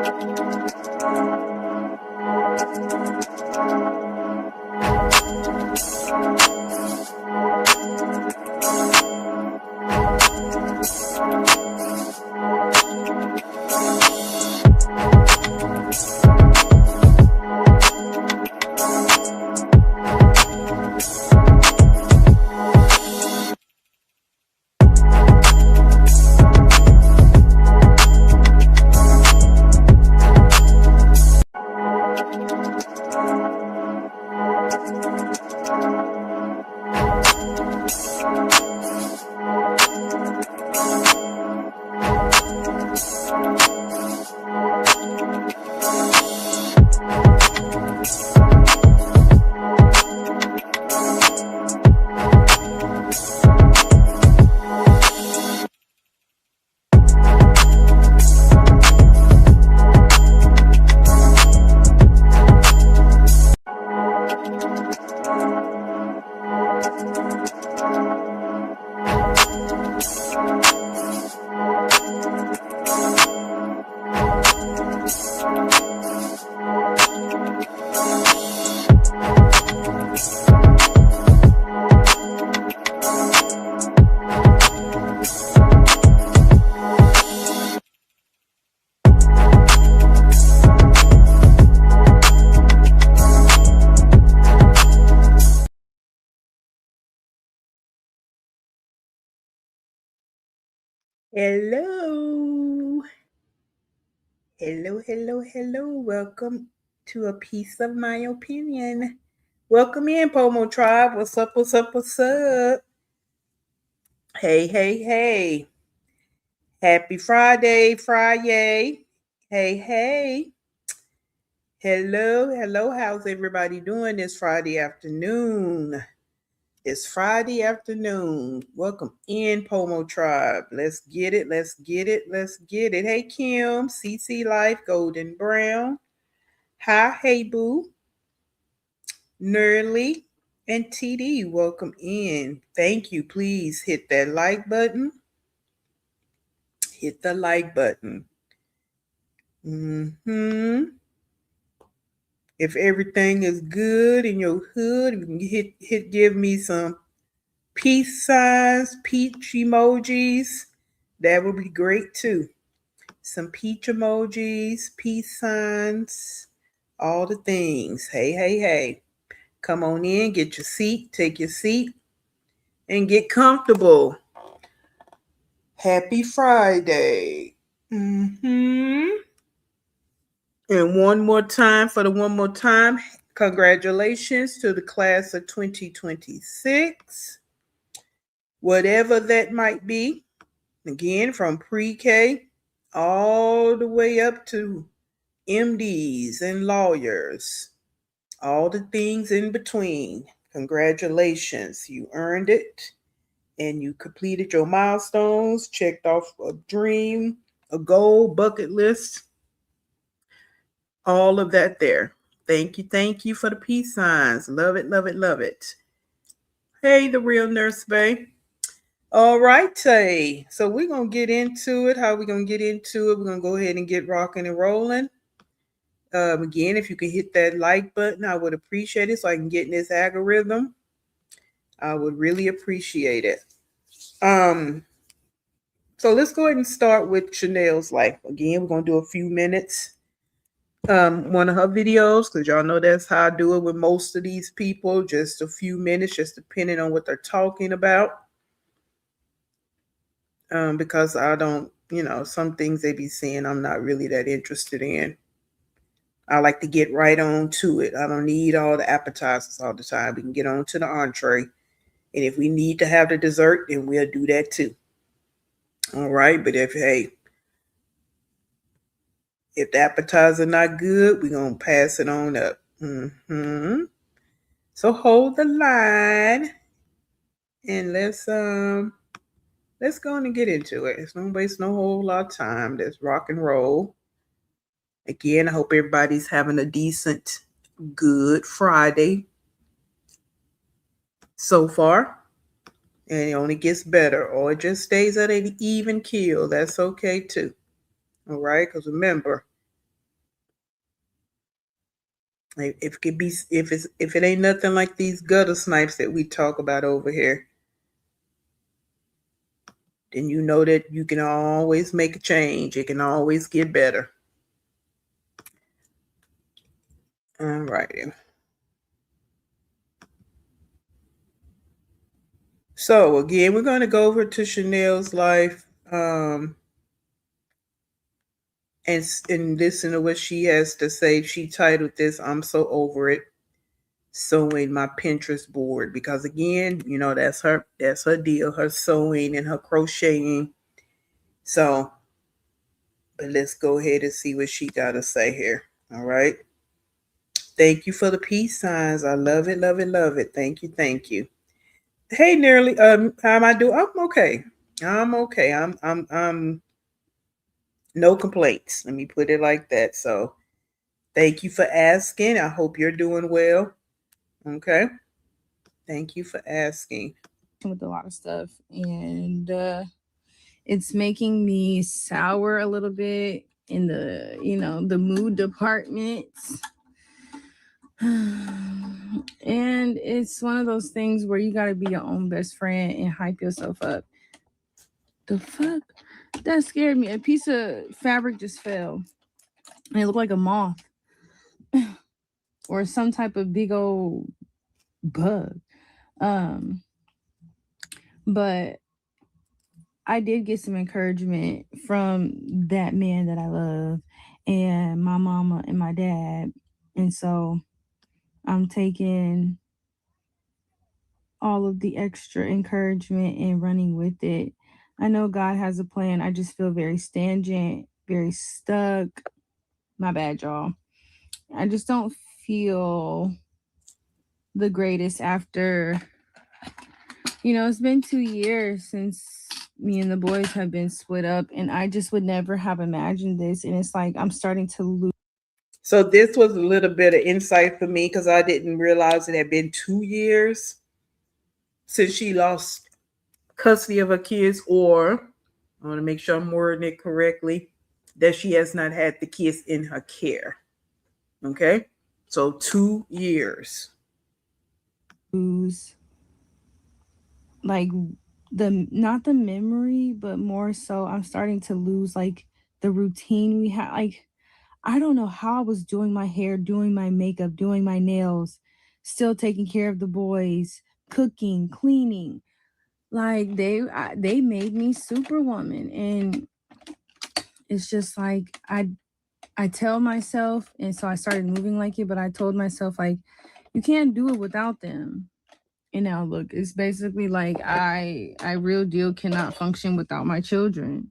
Hello. Hello. Welcome to A Piece of My Opinion. Welcome in, Pomo Tribe. What's up? Hey. Happy Friday. Hey. Hello. How's everybody doing this Friday afternoon? It's Friday afternoon. Welcome in, Pomo Tribe. Let's get it. Hey, Kim, CC Life, Golden Brown. Hi, hey, Boo. Nerly and TD, welcome in. Thank you. Please hit that like button. Hit the like button. If everything is good in your hood, you can give me some peace signs, peach emojis. That would be great too. Some peach emojis, peace signs, all the things. Hey. Come on in, get your seat, take your seat, and get comfortable. Happy Friday. And one more time, congratulations to the class of 2026. Whatever that might be. Again, from pre-K all the way up to MDs and lawyers, all the things in between. Congratulations, you earned it and you completed your milestones, checked off a dream, a goal, bucket list, all of that there. Thank you for the peace signs. Love it. Hey, the real nurse babe. All right, Tay. So we're going to get into it. How are we going to get into it? We're going to go ahead and get rocking and rolling. Again, if you can hit that like button, I would appreciate it so I can get in this algorithm. I would really appreciate it. So let's go ahead and start with Chanel's life. Again, we're going to do a few minutes. One of her videos, because y'all know that's how I do it with most of these people. Just a few minutes, just depending on what they're talking about. Because I don't, some things they be saying I'm not really that interested in. I like to get right on to it. I don't need all the appetizers all the time. We can get on to the entree. And if we need to have the dessert, then we'll do that too. All right. But if the appetizer not good, we're going to pass it on up. So hold the line and let's go on and get into it. It's don't waste no whole lot of time. Let's rock and roll. Again, I hope everybody's having a decent, good Friday so far. And it only gets better, or it just stays at an even keel. That's okay too. All right, because remember, If it ain't nothing like these gutter snipes that we talk about over here, then you know that you can always make a change. It can always get better. All righty. So again, we're going to go over to Chanel's life, and listen to what she has to say. She titled this, "I'm so over it, sewing my Pinterest board," because again, that's her deal, her sewing and her crocheting. So, but let's go ahead and see what she got to say here. All right. Thank you for the peace signs. I love it, love it, love it. Thank you, thank you. Hey, nearly. How am I doing? I'm okay. I'm okay. I'm no complaints. Let me put it like that. So, thank you for asking. I hope you're doing well. Okay. Thank you for asking. With a lot of stuff, and it's making me sour a little bit in the mood departments. And it's one of those things where you got to be your own best friend and hype yourself up. The fuck? That scared me. A piece of fabric just fell. And it looked like a moth or some type of big old bug. Um, but I did get some encouragement from that man that I love and my mama and my dad. And so I'm taking all of the extra encouragement and running with it. I know God has a plan. I just feel very stagnant, very stuck. My bad, y'all. I just don't feel the greatest after, it's been 2 years since me and the boys have been split up, and I just would never have imagined this. And it's like I'm starting to lose. So this was a little bit of insight for me because I didn't realize it had been 2 years since she lost custody of her kids, or I want to make sure I'm wording it correctly, that she has not had the kids in her care. Okay? So 2 years. Lose like the not the memory, but more so I'm starting to lose like the routine we had. Like I don't know how I was doing my hair, doing my makeup, doing my nails, still taking care of the boys, cooking, cleaning. Like they made me superwoman, and it's just like I tell myself, and so I started moving like it, but I told myself like you can't do it without them. And now look, it's basically like I real deal cannot function without my children.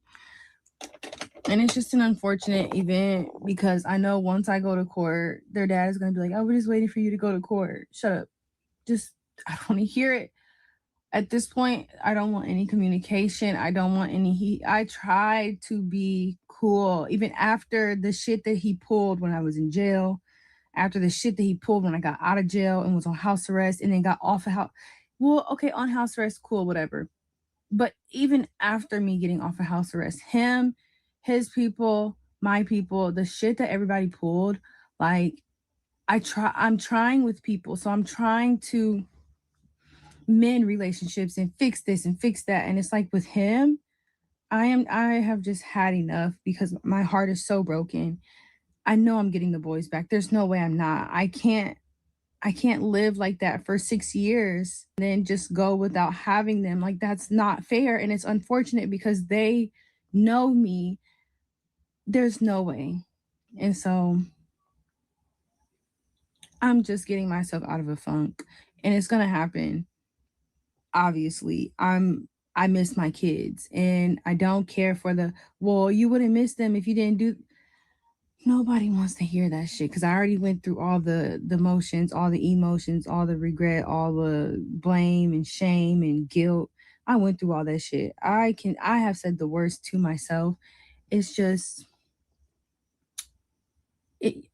And it's just an unfortunate event because I know once I go to court, their dad is going to be like, "Oh, we're just waiting for you to go to court. Shut up." Just, I don't want to hear it. At this point, I don't want any communication. I don't want any heat. I tried to be cool, even after the shit that he pulled when I was in jail, after the shit that he pulled when I got out of jail and was on house arrest and then got off of house. Well, okay, on house arrest, cool, whatever. But even after me getting off of house arrest, him, his people, my people, the shit that everybody pulled, like I'm trying with people. So I'm trying to mend relationships and fix this and fix that. And it's like with him, I have just had enough because my heart is so broken. I know I'm getting the boys back. There's no way I'm not. I can't live like that for 6 years and then just go without having them. Like that's not fair. And it's unfortunate because they know me. There's no way. And so I'm just getting myself out of a funk. And it's gonna happen. Obviously. I miss my kids and I don't care for the well, you wouldn't miss them if you didn't do. Nobody wants to hear that shit because I already went through all the motions, all the emotions, all the regret, all the blame and shame and guilt. I went through all that shit. I have said the worst to myself. It's just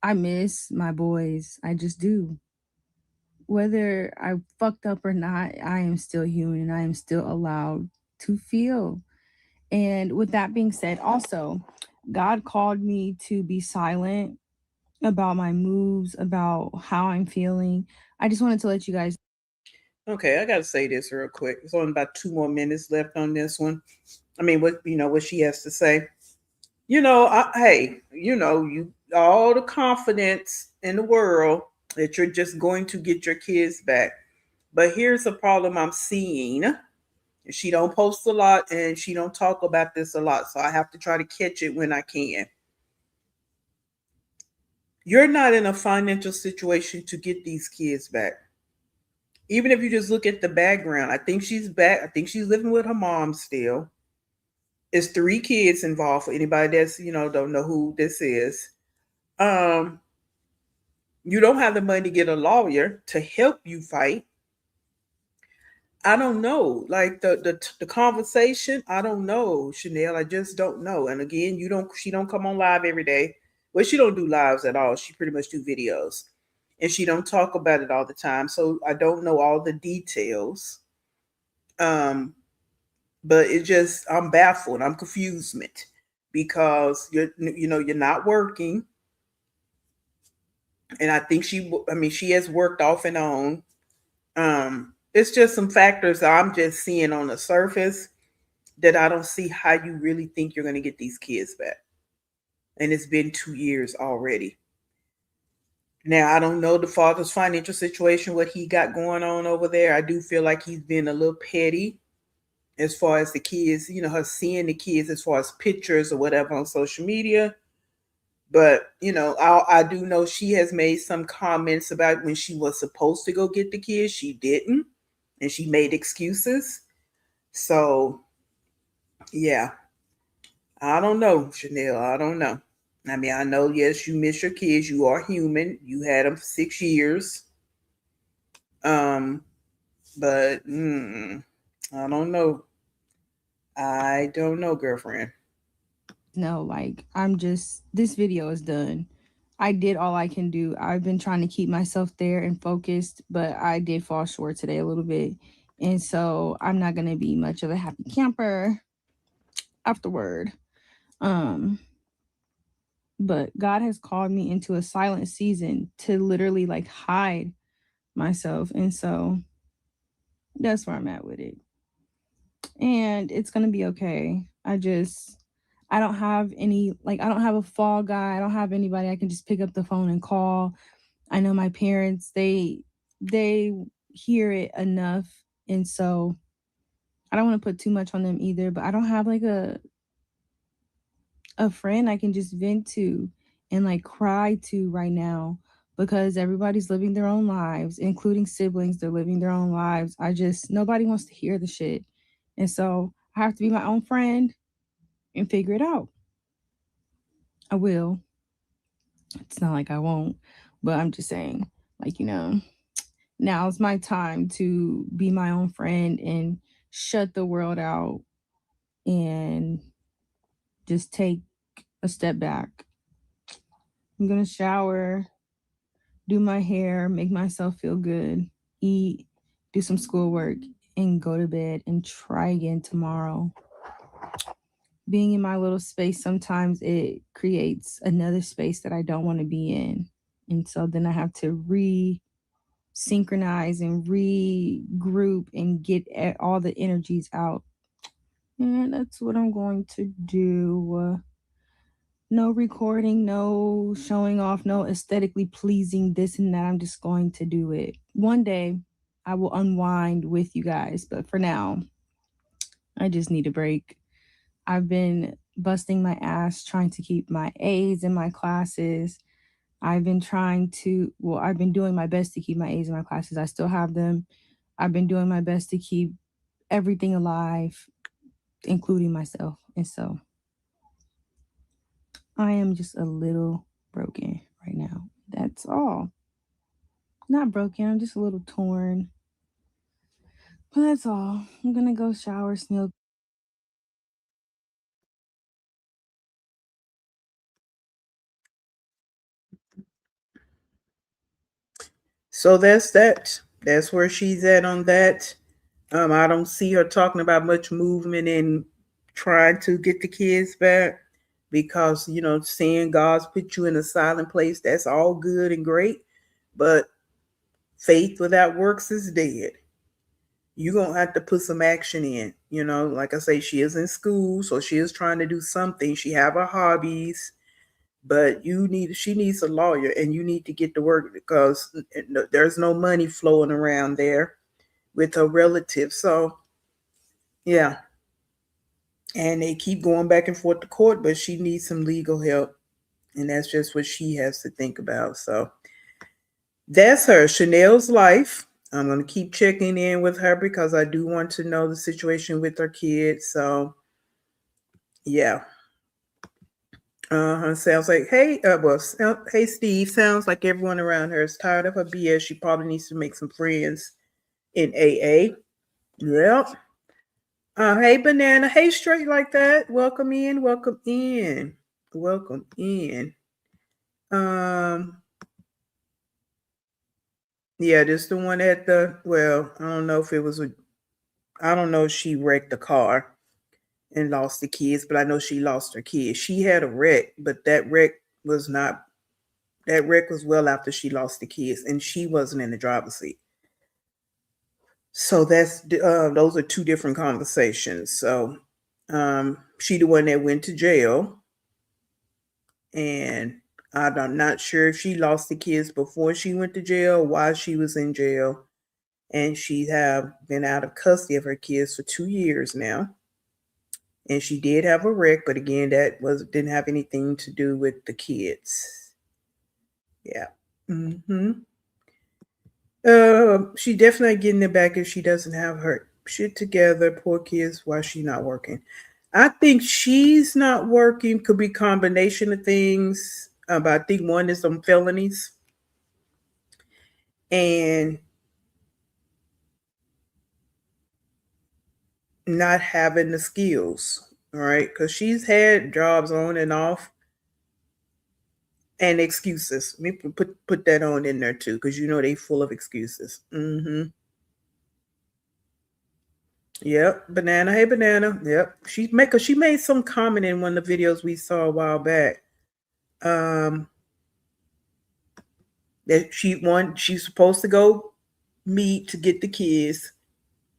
I miss my boys. I just do. Whether I fucked up or not, I am still human and I am still allowed to feel. And with that being said, also, God called me to be silent about my moves, about how I'm feeling. I just wanted to let you guys. Okay, I gotta say this real quick. There's only about 2 more minutes left on this one. I mean, what she has to say. Hey, you all the confidence in the world that you're just going to get your kids back. But here's a problem I'm seeing. She don't post a lot and she don't talk about this a lot, so I have to try to catch it when I can. You're not in a financial situation to get these kids back. Even if you just look at the background, I think she's back. I think she's living with her mom still. It's 3 kids involved for anybody that's, don't know who this is. Um, you don't have the money to get a lawyer to help you fight. I don't know. Like the conversation, I don't know, Chanel. I just don't know. And again, she don't come on live every day. Well, she don't do lives at all. She pretty much do videos. And she don't talk about it all the time. So I don't know all the details. Um, but it just I'm baffled. I'm confusement because you're not working. And I think she has worked off and on. It's just some factors that I'm just seeing on the surface that I don't see how you really think you're going to get these kids back. And it's been 2 years already. Now, I don't know the father's financial situation, what he got going on over there. I do feel like he's been a little petty as far as the kids, her seeing the kids as far as pictures or whatever on social media. But, I do know she has made some comments about when she was supposed to go get the kids, she didn't. And she made excuses. So, yeah, I don't know, Chanel. I don't know. I mean, I know, yes, you miss your kids. You are human. You had them for 6 years. Um, but I don't know. I don't know, girlfriend. No, like, I'm just, this video is done. I did all I can do. I've been trying to keep myself there and focused, but I did fall short today a little bit. And so I'm not going to be much of a happy camper afterward. Um, but God has called me into a silent season to literally like hide myself. And so that's where I'm at with it. And it's going to be okay. I don't have any, like, I don't have a fall guy. I don't have anybody I can just pick up the phone and call. I know my parents, they hear it enough. And so I don't want to put too much on them either, but I don't have like a friend I can just vent to and like cry to right now because everybody's living their own lives, including siblings. They're living their own lives. Nobody wants to hear the shit. And so I have to be my own friend and figure it out. I will. It's not like I won't, but I'm just saying, like, now's my time to be my own friend and shut the world out and just take a step back. I'm going to shower, do my hair, make myself feel good, eat, do some schoolwork, and go to bed and try again tomorrow. Being in my little space, sometimes it creates another space that I don't want to be in. And so then I have to synchronize and regroup and get all the energies out. And that's what I'm going to do. No recording, no showing off, no aesthetically pleasing this and that. I'm just going to do it. One day I will unwind with you guys, but for now, I just need a break. I've been busting my ass trying to keep my A's in my classes. I've been doing my best to keep my A's in my classes. I still have them. I've been doing my best to keep everything alive, including myself. And so I am just a little broken right now. That's all. Not broken, I'm just a little torn. But that's all. I'm gonna go shower, Sneal. So that's that. That's where she's at on that. I don't see her talking about much movement and trying to get the kids back. because seeing God's put you in a silent place, that's all good and great, but faith without works is dead. You're gonna have to put some action in. Like I say, she is in school, so she is trying to do something. She have her hobbies, but she needs a lawyer, and you need to get to work because there's no money flowing around there with her relatives. So yeah, and they keep going back and forth to court, but she needs some legal help, and that's just what she has to think about. So that's her, Chanel's life. I'm going to keep checking in with her because I do want to know the situation with her kids. So yeah. Sounds like, hey, hey, Steve. Sounds like everyone around her is tired of her BS. She probably needs to make some friends in AA. Yep. Hey, Banana. Hey, Straight Like That. Welcome in. Welcome in. Welcome in. Um, yeah, this the one at I don't know if it was I don't know if she wrecked the car and lost the kids, but I know she lost her kids. She had a wreck, but was not, that wreck was well after she lost the kids, and she wasn't in the driver's seat. So those are two different conversations. So she the one that went to jail, and I'm not sure if she lost the kids before she went to jail, while she was in jail, and she have been out of custody of her kids for 2 years now. And she did have a wreck, but again, that was didn't have anything to do with the kids. Yeah. Hmm. She definitely getting it back if she doesn't have her shit together. Poor kids. Why she not working? I think she's not working. Could be combination of things. But I think one is some felonies and not having the skills. All right, because she's had jobs on and off and excuses. Let me put that on in there too, because they full of excuses. Mm-hmm. Yep, banana. Hey, banana. Yep, she made some comment in one of the videos we saw a while back. Um, that she's supposed to go meet to get the kids,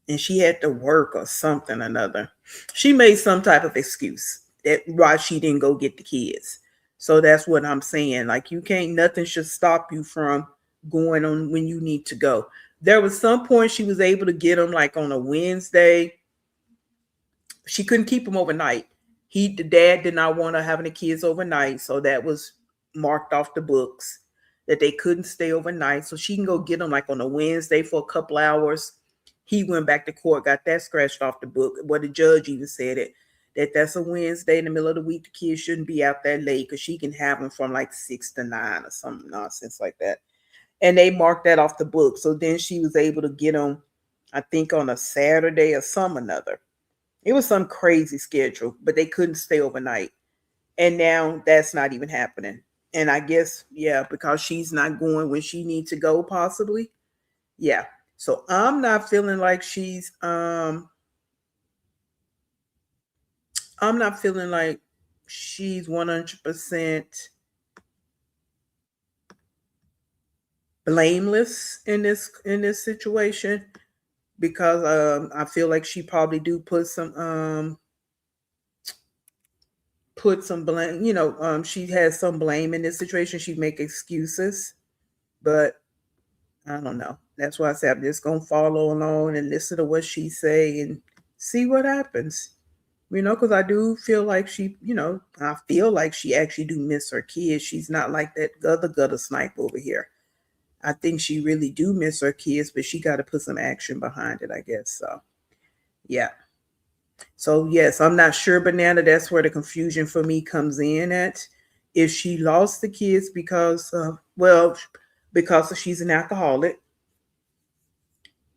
and she had to work or something or another. She made some type of excuse that why she didn't go get the kids. So that's what I'm saying. Like, you can't, nothing should stop you from going on when you need to go. There was some point she was able to get them like on a Wednesday. She couldn't keep them overnight. The dad did not want her having the kids overnight, so that was marked off the books that they couldn't stay overnight. So she can go get them like on a Wednesday for a couple hours. He went back to court, got that scratched off the book. Well, the judge even said it, that's a Wednesday in the middle of the week. The kids shouldn't be out that late because she can have them from like 6 to 9 or some nonsense like that. And they marked that off the book. So then she was able to get them, I think, on a Saturday or some another. It was some crazy schedule, but they couldn't stay overnight. And now that's not even happening. And I guess, yeah, because she's not going when she needs to go, possibly. Yeah. So I'm not feeling like she's 100% blameless in this situation, because I feel like she probably do put some blame. She has some blame in this situation. She make excuses, but I don't know. That's why I said I'm just gonna follow along and listen to what she say and see what happens. Because I do feel like I feel like she actually do miss her kids. She's not like that other gutter snipe over here. I think she really do miss her kids, but she got to put some action behind it, I guess. So yeah. So yes, I'm not sure, Banana. That's where the confusion for me comes in at. If she lost the kids because she's an alcoholic,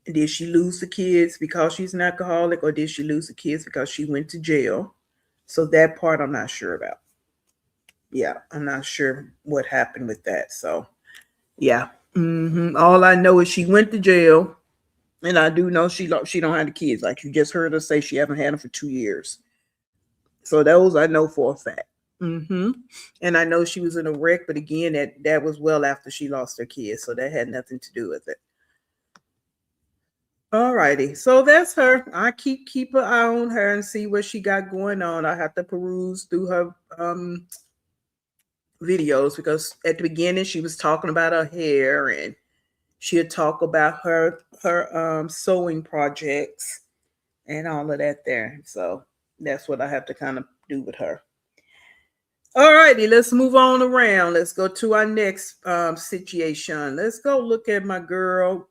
did she lose the kids because she's an alcoholic, or did she lose the kids because she went to jail? So that part I'm not sure about. Yeah, I'm not sure what happened with that. So yeah, all I know is she went to jail, and I do know she don't have the kids. Like you just heard her say, she haven't had them for 2 years. So those I know for a fact. Mm-hmm. And I know she was in a wreck, but again, that was well after she lost her kids, so that had nothing to do with it. All righty, so that's her. I keep an eye on her and see what she got going on. I have to peruse through her videos because at the beginning she was talking about her hair and she'll talk about her sewing projects and all of that there. So that's what I have to kind of do with her. All righty, let's move on around. Let's go to our next situation. Let's go look at my girl,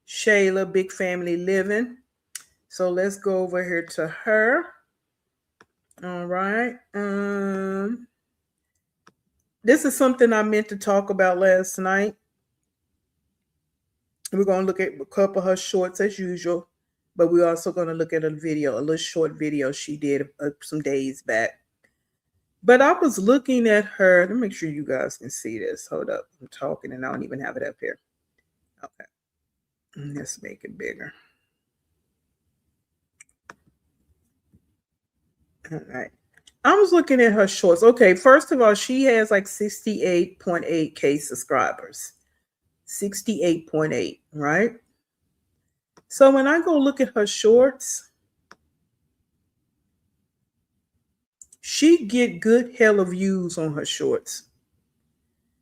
Shayla, Big Family Living. So let's go over here to her. All right. This is something I meant to talk about last night. We're going to look at a couple of her shorts as usual, but we're also going to look at a little short video she did some days back. But I was looking at her. Let me make sure you guys can see this. Hold up. I'm talking and I don't even have it up here. Okay. Let's make it bigger. All right. I was looking at her shorts. Okay, first of all, she has like 68.8K subscribers. 68.8, right? So when I go look at her shorts, she get good hella views on her shorts.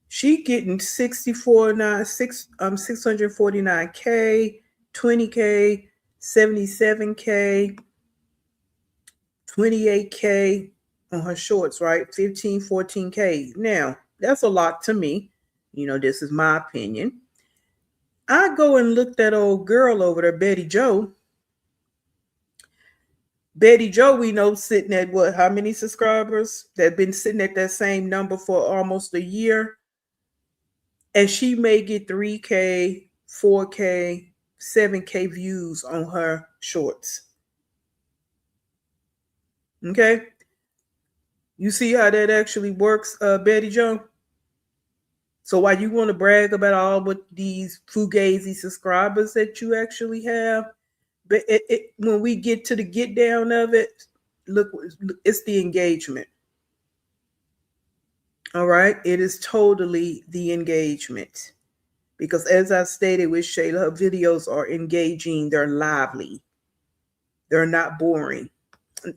She getting 649K, 20K, 77K, 28K on her shorts, right? 15, 14K. Now, that's a lot to me. You know, this is my opinion. I go and look that old girl over there, Betty Joe. Betty Joe, we know, sitting at what? How many subscribers? That been sitting at that same number for almost a year. And she may get 3K, 4K, 7K views on her shorts. Okay? You see how that actually works, Betty Joe? So while you want to brag about all of these fugazi subscribers that you actually have, but when we get to the get down of it, look, it's the engagement. All right, it is totally the engagement. Because as I stated with Shayla, her videos are engaging, they're lively, they're not boring.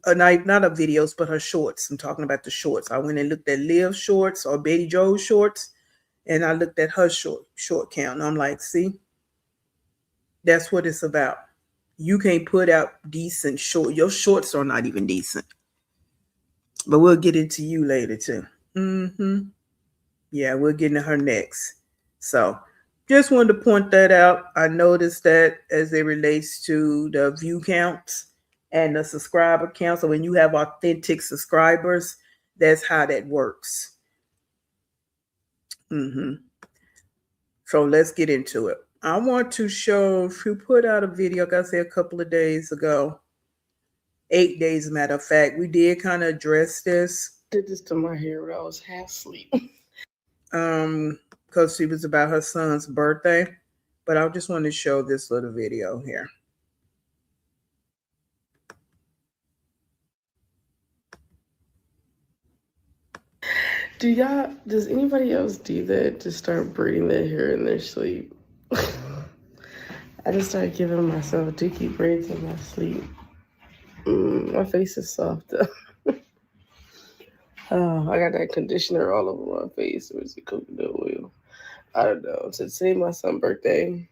Not her videos, but her shorts. I'm talking about the shorts. I went and looked at Liv's shorts or Betty Joe's shorts, and I looked at her short count. And I'm like, see, that's what it's about. You can't put out decent short. Your shorts are not even decent. But we'll get into you later too. Yeah, we'll get into her next. So just wanted to point that out. I noticed that as it relates to the view counts and the subscriber count. So when you have authentic subscribers, that's how that works. So let's get into it. I want to show, if you put out a video, like I said, a couple of days ago, 8 days, matter of fact, we did kind of address this. Did this to my hair when I was half asleep. Because it was about her son's birthday. But I just want to show this little video here. Does anybody else do that? To start braiding their hair in their sleep? I just started giving myself dookie braids in my sleep. My face is soft though. I got that conditioner all over my face. Or is it coconut oil? I don't know. So today my son's birthday.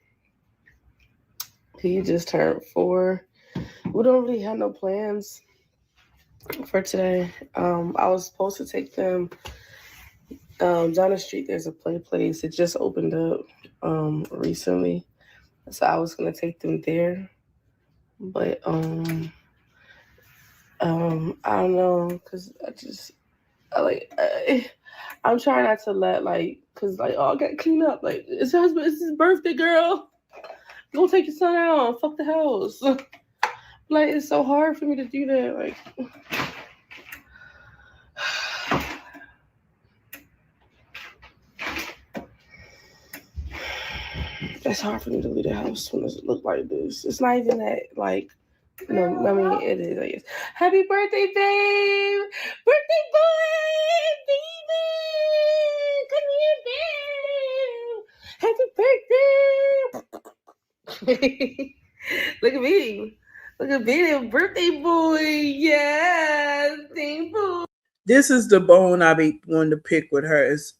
He just turned 4. We don't really have no plans for today. I was supposed to take them down the street. There's a play place. It just opened up recently, so I was gonna take them there. But I don't know, cause I'm trying not to let cause I gotta clean up. Like it's his birthday, girl. Go take your son out. Fuck the house. Like it's so hard for me to do that. Like. It's hard for me to leave the house when it look like this. It's not even that, it is, I guess. Happy birthday, babe! Birthday Happy birthday! Look at me. Look at me, birthday boy. Yes, thank you. This is the bone I be wanting to pick with her. Is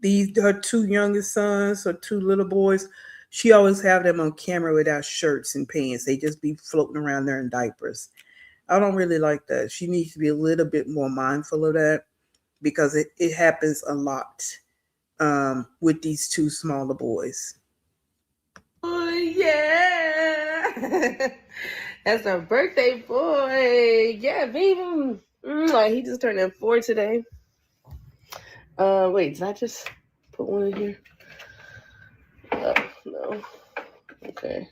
these her two youngest sons or two little boys? She always have them on camera without shirts and pants. They just be floating around there in diapers. I don't really like that. She needs to be a little bit more mindful of that because it happens a lot with these two smaller boys. Oh, yeah. That's our birthday boy. Yeah, baby. He just turned 4 today. Wait, did I just put one in here? No. Okay.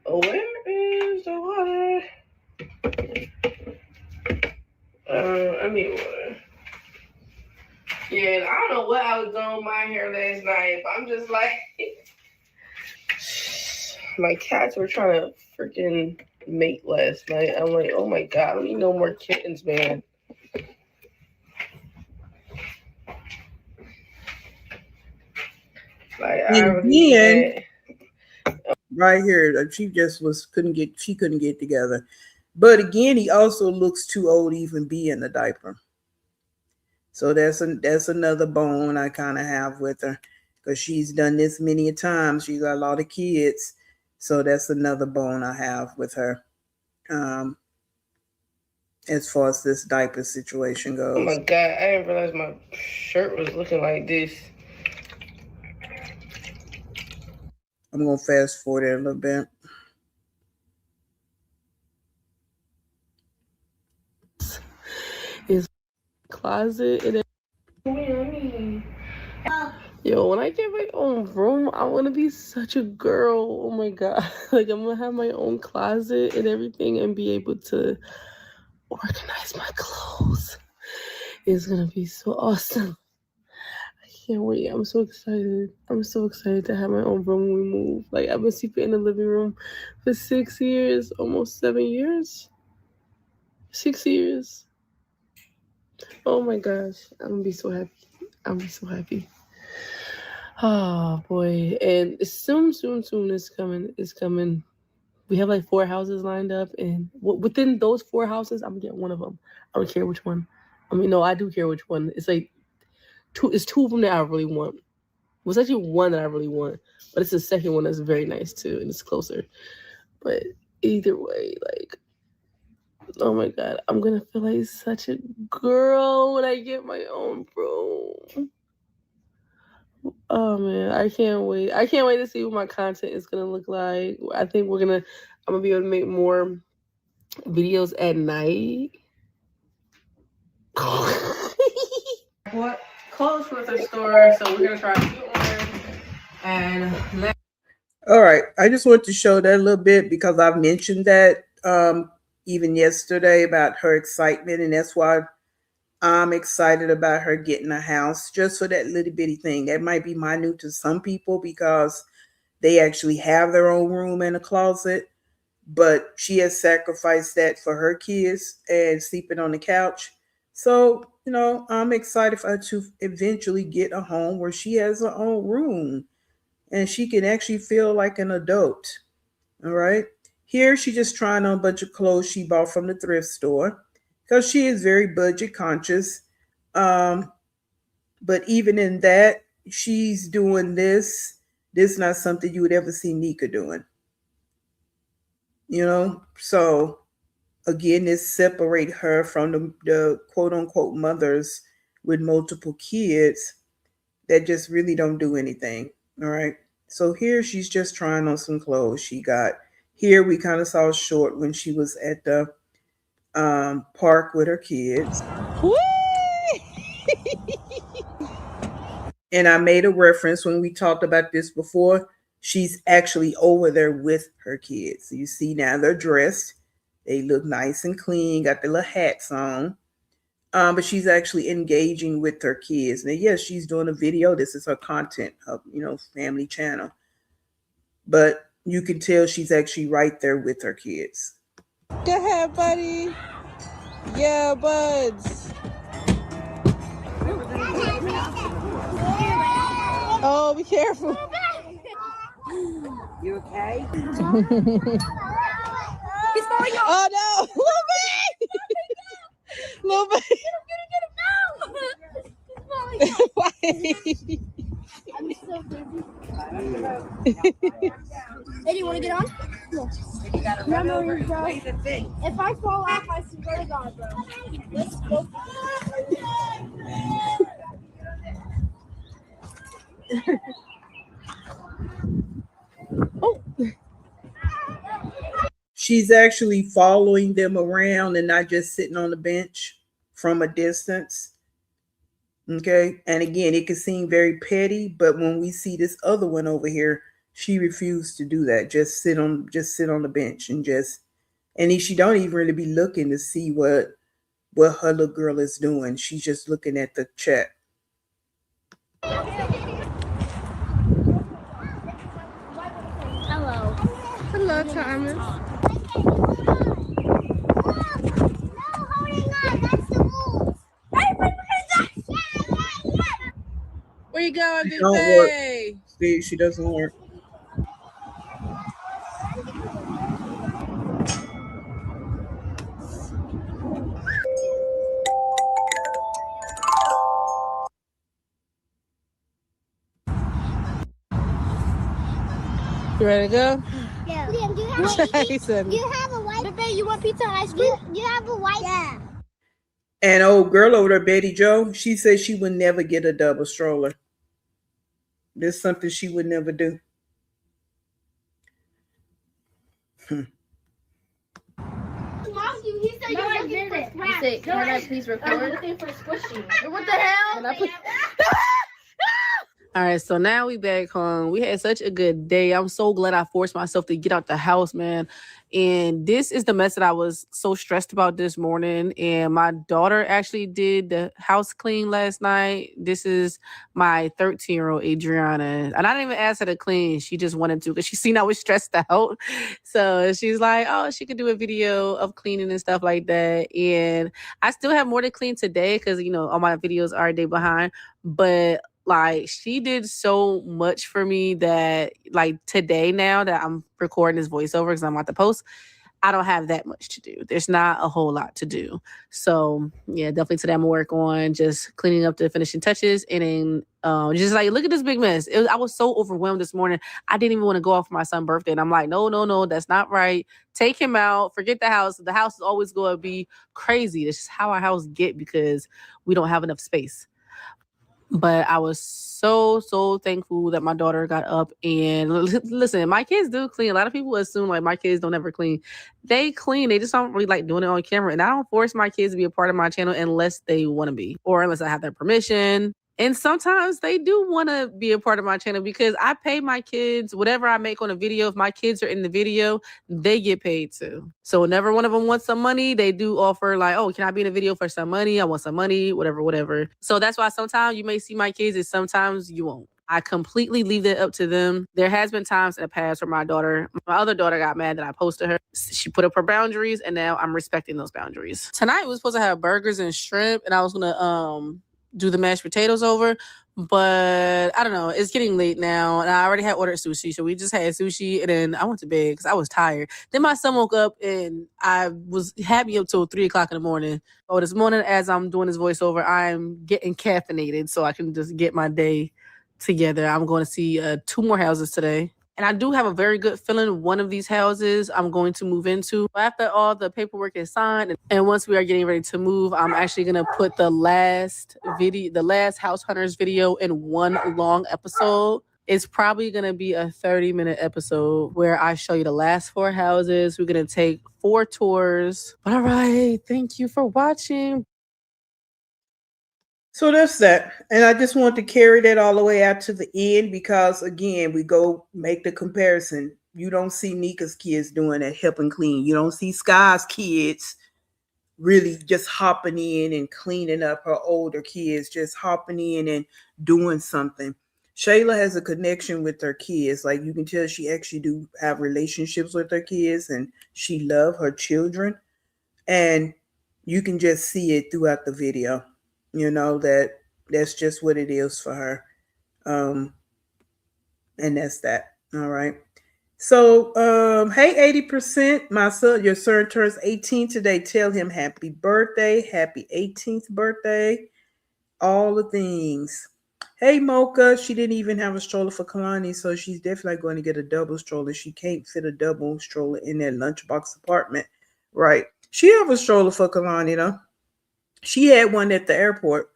Where is the water? I need water. Yeah, I don't know what I was doing with my hair last night, but I'm just like, my cats were trying to freaking mate last night. I'm like, oh my god, we need no more kittens, man. Like, I really need right here, she just couldn't get together. But again, he also looks too old to even be in the diaper. So that's another bone I kind of have with her because she's done this many a times. She's got a lot of kids, so that's another bone I have with her. As far as this diaper situation goes. Oh my god, I didn't realize my shirt was looking like this. I'm gonna fast forward it a little bit. Is closet and yo, when I get my own room, I want to be such a girl. Oh my god, like I'm gonna have my own closet and everything and be able to organize my clothes. It's gonna be so awesome. I can't wait. I'm so excited. I'm so excited to have my own room when we move. Like I've been sleeping in the living room for 6 years, almost 7 years. 6 years. Oh my gosh, I'm gonna be so happy. I'm gonna be so happy. Oh boy, and soon is coming. It's coming. We have like 4 houses lined up, and within those 4 houses, I'm gonna get one of them. I don't care which one. I mean, no, I do care which one. It's like two. It's 2 of them that I really want. Well, it's actually one that I really want, but it's the second one that's very nice too, and it's closer. But either way, like, oh my god, I'm gonna feel like such a girl when I get my own room. Oh man, I can't wait. I can't wait to see what my content is gonna look like. I think I'm gonna be able to make more videos at night. What? Clothes with the store, so we're gonna try to get one and all right, I just want to show that a little bit because I've mentioned that even yesterday about her excitement, and that's why I'm excited about her getting a house just for that little bitty thing. That might be minute to some people because they actually have their own room and a closet, but she has sacrificed that for her kids and sleeping on the couch. So, I'm excited for her to eventually get a home where she has her own room and she can actually feel like an adult. All right. Here, she's just trying on a bunch of clothes she bought from the thrift store because she is very budget conscious. Um, but even in that, she's doing this. This is not something you would ever see Nika doing. So again, this separate her from the quote unquote mothers with multiple kids that just really don't do anything. All right. So here she's just trying on some clothes she got. Here we kind of saw short when she was at the park with her kids. And I made a reference when we talked about this before. She's actually over there with her kids. So you see now they're dressed. They look nice and clean, got the little hats on. But she's actually engaging with her kids. Now, yes, she's doing a video. This is her content, her, family channel. but you can tell she's actually right there with her kids. Go ahead, buddy. Yeah, buds. Oh, be careful. You okay? He's falling off. Oh no, little baby. Get him. Why? I'm so busy. Hey, do you want to get on? No. You gotta run over and play the thing. If I fall off, I swear to God, bro. Let's go. Oh. She's actually following them around and not just sitting on the bench from a distance. Okay. And again, it can seem very petty, but when we see this other one over here, she refused to do that. Just sit on the bench and she don't even really be looking to see what her little girl is doing. She's just looking at the chat. Hello. Hello, Thomas. Where you going, big baby? See, she doesn't work. You ready to go? Yeah. Liam, do you have He said, do you have a white? Babe, you want pizza and ice cream? Do you have a white? Yeah. And old girl over there, Betty Joe, she said she would never get a double stroller. This is something she would never do. He said you're looking for scraps. He said, can I please record? I'm looking for squishy. What the hell? all right, so now we back home. We had such a good day. I'm so glad I forced myself to get out the house, man. And this is the mess that I was so stressed about this morning. And my daughter actually did the house clean last night. This is my 13-year-old Adriana. And I didn't even ask her to clean. She just wanted to because she seen I was stressed out. So she's like, oh, she could do a video of cleaning and stuff like that. And I still have more to clean today because, all my videos are a day behind. But like, she did so much for me that, like, today now that I'm recording this voiceover because I'm about to post, I don't have that much to do. There's not a whole lot to do. So, yeah, definitely today I'm going to work on just cleaning up the finishing touches and then just, like, look at this big mess. I was so overwhelmed this morning. I didn't even want to go off for my son's birthday. And I'm like, no, that's not right. Take him out. Forget the house. The house is always going to be crazy. That's just how our house get because we don't have enough space. But I was so thankful that my daughter got up and listen, my kids do clean. A lot of people assume like my kids don't ever clean. They clean. They just don't really like doing it on camera. And I don't force my kids to be a part of my channel unless they want to be or unless I have their permission. And sometimes they do want to be a part of my channel because I pay my kids whatever I make on a video. If my kids are in the video, they get paid too. So whenever one of them wants some money, they do offer like, oh, can I be in a video for some money? I want some money, whatever. So that's why sometimes you may see my kids and sometimes you won't. I completely leave that up to them. There has been times in the past where my other daughter got mad that I posted her. She put up her boundaries and now I'm respecting those boundaries. Tonight we were supposed to have burgers and shrimp and I was going to do the mashed potatoes over, but I don't know. It's getting late now, and I already had ordered sushi, so we just had sushi, and then I went to bed because I was tired. Then my son woke up, and I had me up till 3 o'clock in the morning. So this morning, as I'm doing this voiceover, I'm getting caffeinated so I can just get my day together. I'm going to see 2 more houses today. And I do have a very good feeling one of these houses I'm going to move into. After all the paperwork is signed and once we are getting ready to move, I'm actually going to put the last House Hunters video in one long episode. It's probably going to be a 30-minute episode where I show you the last 4 houses. We're going to take 4 tours. All right. Thank you for watching. So that's that. And I just want to carry that all the way out to the end because, again, we go make the comparison. You don't see Nika's kids doing that, helping clean. You don't see Sky's kids really just hopping in and cleaning up, her older kids just hopping in and doing something. Shayla has a connection with her kids. Like you can tell she actually do have relationships with her kids and she love her children. And you can just see it throughout the video. You know that's just what it is for her. Um and that's that. All right. So, hey, 80%, my son, your son turns 18 today. Tell him happy birthday, happy 18th birthday, all the things. Hey, Mocha, she didn't even have a stroller for Kalani, so she's definitely going to get a double stroller. She can't fit a double stroller in that lunchbox apartment. Right. She have a stroller for Kalani, though. She had one at the airport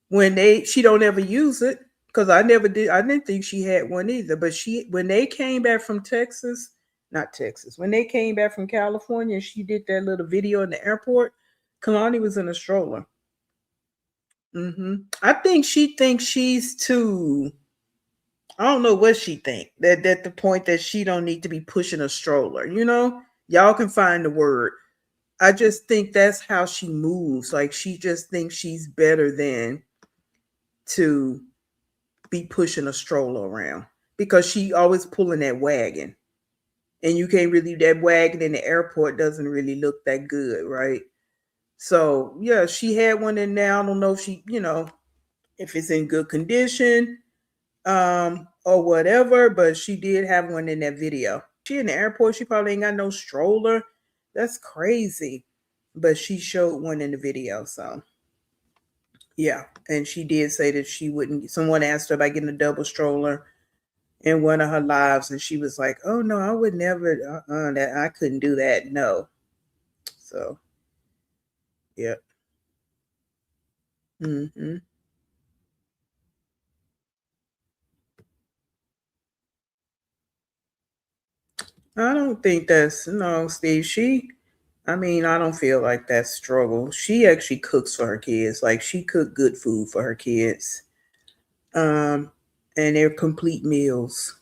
when she don't ever use it because I didn't think she had one either, but she when they came back from Texas, not Texas, when they came back from California, she did that little video in the airport. Kalani was in a stroller. I think she thinks she's too, I don't know what she think, that the point that she don't need to be pushing a stroller, y'all can find the word. I just think that's how she moves. Like she just thinks she's better than to be pushing a stroller around because she always pulling that wagon. And you can't really, that wagon in the airport doesn't really look that good, right? So yeah, she had one in there. I don't know if she, if it's in good condition, or whatever, but she did have one in that video. She in the airport, she probably ain't got no stroller. That's crazy. But she showed one in the video, so yeah. And she did say that she wouldn't, someone asked her about getting a double stroller in one of her lives, and she was like, "Oh no, I would never. That I couldn't do that. No." So, yeah. Hmm. I don't think that's no, Steve. I mean, I don't feel like that's struggle. She actually cooks for her kids. Like she cooked good food for her kids. Um, and they're complete meals.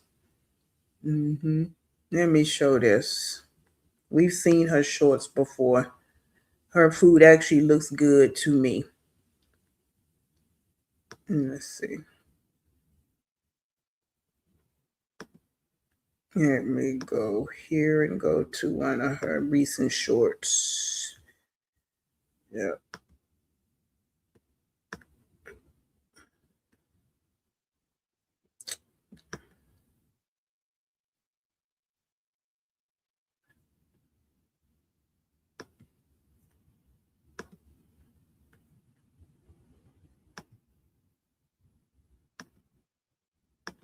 Let me show this. We've seen her shorts before. Her food actually looks good to me. Let's see. Let me go here and go to one of her recent shorts. Yeah.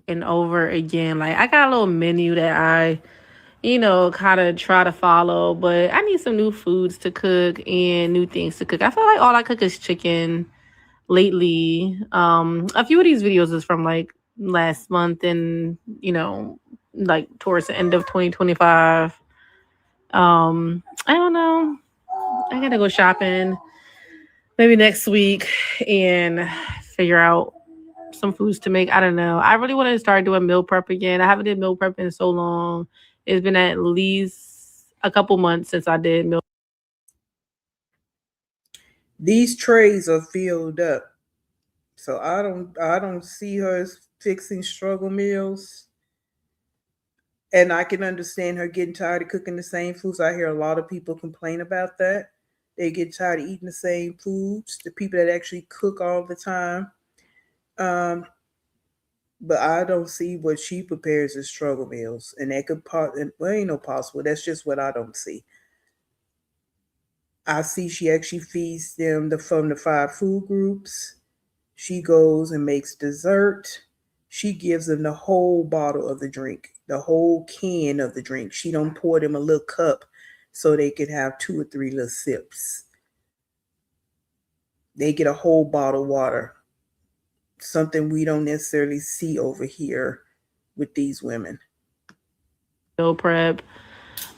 And over again. Like I got a little menu that I, kind of try to follow, but I need some new foods to cook and new things to cook. I feel like all I cook is chicken lately. A few of these videos is from like last month and, like towards the end of 2025. I don't know. I gotta go shopping maybe next week and figure out some foods to make. I don't know. I really want to start doing meal prep again. I haven't did meal prep in so long. It's been at least a couple months since I did meal. These trays are filled up. So I don't see her as fixing struggle meals. And I can understand her getting tired of cooking the same foods. I hear a lot of people complain about that. They get tired of eating the same foods. The people that actually cook all the time. Um, but I don't see what she prepares as struggle meals, and that could well, ain't no possible. That's just what I don't see. I see she actually feeds them from the 5 food groups. She goes and makes dessert. She gives them the whole bottle of the drink, the whole can of the drink. She don't pour them a little cup so they could have 2 or 3 little sips. They get a whole bottle of water, something we don't necessarily see over here with these women. Meal prep.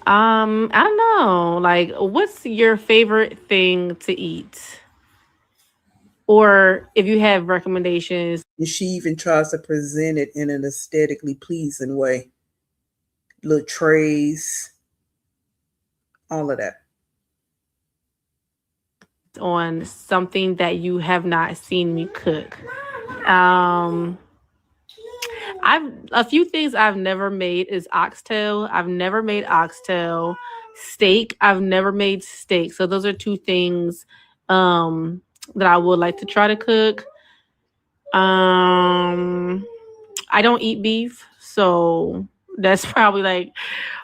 I don't know. Like, what's your favorite thing to eat? Or if you have recommendations. And she even tries to present it in an aesthetically pleasing way. Little trays, all of that. On something that you have not seen me cook. Um, A few things I've never made is oxtail. I've never made oxtail. Steak. I've never made steak. So those are two things that I would like to try to cook. I don't eat beef, so that's probably like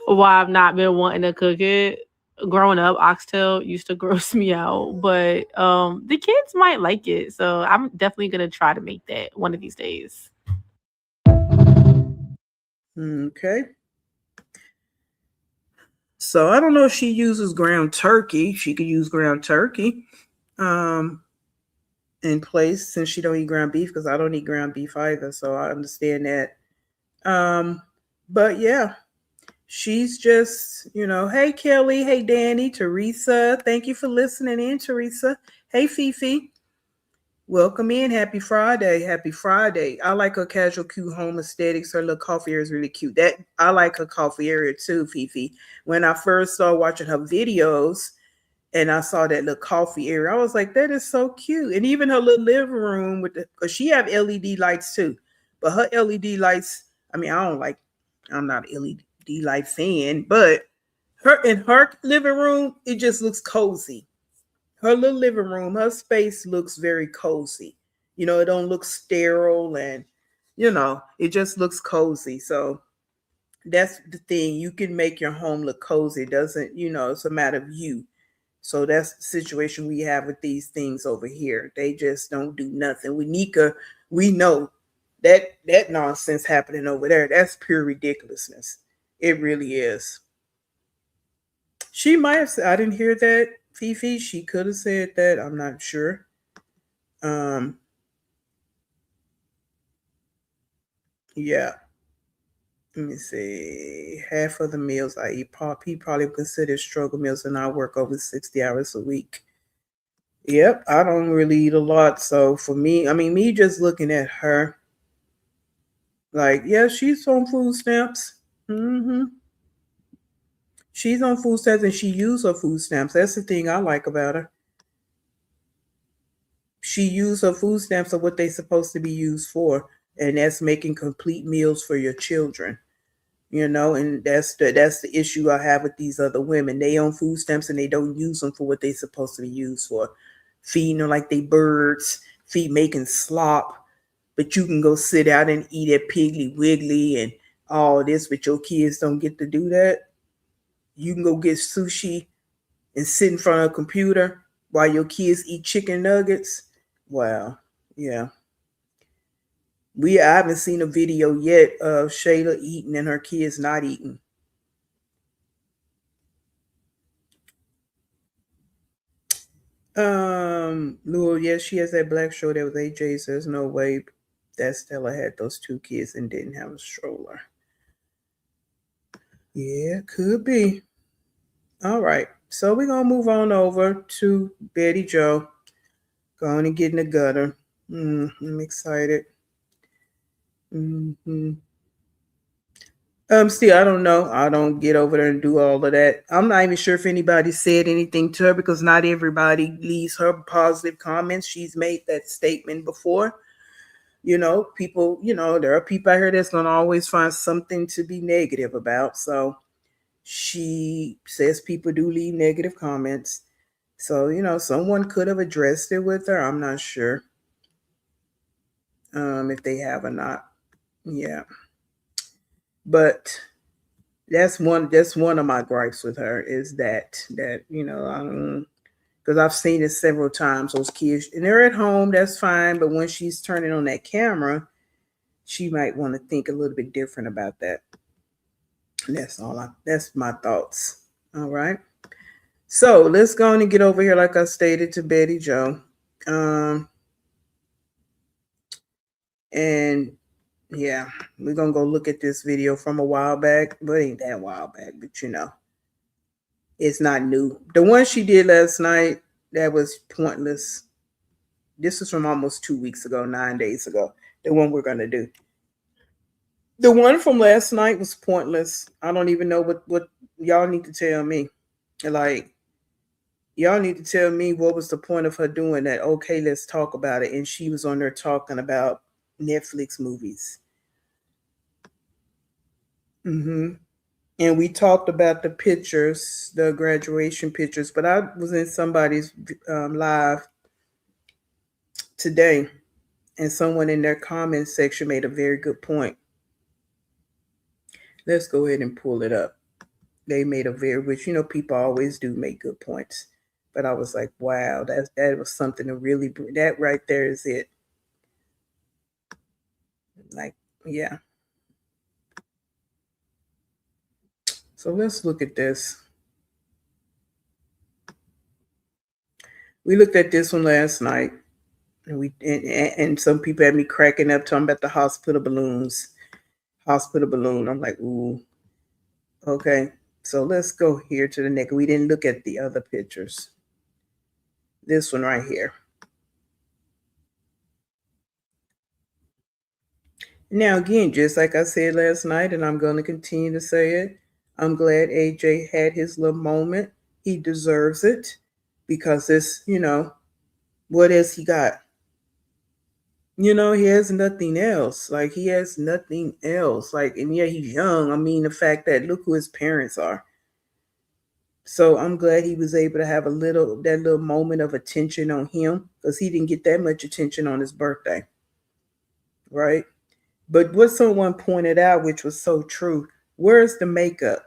why I've not been wanting to cook it. Growing up, oxtail used to gross me out, but the kids might like it, so I'm definitely gonna try to make that one of these days. Okay. So I don't know if she uses ground turkey. She could use ground turkey in place since she don't eat ground beef because I don't eat ground beef either. So I understand that. Um, but yeah, she's just, hey Kelly, hey Danny, Teresa. Thank you for listening in, Teresa. Hey Fifi. Welcome in. Happy Friday. Happy Friday. I like her casual, cute home aesthetics. Her little coffee area is really cute. That I like her coffee area too, Fifi. When I first started watching her videos and I saw that little coffee area, I was like, that is so cute. And even her little living room with because she have LED lights too. But her LED lights, I mean, I'm not an LED light fan, but her living room, it just looks cozy. Her little living room, her space looks very cozy. It don't look sterile and it just looks cozy. So that's the thing. You can make your home look cozy. It doesn't, it's a matter of you. So that's the situation we have with these things over here. They just don't do nothing. We know that nonsense happening over there. That's pure ridiculousness. It really is. She might have said, I didn't hear that, Fifi. She could have said that. I'm not sure. Um, yeah. Let me see. Half of the meals I eat, he probably considers struggle meals, and I work over 60 hours a week. Yep, I don't really eat a lot. So for me, I mean, me just looking at her, like, yeah, she's on food stamps. Mm-hmm. She's on food stamps and she used her food stamps. That's the thing I like about her. She used her food stamps of what they're supposed to be used for, and that's making complete meals for your children. And that's the issue I have with these other women. They own food stamps and they don't use them for what they're supposed to be used for. Feeding them like they birds, making slop, but you can go sit out and eat at Piggly Wiggly and all this, but your kids don't get to do that. You can go get sushi and sit in front of a computer while your kids eat chicken nuggets. Wow. Yeah. I haven't seen a video yet of Shayla eating and her kids not eating. Lou, yes, she has that black show that was AJ's. There's no way that Stella had those two kids and didn't have a stroller. Yeah, could be. All right. So we're gonna move on over to Betty Joe. Going and get in the gutter. I'm excited. Hmm. Still, I don't know. I don't get over there and do all of that. I'm not even sure if anybody said anything to her because not everybody leaves her positive comments. She's made that statement before. People, there are people out here that's gonna always find something to be negative about. So she says people do leave negative comments. So, someone could have addressed it with her. I'm not sure if they have or not. Yeah. But that's one of my gripes with her is that because I've seen it several times. Those kids and they're at home, that's fine. But when she's turning on that camera, she might want to think a little bit different about that. That's my thoughts. All right. So let's go on and get over here, like I stated, to Betty Joe. And yeah, we're gonna go look at this video from a while back, but it ain't that while back, but it's not new. The one she did last night, that was pointless. This is from almost 2 weeks ago, 9 days ago. The one we're gonna do. The one from last night was pointless. I don't even know what y'all need to tell me. Like, y'all need to tell me what was the point of her doing that. Okay, let's talk about it. And she was on there talking about Netflix movies. Mm-hmm. And we talked about the pictures, the graduation pictures, but I was in somebody's live today, and someone in their comment section made a very good point. Let's go ahead and pull it up. They made a very, which people always do make good points, but I was like, wow, that was something to really. That right there is it. Like, yeah. So let's look at this. We looked at this one last night, and some people had me cracking up talking about the hospital balloons. Hospital balloon. I'm like, ooh, okay. So let's go here to the neck. We didn't look at the other pictures. This one right here. Now, again, just like I said last night, and I'm going to continue to say it, I'm glad AJ had his little moment. He deserves it because what has he got? He has nothing else. Like, he has nothing else. Like, and yeah, he's young. I mean, the fact that look who his parents are. So I'm glad he was able to have that little moment of attention on him because he didn't get that much attention on his birthday. Right? But what someone pointed out, which was so true, where's the makeup?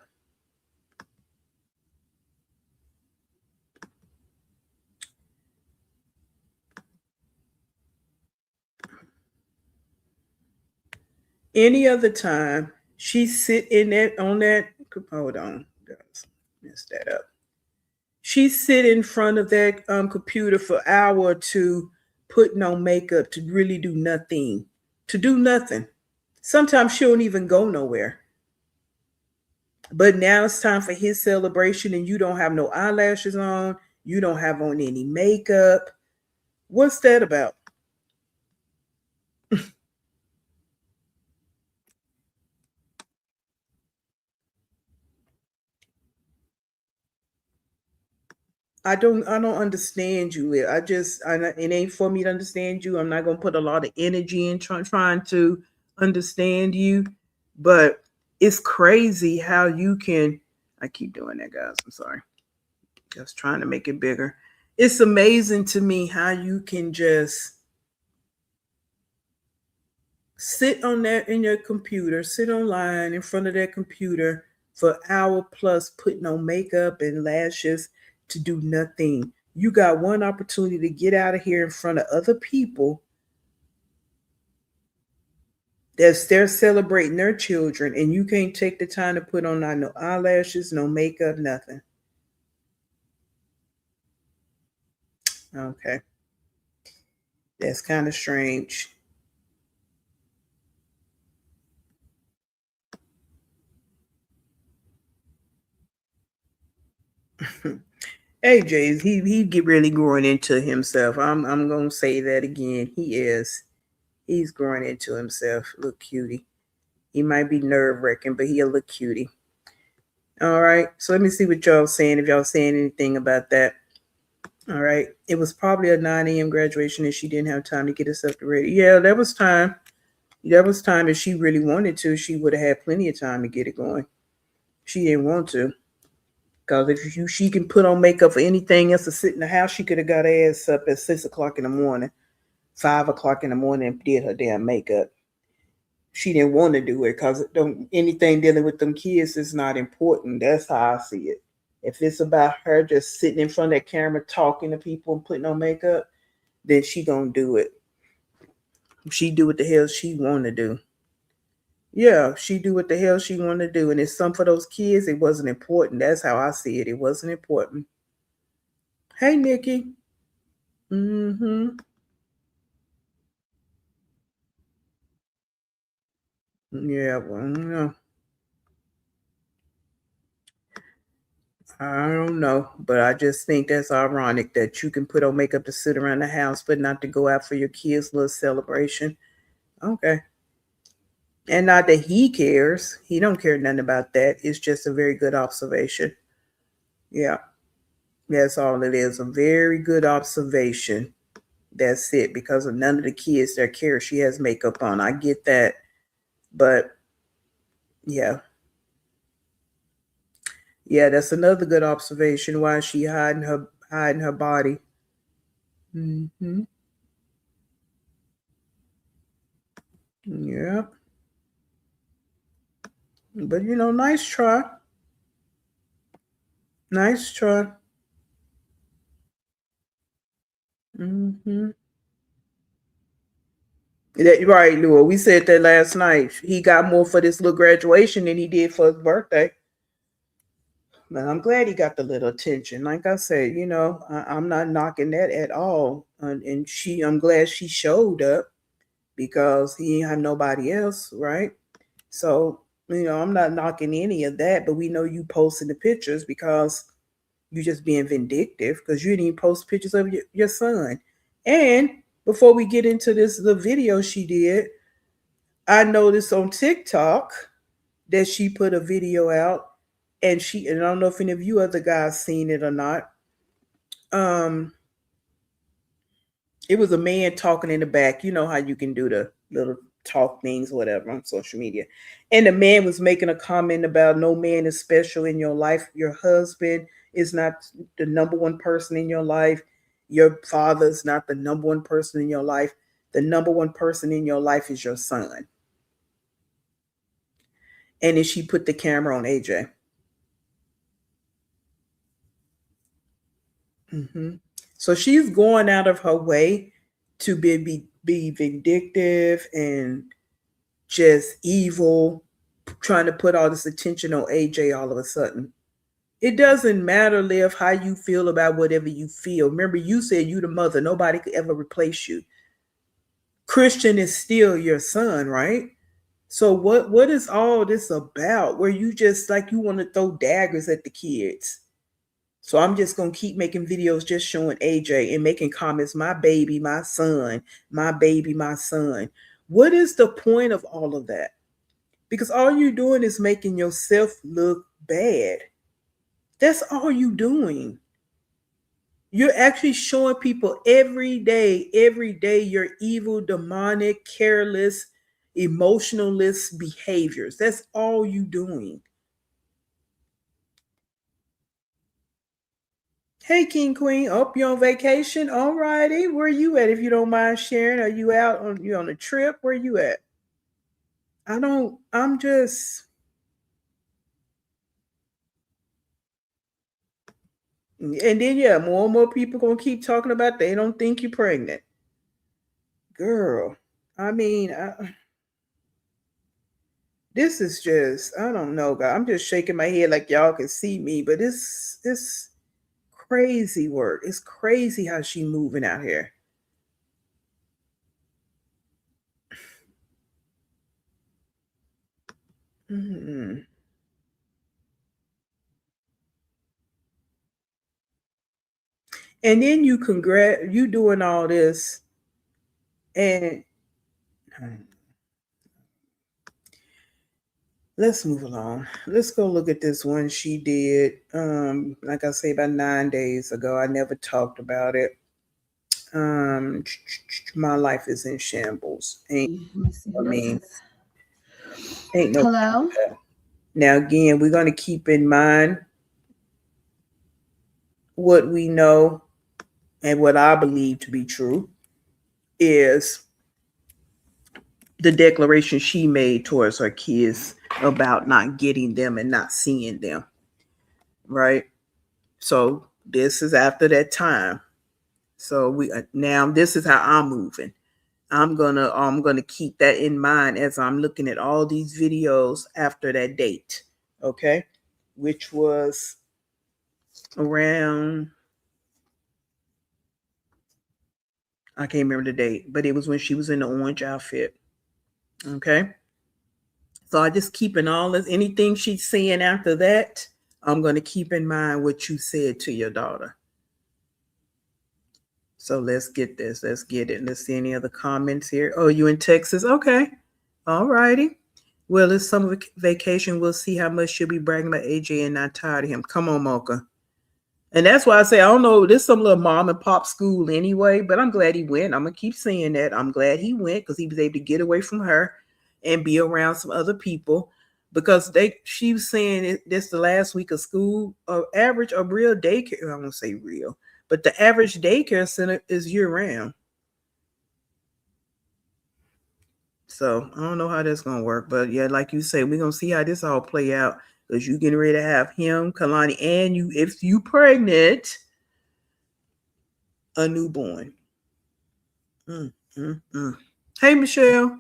Any other time, she sit in that on that. Hold on, guys, messed that up. She sit in front of that computer for an hour or two, putting on makeup to really do nothing. To do nothing. Sometimes she don't even go nowhere. But now it's time for his celebration, and you don't have no eyelashes on. You don't have on any makeup. What's that about? I don't understand you. It ain't for me to understand you. I'm not gonna put a lot of energy in trying to understand you, but it's crazy how you can. I keep doing that, guys. I'm sorry. Just trying to make it bigger. It's amazing to me how you can just sit on that in your computer, sit online in front of that computer for an hour plus, putting on makeup and lashes to do nothing. You got one opportunity to get out of here in front of other people that's they're celebrating their children, and you can't take the time to put on no eyelashes, no makeup, nothing. Okay, that's kind of strange. AJ, he get really growing into himself. I'm gonna say that again. He is. He's growing into himself. Look cutie. He might be nerve wracking, but he'll look cutie. All right. So let me see what y'all saying. If y'all saying anything about that. All right. It was probably a 9 a.m. graduation and she didn't have time to get herself ready. Yeah, there was time. There was time. If she really wanted to, she would have had plenty of time to get it going. She didn't want to. Because if she can put on makeup for anything else to sit in the house, she could have got her ass up at 6 o'clock in the morning, 5 o'clock in the morning, and did her damn makeup. She didn't want to do it because anything dealing with them kids is not important. That's how I see it. If it's about her just sitting in front of that camera talking to people and putting on makeup, then she gonna do it. She do what the hell she want to do. Yeah, she do what the hell she want to do. And it's some for those kids, it wasn't important. That's how I see it. It wasn't important. Hey, Nikki. Mm-hmm. Yeah, well, no. I don't know, but I just think that's ironic that you can put on makeup to sit around the house, but not to go out for your kids' little celebration. Okay. And not that he cares. He don't care nothing about that. It's just a very good observation. Yeah. That's all it is. A very good observation. That's it. Because of none of the kids that care she has makeup on. I get that. But yeah. Yeah, that's another good observation. Why is she hiding her body? Mm-hmm. Yeah. But nice try. Nice try. Mm-hmm. That right, Lua. We said that last night. He got more for this little graduation than he did for his birthday. But I'm glad he got the little attention. Like I said, I'm not knocking that at all. And I'm glad she showed up because he ain't have nobody else, right? So, I'm not knocking any of that, but we know you posting the pictures because you just being vindictive because you didn't even post pictures of your son. And before we get into the video she did, I noticed on TikTok that she put a video out and I don't know if any of you other guys seen it or not. Um, it was a man talking in the back. You know how you can do the little talk things, whatever, on social media. And the man was making a comment about no man is special in your life. Your husband is not the number one person in your life. Your father is not the number one person in your life. The number one person in your life is your son. And then she put the camera on AJ. Hmm. So she's going out of her way to be vindictive and just evil, trying to put all this attention on AJ all of a sudden. It doesn't matter, Liv, how you feel about whatever you feel. Remember, you said you the mother. Nobody could ever replace you. Christian is still your son, right? So what is all this about? Where you just like you want to throw daggers at the kids? So I'm just gonna keep making videos just showing AJ and making comments, my baby, my son, my baby, my son. What is the point of all of that? Because all you're doing is making yourself look bad. That's all you're doing. You're actually showing people every day, your evil, demonic, careless, emotionless behaviors. That's all you're doing. Hey, King Queen. Oh, you on vacation? All righty. Where you at? If you don't mind sharing, are you you on a trip? Where you at? I'm just, and then yeah, more and more people gonna keep talking about they don't think you're pregnant. Girl, I mean, this is just, I don't know, God. I'm just shaking my head like y'all can see me, but it's crazy work. It's crazy how she moving out here. Mm-hmm. And then you doing all this and let's move along. Let's go look at this one she did. Like I say, about 9 days ago. I never talked about it. Um, my life is in shambles. I mean, ain't no. Hello? Now again, we're gonna keep in mind what we know and what I believe to be true is the declaration she made towards her kids about not getting them and not seeing them. Right. So this is after that time. So we now this is how I'm moving. I'm gonna keep that in mind as I'm looking at all these videos after that date. Okay, which was around, I can't remember the date, but it was when she was in the orange outfit. Okay, so I just keeping all this anything she's saying after that. I'm gonna keep in mind what you said to your daughter. So let's get this. Let's get it. Let's see any other comments here. Oh, you in Texas? Okay. All righty. Well, it's summer vacation. We'll see how much she'll be bragging about AJ and not tired of him. Come on, Mocha. And that's why I say, I don't know, this some little mom and pop school anyway, but I'm glad he went. I'm going to keep saying that. I'm glad he went because he was able to get away from her and be around some other people. because she was saying this the last week of school. Average of real daycare, I won't say real, but the average daycare center is year round. So I don't know how that's gonna work, but yeah, like you say, we're gonna see how this all play out because you getting ready to have him, Kalani, and you, if you pregnant, a newborn. Mm, mm, mm. Hey, Michelle.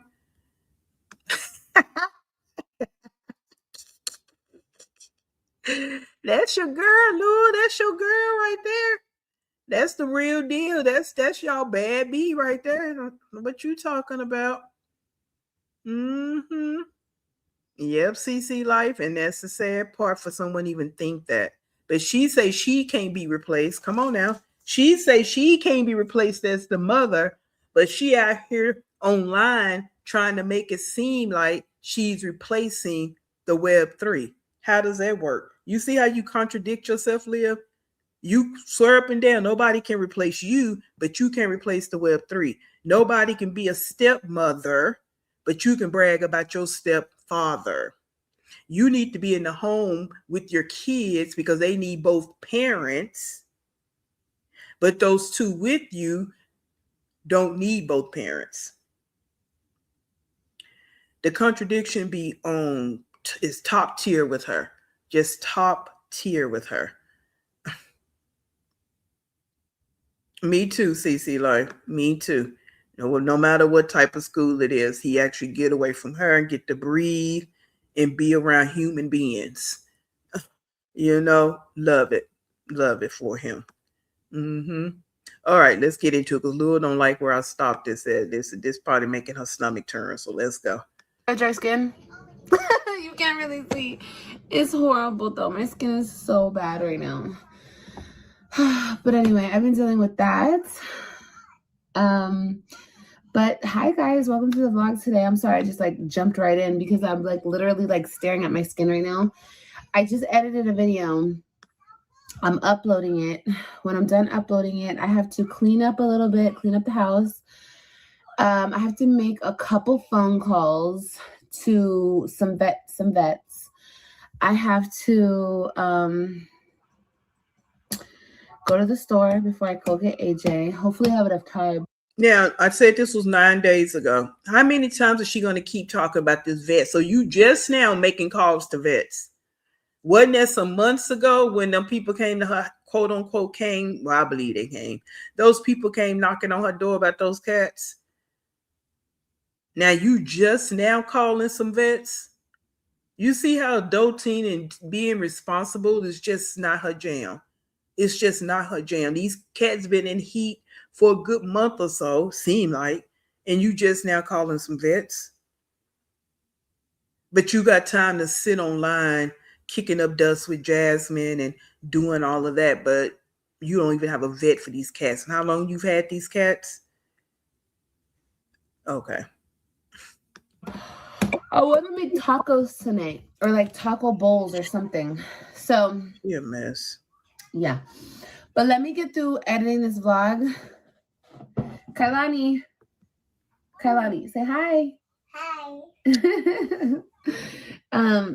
That's your girl, Lou. That's your girl right there. That's the real deal. That's y'all bad B right there. What you talking about? Mm-hmm. Yep, CC life, and that's the sad part for someone even think that. But she say she can't be replaced. Come on now. She say she can't be replaced as the mother, but she out here online trying to make it seem like she's replacing the Web3. How does that work? You see how you contradict yourself, Liv? You swear up and down nobody can replace you, but you can replace the Web3. Nobody can be a stepmother, but you can brag about your stepfather. You need to be in the home with your kids because they need both parents, but those two with you don't need both parents. The contradiction be on is top tier with her, just top tier with her. Me too, CC Life. Me too. No matter what type of school it is, he actually get away from her and get to breathe and be around human beings. Love it for him. All right, let's get into it because Lua don't like where I stopped this at. This probably making her stomach turn. So let's go. Dry skin. You can't really see. It's horrible though. My skin is so bad right now. But anyway, I've been dealing with that. But hi guys, welcome to the vlog today. I'm sorry I just jumped right in because I'm literally staring at my skin right now. I just edited a video. I'm uploading it. When I'm done uploading it, I have to clean up a little bit, clean up the house. I have to make a couple phone calls to some vets. I have to go to the store before I go get AJ. Hopefully I have enough time. Now, I said this was 9 days ago. How many times is she going to keep talking about this vet? So you just now making calls to vets. Wasn't that some months ago when them people came to her, quote unquote, came? Well, I believe they came. Those people came knocking on her door about those cats. Now you just now calling some vets? You see how adulting and being responsible is just not her jam. It's just not her jam. These cats been in heat for a good month or so, seem like, and you just now calling some vets. But you got time to sit online kicking up dust with Jasmine and doing all of that, but you don't even have a vet for these cats. And how long you've had these cats? Okay. I want to make tacos tonight, or taco bowls or something. So You're a mess. Yeah. But let me get through editing this vlog. Kailani, say hi. Hi.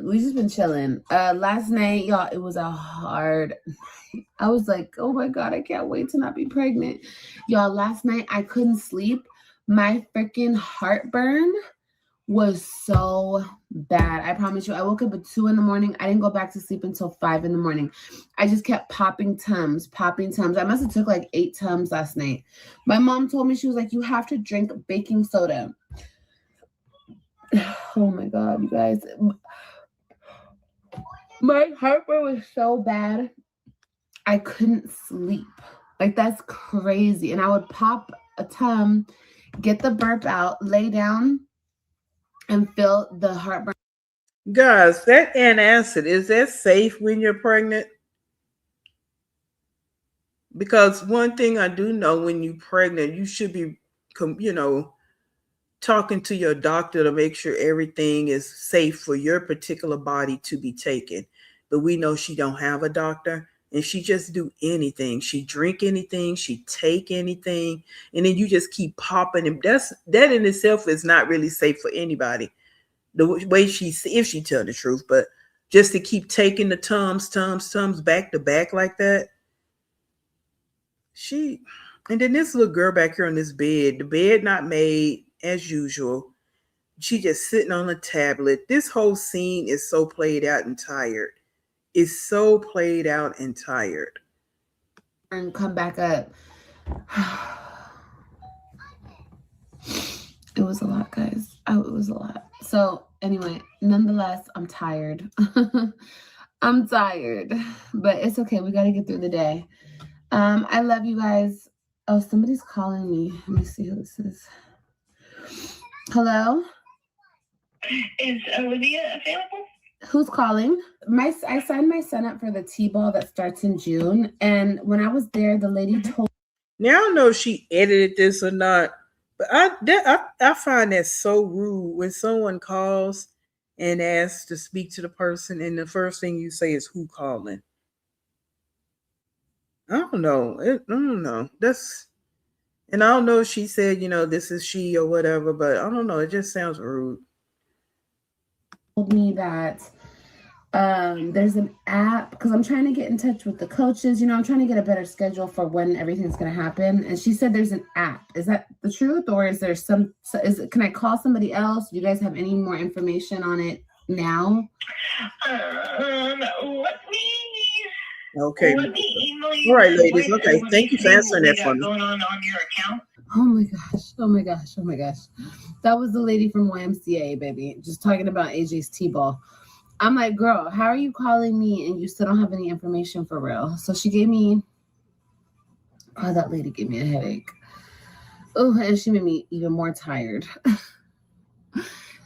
We just been chilling. Last night, y'all, it was a hard night. I was like, oh my God, I can't wait to not be pregnant. Y'all, last night I couldn't sleep. My freaking heartburn was so bad. I promise you, I woke up at 2 a.m. I didn't go back to sleep until 5 a.m. I just kept popping Tums. I must have took 8 Tums last night. My mom told me, she was like, you have to drink baking soda. Oh my God, you guys. My heartburn was so bad. I couldn't sleep. That's crazy. And I would pop a Tum, get the burp out, lay down, and feel the heartburn. Guys, that antacid, is that safe when you're pregnant? Because one thing I do know, when you're pregnant, you should be, talking to your doctor to make sure everything is safe for your particular body to be taken. But we know she don't have a doctor, and she just do anything. She drink anything, she take anything, and then you just keep popping. And that in itself is not really safe for anybody. The way if she tell the truth, but just to keep taking the tums back to back like that. And then this little girl back here on this bed, the bed not made as usual. She just sitting on a tablet. This whole scene is so played out and tired. It's so played out and tired. And come back up. It was a lot, guys. It was a lot. So anyway, nonetheless, I'm tired. I'm tired, but it's okay. We got to get through the day. I love you guys. Oh, somebody's calling me. Let me see who this is. Hello? Is Olivia available? Who's calling? I signed my son up for the T-ball that starts in June. And when I was there, the lady told. Now, I don't know if she edited this or not, but I find that so rude when someone calls and asks to speak to the person, and the first thing you say is who calling. I don't know. I don't know. And I don't know if she said, this is she or whatever, but I don't know. It just sounds rude. Told me that there's an app because I'm trying to get in touch with the coaches. I'm trying to get a better schedule for when everything's going to happen. And she said there's an app. Is that the truth, or is there can I call somebody else? Do you guys have any more information on it now? Okay. Let me email you. All right, ladies. Okay. Thank you for answering that for me. Going on your account. Oh my gosh. Oh my gosh. Oh my gosh. That was the lady from YMCA, baby. Just talking about AJ's T-ball. I'm like, girl, how are you calling me and you still don't have any information for real? So she gave me, that lady gave me a headache. Oh, and she made me even more tired.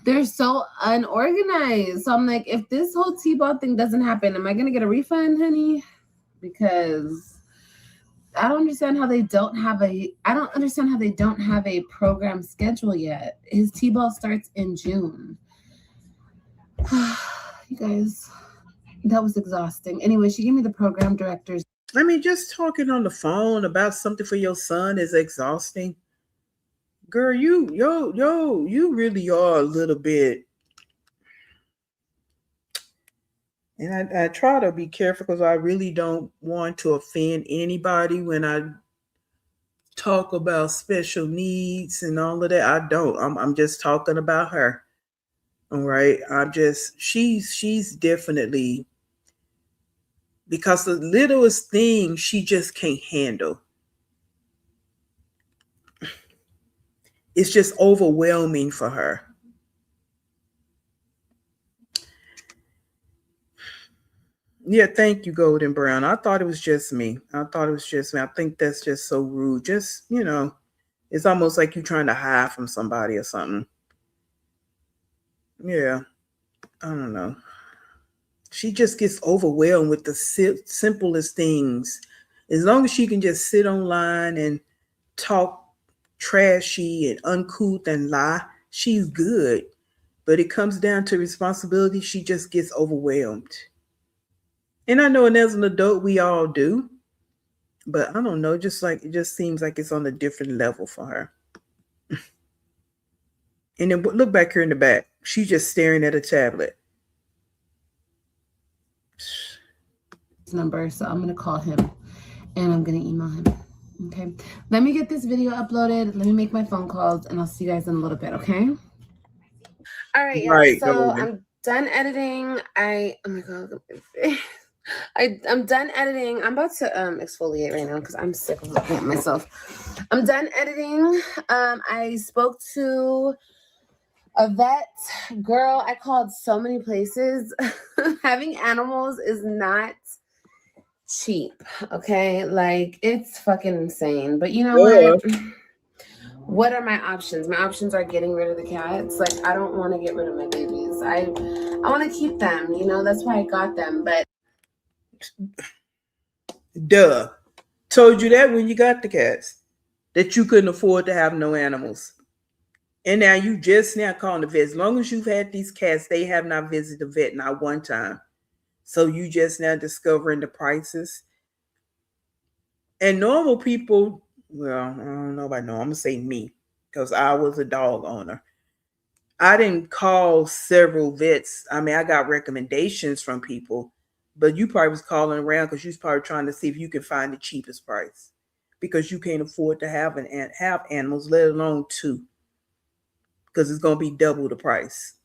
They're so unorganized. So I'm like, if this whole T-ball thing doesn't happen, am I going to get a refund, honey? Because I don't understand how they don't have a program schedule yet. His T-ball starts in June. You guys, that was exhausting. Anyway, she gave me the program directors. I mean, just talking on the phone about something for your son is exhausting. Girl, you really are a little bit. And I try to be careful because I really don't want to offend anybody when I talk about special needs and all of that. I don't. I'm just talking about her. All right. She's definitely, because the littlest thing she just can't handle. It's just overwhelming for her. Yeah, thank you, Golden Brown. I thought it was just me. I think that's just so rude. Just, it's almost like you're trying to hide from somebody or something. Yeah, I don't know. She just gets overwhelmed with the simplest things. As long as she can just sit online and talk trashy and uncouth and lie, she's good. But it comes down to responsibility, she just gets overwhelmed. And I know, and as an adult, we all do. But I don't know, it just seems like it's on a different level for her. And then look back here in the back. She's just staring at a tablet. Number, so I'm going to call him and I'm going to email him. Okay. Let me get this video uploaded. Let me make my phone calls and I'll see you guys in a little bit. Okay. All right. Yeah. Right, so I'm done editing. Oh my God. I'm done editing. I'm about to exfoliate right now because I'm sick of looking at myself. I'm done editing. I spoke to a vet. Girl, I called so many places. Having animals is not cheap, okay? Like, it's fucking insane. But you know what? What are my options? My options are getting rid of the cats. Like, I don't want to get rid of my babies. I want to keep them, that's why I got them. But duh. Told you that when you got the cats, that you couldn't afford to have no animals. And now you just now calling the vet. As long as you've had these cats, they have not visited the vet not one time. So you just now discovering the prices. And normal people, well, I don't know about no, I'm going to say me, because I was a dog owner. I didn't call several vets. I mean, I got recommendations from people, but you probably was calling around because you was probably trying to see if you could find the cheapest price because you can't afford to have animals, let alone two, because it's gonna be double the price.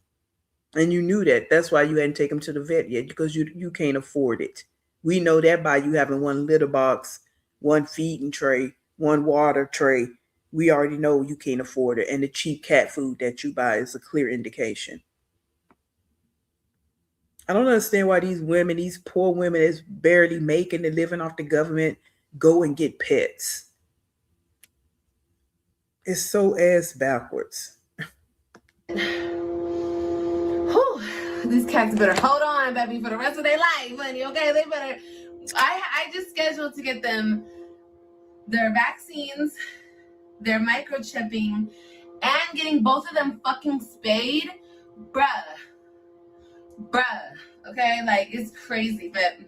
And you knew that. That's why you hadn't taken them to the vet yet because you can't afford it. We know that by you having one litter box, one feeding tray, one water tray. We already know you can't afford it, and the cheap cat food that you buy is a clear indication. I don't understand why these women, these poor women that's barely making a living off the government, go and get pets. It's so ass backwards. Whew, these cats better hold on, baby, for the rest of their life, honey. Okay, they better. I just scheduled to get them their vaccines, their microchipping, and getting both of them fucking spayed, bruh. Okay, like it's crazy, but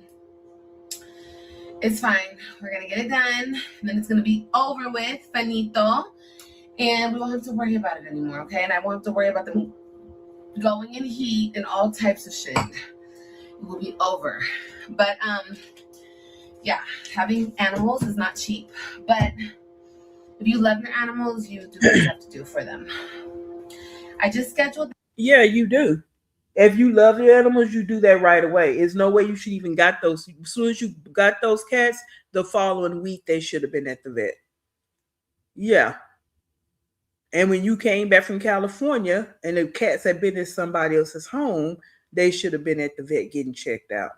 it's fine. We're gonna get it done, and then it's gonna be over with, finito, and we won't have to worry about it anymore. Okay, and I won't have to worry about them going in heat and all types of shit. It will be over. But yeah, having animals is not cheap. But if you love your animals, you do what you have to do for them. I just scheduled. Yeah, you do. If you love your animals, you do that right away. There's no way you should even got those. As soon as you got those cats, the following week they should have been at the vet. Yeah. And when you came back from California and the cats had been in somebody else's home, they should have been at the vet getting checked out.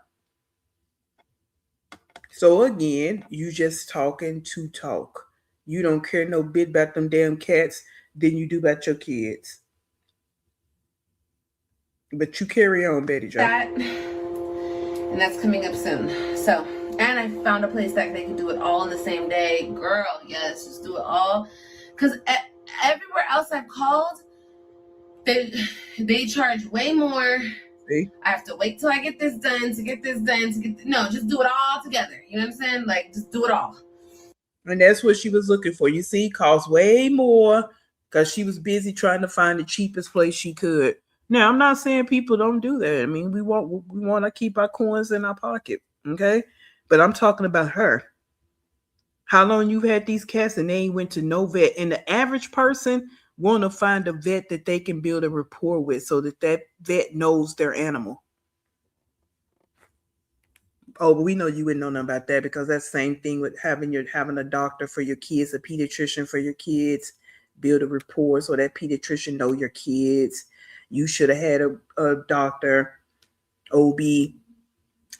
So again, you just talking to talk. You don't care no bit about them damn cats than you do about your kids. But you carry on, Betty Jo. And that's coming up soon. So, and I found a place that they can do it all in the same day. Girl, yes, just do it all. Because everywhere else I've called, they charge way more. See? I have to wait till I get this done to get this done no, just do it all together. You know what I'm saying? Like, just do it all. And that's what she was looking for. You see, cost way more because she was busy trying to find the cheapest place she could. Now, I'm not saying people don't do that. I mean, we want to keep our coins in our pocket, okay? But I'm talking about her. How long you've had these cats and they ain't went to no vet. And the average person want to find a vet that they can build a rapport with so that vet knows their animal. Oh, but we know you wouldn't know nothing about that because that's the same thing with having a doctor for your kids, a pediatrician for your kids, build a rapport so that pediatrician know your kids. You should have had a doctor, OB,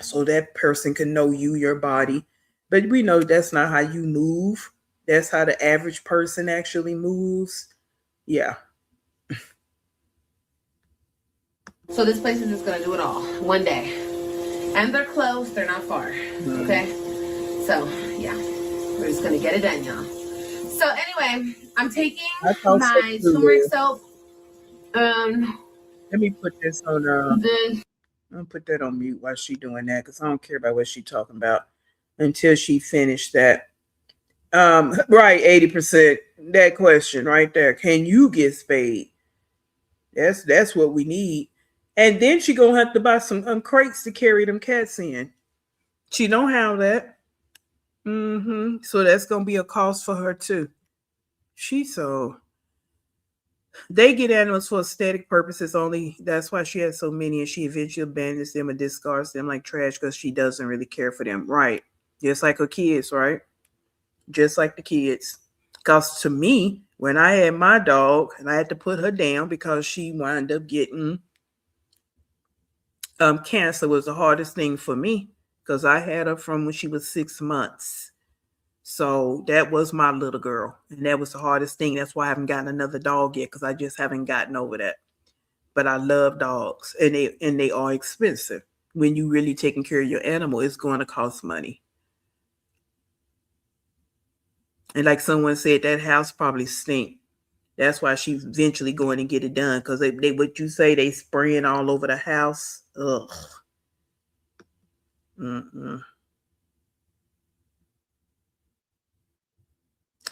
so that person can know you, your body. But we know that's not how you move. That's how the average person actually moves. Yeah. So this place is just gonna do it all one day. And they're close, they're not far. Okay? So yeah. We're just gonna get it done, y'all. So anyway, I'm taking my turmeric soap. Let me put this on I'll put that on mute while she's doing that because I don't care about what she's talking about until she finished that. Right, 80%. That question right there. Can you get spayed? That's what we need. And then she gonna have to buy some crates to carry them cats in. She don't have that. So that's gonna be a cost for her too. They get animals for aesthetic purposes only. That's why she has so many, and she eventually abandons them and discards them like trash because she doesn't really care for them. Right. Just like her kids, right? Just like the kids. Because to me, when I had my dog and I had to put her down because she wound up getting cancer was the hardest thing for me because I had her from when she was 6 months. So that was my little girl. And that was the hardest thing. That's why I haven't gotten another dog yet because I just haven't gotten over that. But I love dogs and they are expensive. When you really taking care of your animal, it's going to cost money. And like someone said, that house probably stink. That's why she's eventually going to get it done because they what you say they spraying all over the house. Ugh.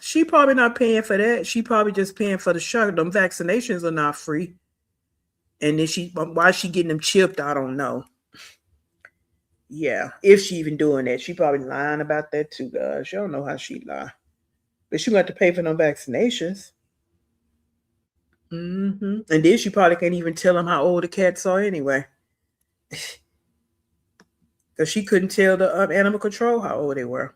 She probably not paying for that. She probably just paying for the shot. Them vaccinations are not free. And then why she getting them chipped, I don't know. Yeah, if she even doing that, she probably lying about that too, guys. She don't know how she lie, but she got to pay for no vaccinations. And then she probably can't even tell them how old the cats are anyway, because she couldn't tell the animal control how old they were.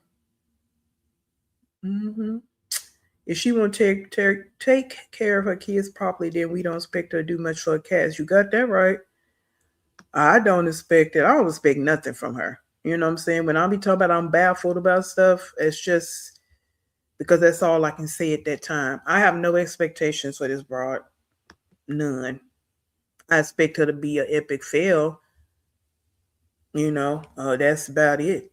If she want to take care of her kids properly, then we don't expect her to do much for her cats. You got that right. I don't expect it. I don't expect nothing from her. You know what I'm saying? When I be talking about I'm baffled about stuff, it's just because that's all I can say at that time. I have no expectations for this broad. None. I expect her to be an epic fail. That's about it.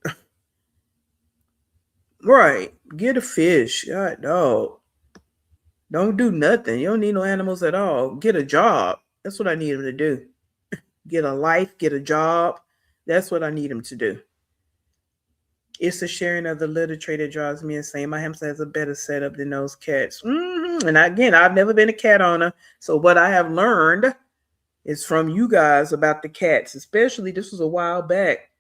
Right. Get a fish. God, dog. Don't do nothing. You don't need no animals at all. Get a job. That's what I need them to do. Get a life, get a job. That's what I need them to do. It's the sharing of the literature that drives me insane. My hamster has a better setup than those cats. And again, I've never been a cat owner. So what I have learned is from you guys about the cats, especially this was a while back,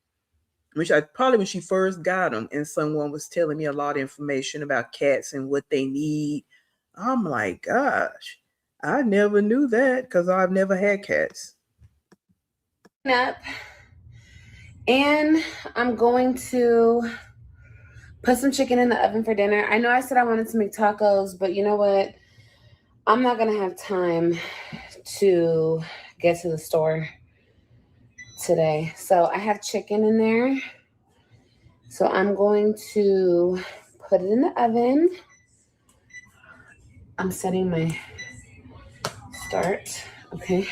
which I probably when she first got them, and someone was telling me a lot of information about cats and what they need. I'm like, gosh, I never knew that because I've never had cats. Up, and I'm going to put some chicken in the oven for dinner. I know I said I wanted to make tacos, but you know what? I'm not gonna have time to get to the store today. So I have chicken in there. So I'm going to put it in the oven. I'm setting my start. Okay,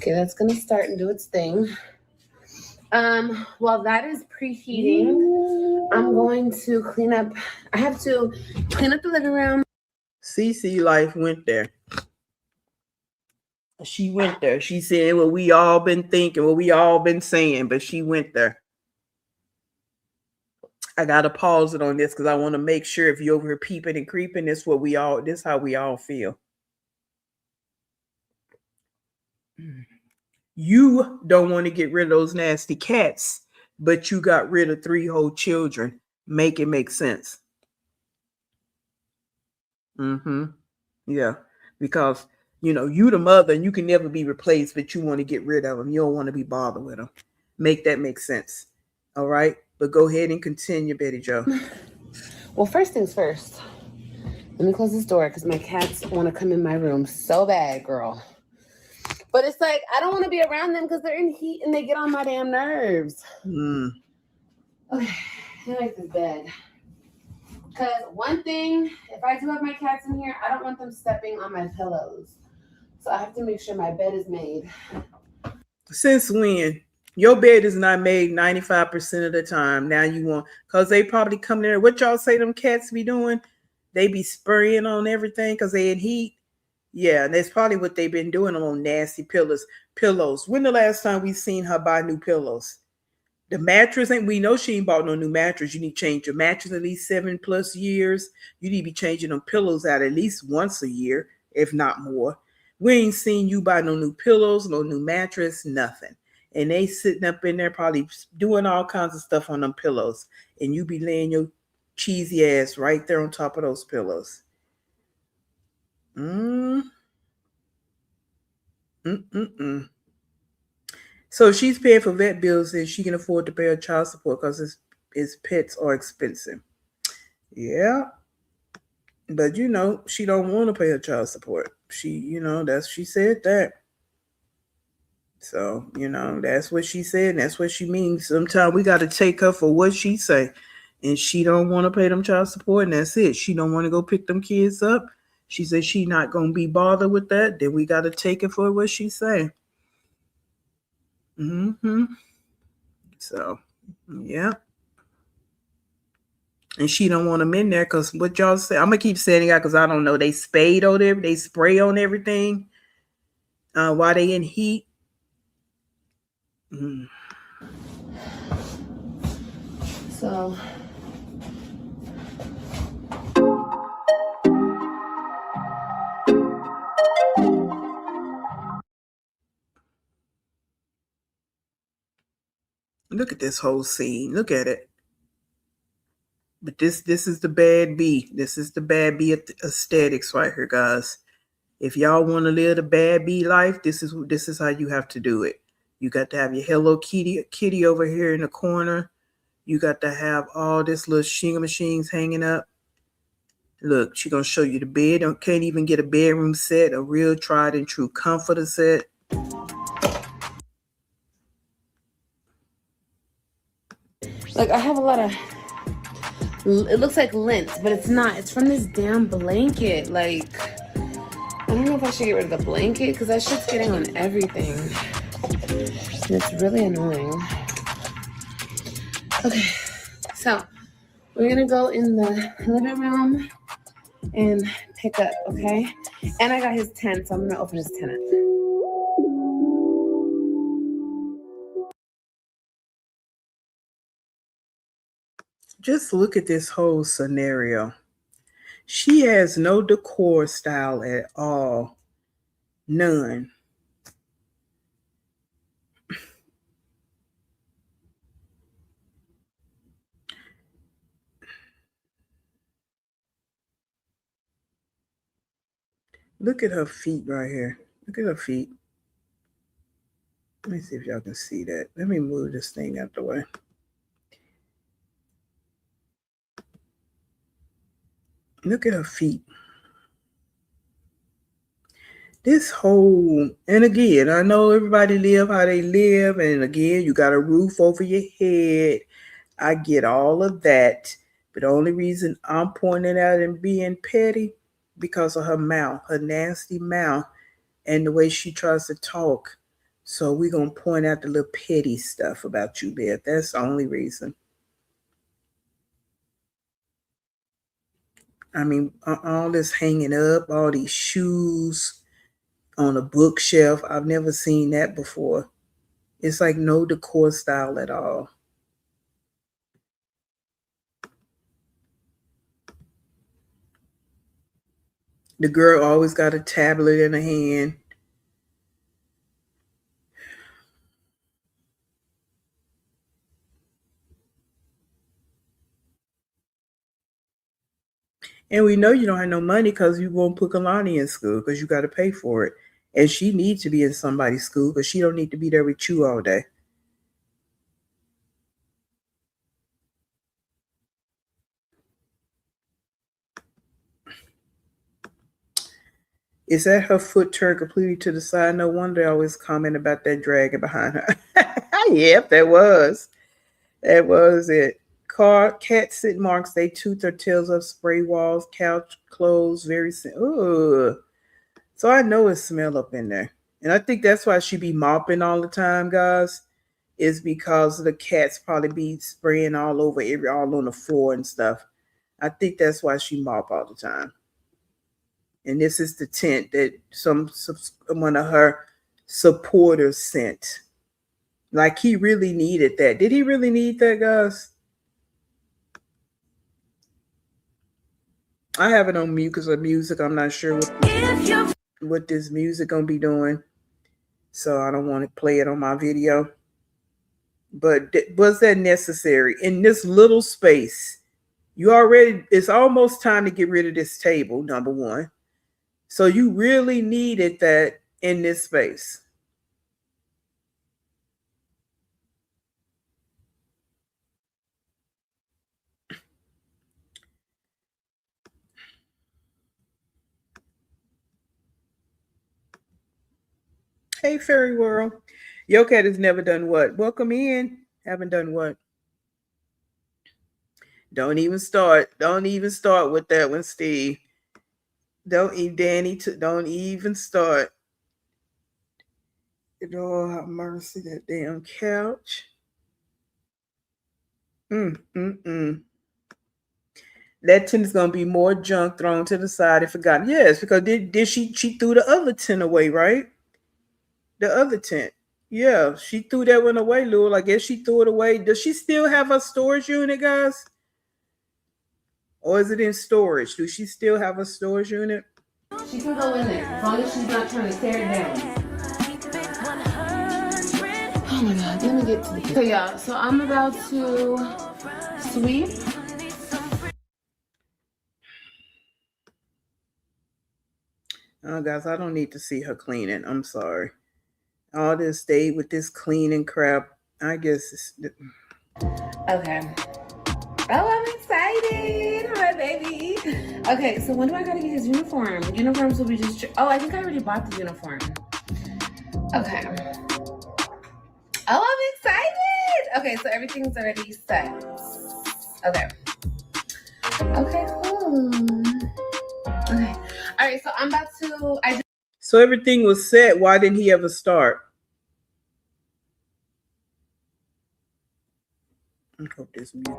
that's gonna start and do its thing. While that is preheating, I'm going to clean up. I have to clean up the living room. CC Life went there. She went there. She said what we all been thinking, what we all been saying, but she went there. I gotta pause it on this because I want to make sure if you're over here peeping and creeping, this is how we all feel. You don't want to get rid of those nasty cats, but you got rid of 3 whole children. Make it make sense. Yeah, because you the mother and you can never be replaced, but you want to get rid of them. You don't want to be bothered with them. Make that make sense. All right, but go ahead and continue, Betty Jo. Well, first things first. Let me close this door because my cats want to come in my room so bad, girl. But it's like I don't want to be around them because they're in heat and they get on my damn nerves. Okay, I like this bed. Because one thing, if I do have my cats in here, I don't want them stepping on my pillows. So I have to make sure my bed is made. Since when? Your bed is not made 95% of the time. Now you want, because they probably come there. What y'all say them cats be doing? They be spraying on everything because they in heat. Yeah, and that's probably what they've been doing on nasty pillows. When the last time we seen her buy new pillows? The mattress, and we know she ain't bought no new mattress. You need to change your mattress at least 7+ years. You need to be changing them pillows out at least once a year, if not more. We ain't seen you buy no new pillows, no new mattress, nothing. And they sitting up in there probably doing all kinds of stuff on them pillows. And you be laying your cheesy ass right there on top of those pillows. So she's paying for vet bills and she can afford to pay her child support because his pets are expensive. Yeah. But she don't want to pay her child support. She said that. So, that's what she said, and that's what she means. Sometimes we got to take her for what she say. And she don't want to pay them child support, and that's it. She don't want to go pick them kids up. She said she not going to be bothered with that. Then we got to take it for what she say. So, yeah. And she don't want them in there because what y'all say, I'm going to keep saying it because I don't know. They spray on everything while they in heat. So Look at this whole scene. Look at it. But this is the bad B. This is the bad B aesthetics right here, guys. If y'all want to live the bad B life, this is how you have to do it. You got to have your Hello Kitty over here in the corner. You got to have all this little shingle machines hanging up. Look, she's gonna show you the bed. Can't even get a bedroom set, a real tried and true comforter set. Like, I have a lot of, it looks like lint, but it's not. It's from this damn blanket. Like, I don't know if I should get rid of the blanket because that shit's getting on everything. And it's really annoying. Okay, so we're gonna go in the living room and pick up, okay? And I got his tent, so I'm gonna open his tent up. Just look at this whole scenario. She has no decor style at all. None. Look at her feet right here. Look at her feet. Let me see if y'all can see that. Let me move this thing out the way. Look at her feet. This whole, and again, I know everybody live how they live, and again, you got a roof over your head. I get all of that, but the only reason I'm pointing out and being petty because of her mouth, her nasty mouth, and the way she tries to talk. So we're gonna point out the little petty stuff about you, Beth. That's the only reason. I mean, all this hanging up, all these shoes on a bookshelf. I've never seen that before. It's like no decor style at all. The girl always got a tablet in her hand. And we know you don't have no money because you won't put Kalani in school because you got to pay for it. And she needs to be in somebody's school because she don't need to be there with you all day. Is that her foot turned completely to the side? No wonder they always comment about that dragon behind her. Yep, that was. That was it. Cat sit marks, they tooth their tails up, spray walls, couch, clothes, very ugh. So I know it smell up in there. And I think that's why she be mopping all the time, guys. Is because the cats probably be spraying all over all on the floor and stuff. I think that's why she mop all the time. And this is the tent that some one of her supporters sent. Like he really needed that. Did he really need that, guys? I have it on mute because of music. I'm not sure what this music gonna be doing, so I don't want to play it on my video. But was that necessary in this little space? It's almost time to get rid of this table, number one. So you really needed that in this space. Hey, Fairy World. Your cat has never done what? Welcome in. Haven't done what? Don't even start. Don't even start with that one, Steve. Don't even start. Lord have mercy, that damn couch. That tent is gonna be more junk thrown to the side and forgotten. Yes, because did she threw the other tent away, right? The other tent. Yeah, she threw that one away, Lou. I guess she threw it away. Does she still have a storage unit, guys? Or is it in storage? Do she still have a storage unit? She can go in there as long as she's not trying to tear it down. Oh my god, let me get to the kitchen. Okay, y'all, so I'm about to sweep. Oh, guys, I don't need to see her cleaning. I'm sorry. All this day with this cleaning crap, I guess it's... Okay. Oh, I'm excited, my baby. Okay, so when do I gotta get his uniform? Uniforms will be just... Oh, I think I already bought the uniform. Okay. Oh, I'm excited. Okay, so everything's already set. Okay. Okay, cool. Okay. All right, so I'm about to... So everything was set. Why didn't he ever start? I hope this music.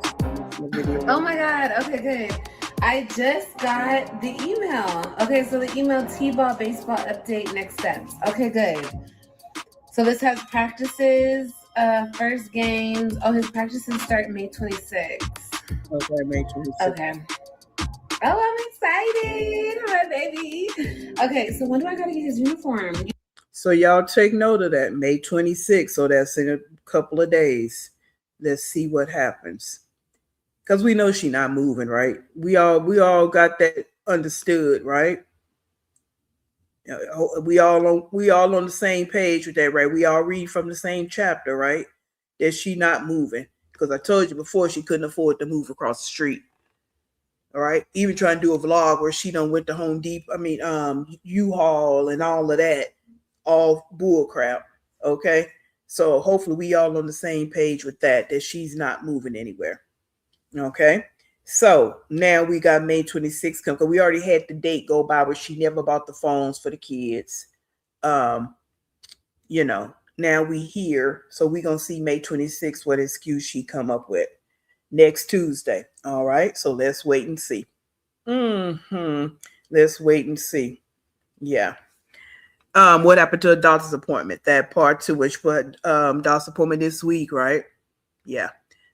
Oh my god. Okay, good. I just got the email. Okay, so the email T-ball baseball update next steps. Okay, good. So this has practices, first games. Oh, his practices start May 26th. Okay, May 26th. Okay. Oh, I'm excited, my baby. Okay, so when do I gotta get his uniform? So y'all take note of that, May 26th. So that's in a couple of days. Let's see what happens. Because we know she's not moving, right? We all got that understood, right? We all on the same page with that, right? We all read from the same chapter, right? That she not moving. Because I told you before she couldn't afford to move across the street. All right. Even trying to do a vlog where she done went to Home Depot, U-Haul and all of that. All bull crap. Okay. So hopefully we all on the same page with that she's not moving anywhere. Okay. So now we got May 26th come because we already had the date go by where she never bought the phones for the kids. Now we here. So we're gonna see May 26th what excuse she come up with next Tuesday. All right. So let's wait and see. Let's wait and see. Yeah. What happened to a doctor's appointment? That part two, which put doctor's appointment this week, right? Yeah.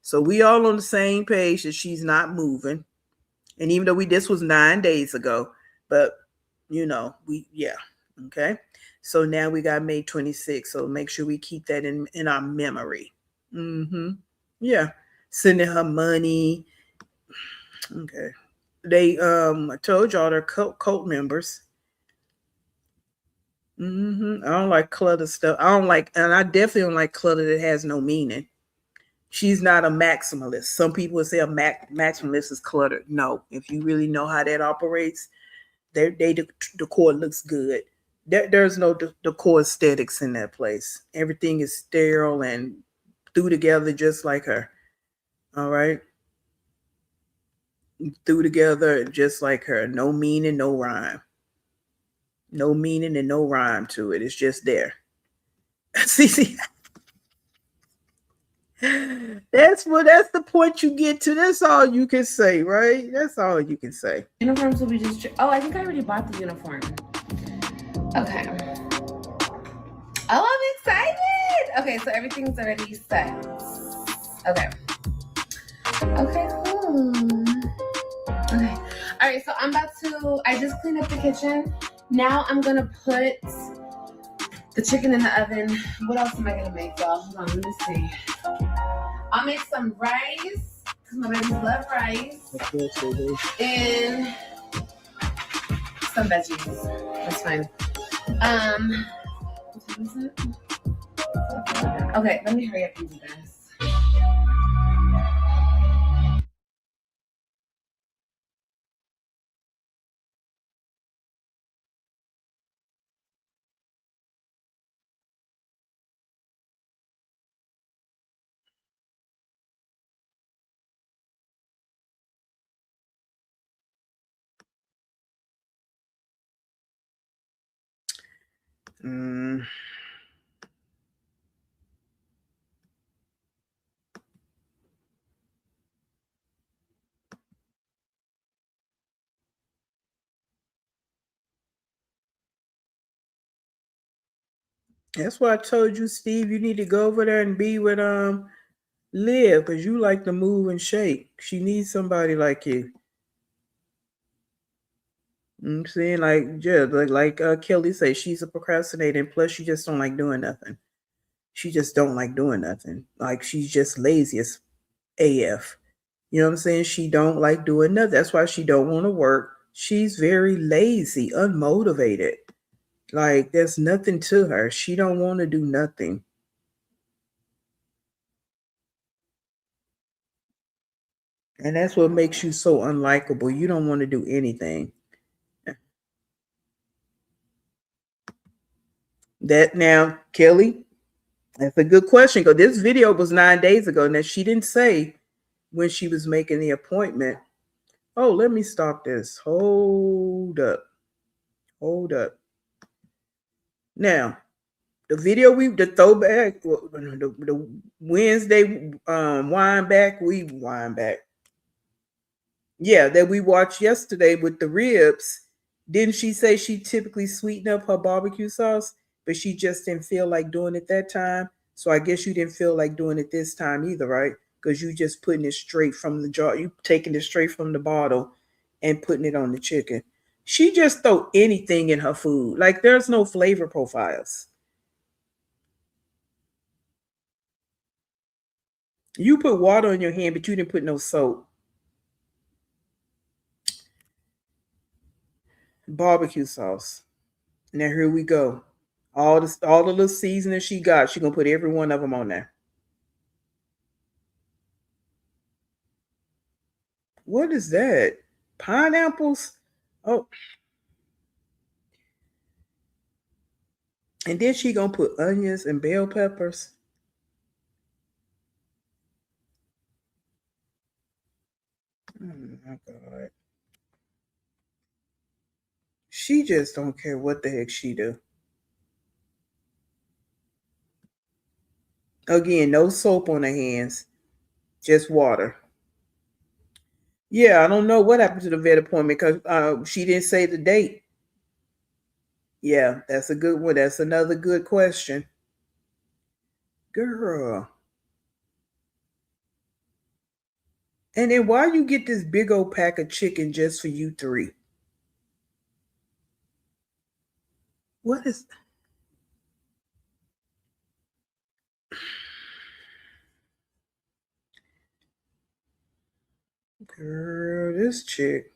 So we all on the same page that she's not moving. And even though this was 9 days ago, but okay. So now we got May 26th. So make sure we keep that in our memory. Yeah. Sending her money. Okay. They I told y'all they're cult members. I don't like clutter stuff. And I definitely don't like clutter that has no meaning. She's not a maximalist. Some people would say a maximalist is cluttered. No, if you really know how that operates, the decor looks good. There's no decor aesthetics in that place. Everything is sterile and threw together just like her. All right. Threw together just like her. No meaning, no rhyme. No meaning and no rhyme to it. It's just there. See. That's the point you get to. That's all you can say, right? That's all you can say. Uniforms will be just... Oh, I think I already bought the uniform. Okay. Oh, I'm excited. Okay, so everything's already set. Okay. Okay, cool. Okay. All right, so I just cleaned up the kitchen. Now I'm gonna put the chicken in the oven. What else am I gonna make, y'all? Hold on, let me see. I'll make some rice, because my babies love rice. And some veggies. That's fine. What time is it? Okay, let me hurry up and do this. That's why I told you, Steve, you need to go over there and be with Liv, because you like to move and shake. She needs somebody like you. I'm saying, like Kelly say, she's a procrastinator, and plus she just don't like doing nothing. She just don't like doing nothing. Like she's just lazy as AF. You know what I'm saying? She don't like doing nothing. That's why she don't want to work. She's very lazy, unmotivated. Like there's nothing to her. She don't want to do nothing. And that's what makes you so unlikable. You don't want to do anything. That now, Kelly, that's a good question because this video was 9 days ago. Now she didn't say when she was making the appointment. Oh, let me stop this. Hold up. Hold up. Now, the throwback, the Wednesday wind back, we wind back. Yeah, that we watched yesterday with the ribs. Didn't she say she typically sweeten up her barbecue sauce, but she just didn't feel like doing it that time? So I guess you didn't feel like doing it this time either, right? Because you just putting it straight from the jar. You taking it straight from the bottle and putting it on the chicken. She just throw anything in her food. Like there's no flavor profiles. You put water on your hand, but you didn't put no soap. Barbecue sauce. Now here we go. All the little seasoning she got, she gonna put every one of them on there. What is that? Pineapples? Oh. And then she gonna put onions and bell peppers. Oh my God. She just don't care what the heck she do. Again, no soap on her hands, just water. Yeah, I don't know what happened to the vet appointment because she didn't say the date. Yeah, that's a good one. That's another good question. Girl. And then why you get this big old pack of chicken just for you three? What is... Girl, this chick.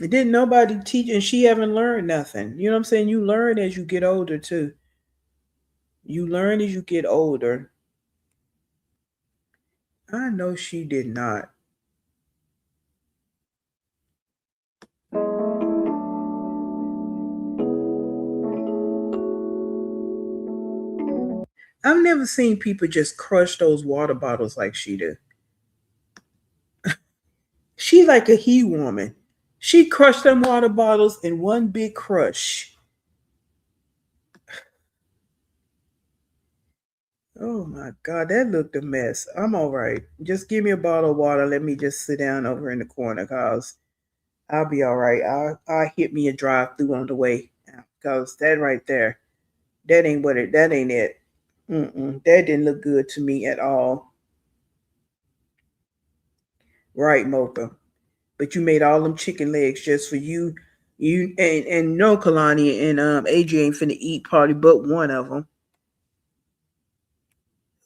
It didn't nobody teach, and she haven't learned nothing. You know what I'm saying? You learn as you get older too. You learn as you get older. I know she did not. I've never seen people just crush those water bottles like she do. She like a he woman. She crushed them water bottles in one big crush. Oh my God, that looked a mess. I'm all right. Just give me a bottle of water. Let me just sit down over in the corner because I'll be all right. I'll hit me a drive through on the way because that right there, that ain't it. That didn't look good to me at all. Right, Mocha. But you made all them chicken legs just for you. You and no Kalani and AJ ain't finna eat probably but one of them.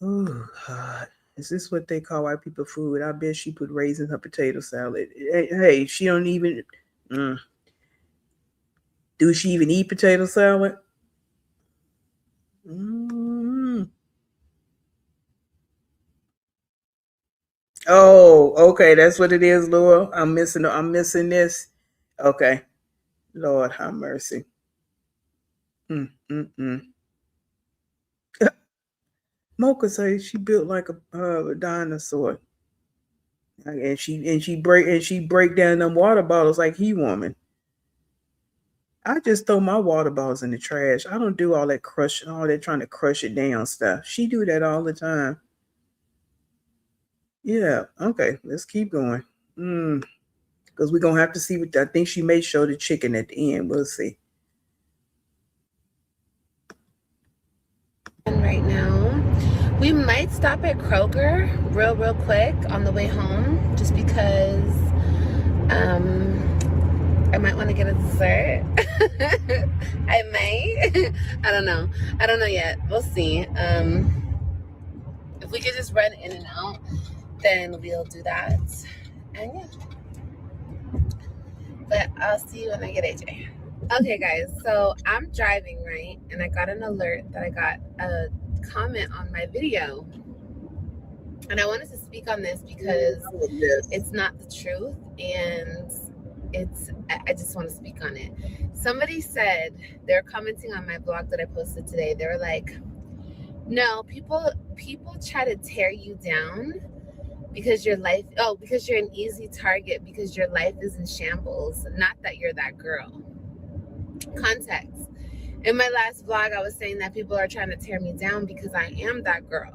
Oh God. Is this what they call white people food? I bet she put raisins in her potato salad. Hey, she don't even do she even eat potato salad? Oh, okay, that's what it is, Lord. I'm missing this. Okay. Lord have mercy. Mocha says she built like a dinosaur. And she break down them water bottles like he woman. I just throw my water bottles in the trash. I don't do all that crushing, all that trying to crush it down stuff. She do that all the time. Yeah, okay, let's keep going. Because we're gonna have to see what I think she may show the chicken at the end. We'll see. Right now, we might stop at Kroger real quick on the way home, just because I might want to get a dessert. I may. I don't know. I don't know yet. We'll see. If we could just run in and out, then we'll do that. And yeah. But I'll see you when I get AJ. Okay, guys. So I'm driving, right? And I got an alert that I got a comment on my video. And I wanted to speak on this because it's not the truth, and I just want to speak on it. Somebody said, they're commenting on my blog that I posted today. They were like, no, people try to tear you down because because you're an easy target, because your life is in shambles, not that you're that girl. Context. In my last vlog, I was saying that people are trying to tear me down because I am that girl.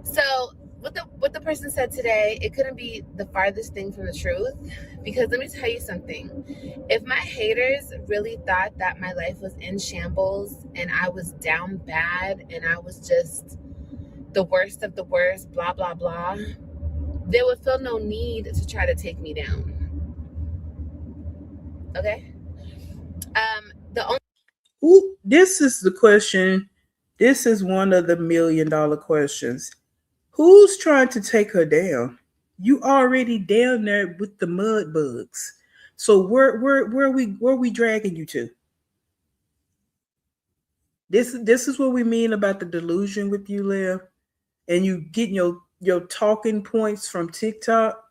So what the person said today, it couldn't be the farthest thing from the truth, because let me tell you something. If my haters really thought that my life was in shambles and I was down bad and I was just the worst of the worst, blah, blah, blah, they would feel no need to try to take me down. Okay? Ooh, this is the question. This is one of the $1 million questions. Who's trying to take her down? You already down there with the mud bugs. So where are we dragging you to? This is what we mean about the delusion with you, Lev. And you getting your talking points from TikTok.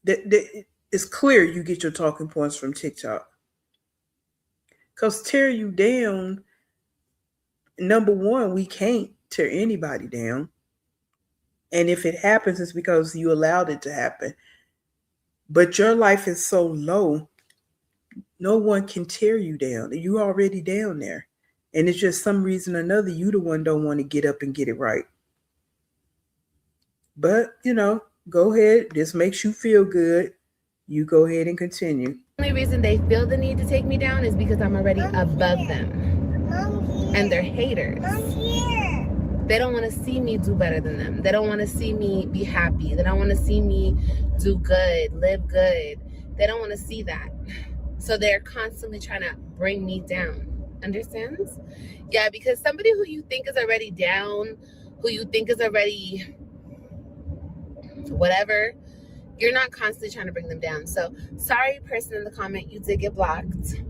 That it's clear you get your talking points from TikTok. Because tear you down, number one, we can't tear anybody down. And if it happens, it's because you allowed it to happen. But your life is so low, no one can tear you down. You already down there. And it's just some reason or another, you the one don't want to get up and get it right. But, go ahead. This makes you feel good. You go ahead and continue. The only reason they feel the need to take me down is because I'm already above them. And they're haters. They don't want to see me do better than them. They don't want to see me be happy. They don't want to see me do good, live good. They don't want to see that. So they're constantly trying to bring me down. Understands? Yeah, because somebody who you think is already down, who you think is already whatever, you're not constantly trying to bring them down. So sorry, person in the comment, you did get blocked.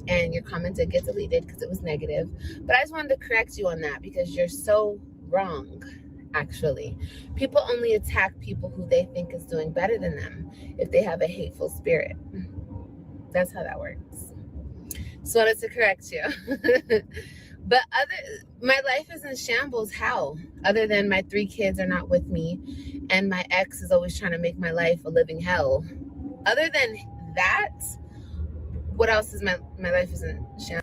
And your comment did get deleted because it was negative. But I just wanted to correct you on that because you're so wrong, actually. People only attack people who they think is doing better than them if they have a hateful spirit. That's how that works. So I wanted to correct you. But my life is in shambles. How? Other than my 3 kids are not with me and my ex is always trying to make my life a living hell. Other than that, what else is my life is in shambles?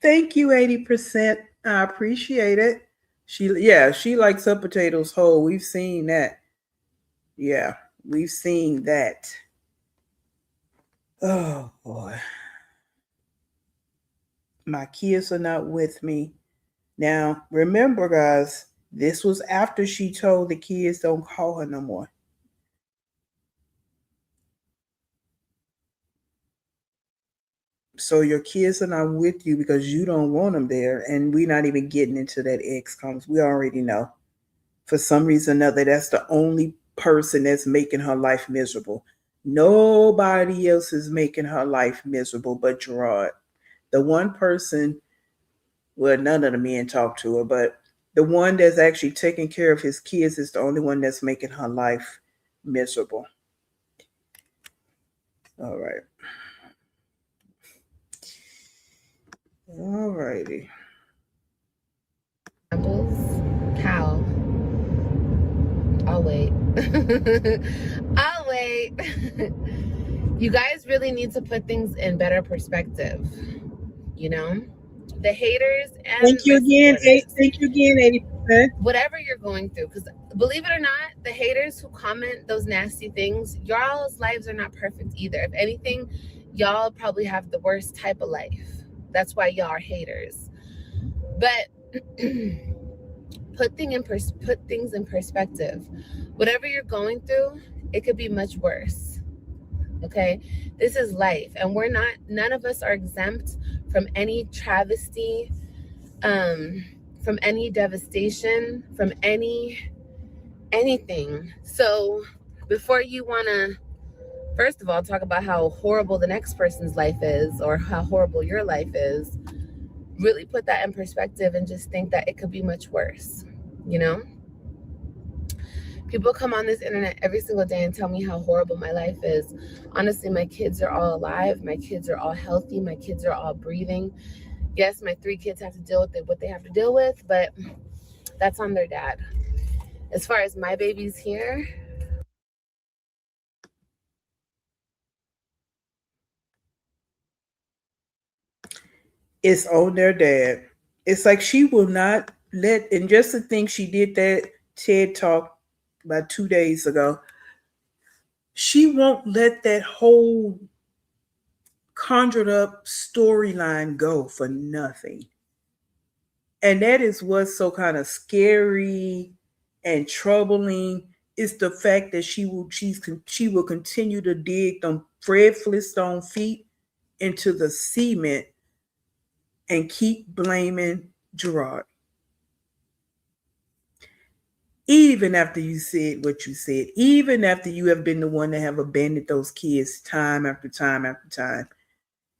Thank you, 80%. I appreciate it. She likes her potatoes whole. We've seen that. Yeah, we've seen that. Oh boy. My kids are not with me. Now, remember, guys, this was after she told the kids don't call her no more. So your kids are not with you because you don't want them there. And we're not even getting into that ex comes. We already know. For some reason or another, that's the only person that's making her life miserable. Nobody else is making her life miserable but Gerard. The one person, well, none of the men talk to her, but the one that's actually taking care of his kids is the only one that's making her life miserable. All right. All righty. How? I'll wait. I'll wait. You guys really need to put things in better perspective. The haters and thank you again, 80%. Whatever you're going through, because believe it or not, the haters who comment those nasty things, y'all's lives are not perfect either. If anything, y'all probably have the worst type of life. That's why y'all are haters. But put things in perspective. Whatever you're going through, it could be much worse. Okay, this is life, and none of us are exempt from any travesty, from any devastation, from anything. So before you want to, first of all, talk about how horrible the next person's life is or how horrible your life is, really put that in perspective and just think that it could be much worse. You know, people come on this internet every single day and tell me how horrible my life is. Honestly, my kids are all alive. My kids are all healthy. My kids are all breathing. Yes, my 3 kids have to deal with what they have to deal with, but that's on their dad. As far as my babies here, it's on their dad. It's like she will not let, and just to think she did that TED talk about 2 days ago, she won't let that whole conjured up storyline go for nothing. And that is what's so kind of scary and troubling is the fact that she will continue to dig them Fred Flintstone feet into the cement and keep blaming Gerard. Even after you said what you said, even after you have been the one to have abandoned those kids time after time after time,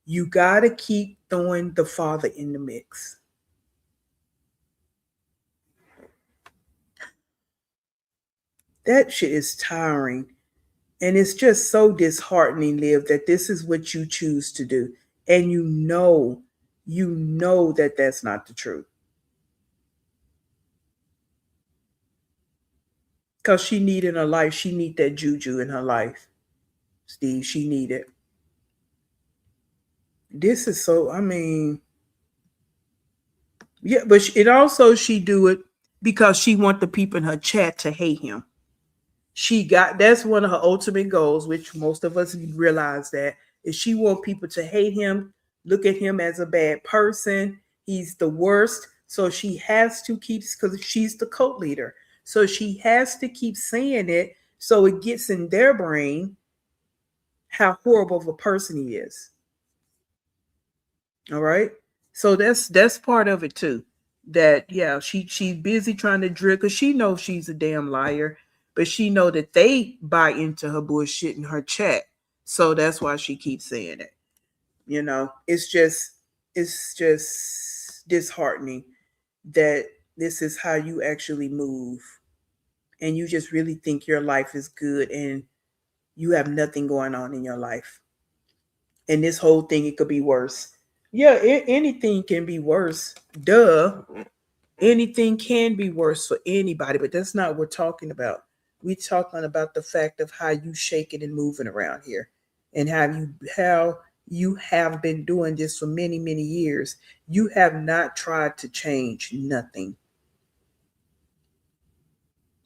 you got to keep throwing the father in the mix. That shit is tiring. And it's just so disheartening, Liv, that this is what you choose to do. And you know that that's not the truth. Because she need in her life, she need that juju in her life. Steve, she need it. This is so, I mean, yeah, but it also, she do it because she want the people in her chat to hate him. That's one of her ultimate goals, which most of us realize that, is she want people to hate him, look at him as a bad person. He's the worst. So she has to keep, because she's the cult leader. So she has to keep saying it so it gets in their brain how horrible of a person he is. All right. So that's part of it too. That yeah, she's busy trying to drill because she knows she's a damn liar, but she know that they buy into her bullshit in her chat. So that's why she keeps saying it. You know, it's just disheartening that this is how you actually move, and you just really think your life is good and you have nothing going on in your life. And this whole thing, it could be worse. Yeah, anything can be worse. Duh. Anything can be worse for anybody, but that's not what we're talking about. We're talking about the fact of how you shaking and moving around here, and how you have been doing this for many, many years. You have not tried to change nothing.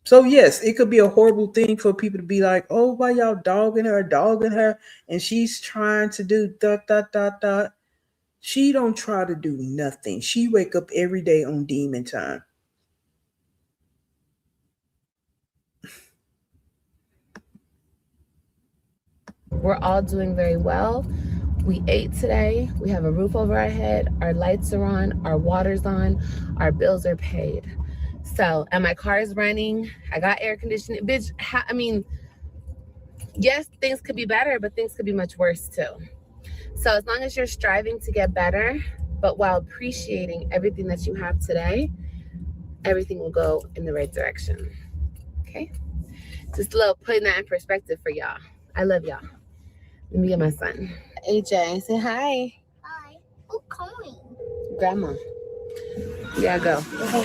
So yes, it could be a horrible thing for people to be like, "Oh, why y'all dogging her," and she's trying to do dot dot dot dot. She don't try to do nothing. She wake up every day on demon time. we're all doing very well. We ate today. We have a roof over our head. Our lights are on. Our water's on. Our bills are paid. So, and my car is running. I got air conditioning. Bitch, I mean, yes, things could be better, but things could be much worse too. So as long as you're striving to get better, but while appreciating everything that you have today, everything will go in the right direction. Okay? Just a little putting that in perspective for y'all. I love y'all. Let me get my son. AJ, say hi. Hi. Who's calling? Grandma. Yeah, go. Okay.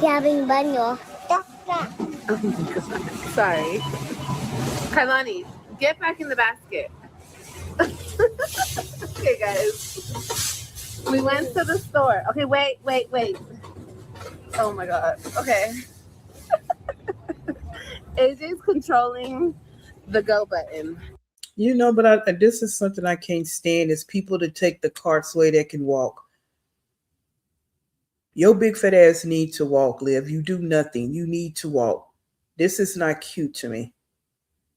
Having banyo. Oh my God. Sorry. Kailani, get back in the basket. Okay, guys. We went to the store. Okay, wait. Oh my God. Okay. AJ's controlling the go button. You know, but this is something I can't stand is people to take the carts away that can walk. Your big fat ass need to walk, Liv. You do nothing. You need to walk. This is not cute to me.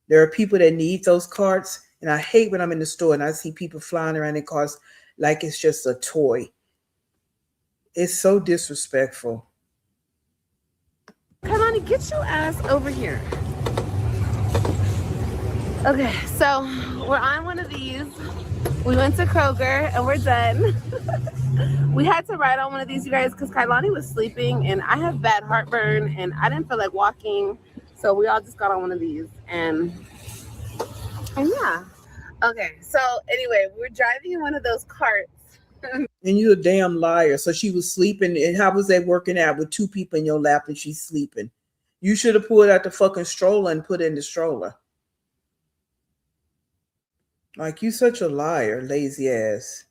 There are people that need those carts, and I hate when I'm in the store and I see people flying around in carts like it's just a toy. It's so disrespectful. Come on, get your ass over here. Okay, so we're on one of these. We went to Kroger and we're done. We had to ride on one of these, you guys, because Kailani was sleeping and I have bad heartburn and I didn't feel like walking. So we all just got on one of these and yeah. Okay, so anyway, we're driving in one of those carts. And you're a damn liar. So she was sleeping. And how was that working out with two people in your lap and she's sleeping? You should have pulled out the fucking stroller and put it in the stroller. Like, you such a liar, lazy ass.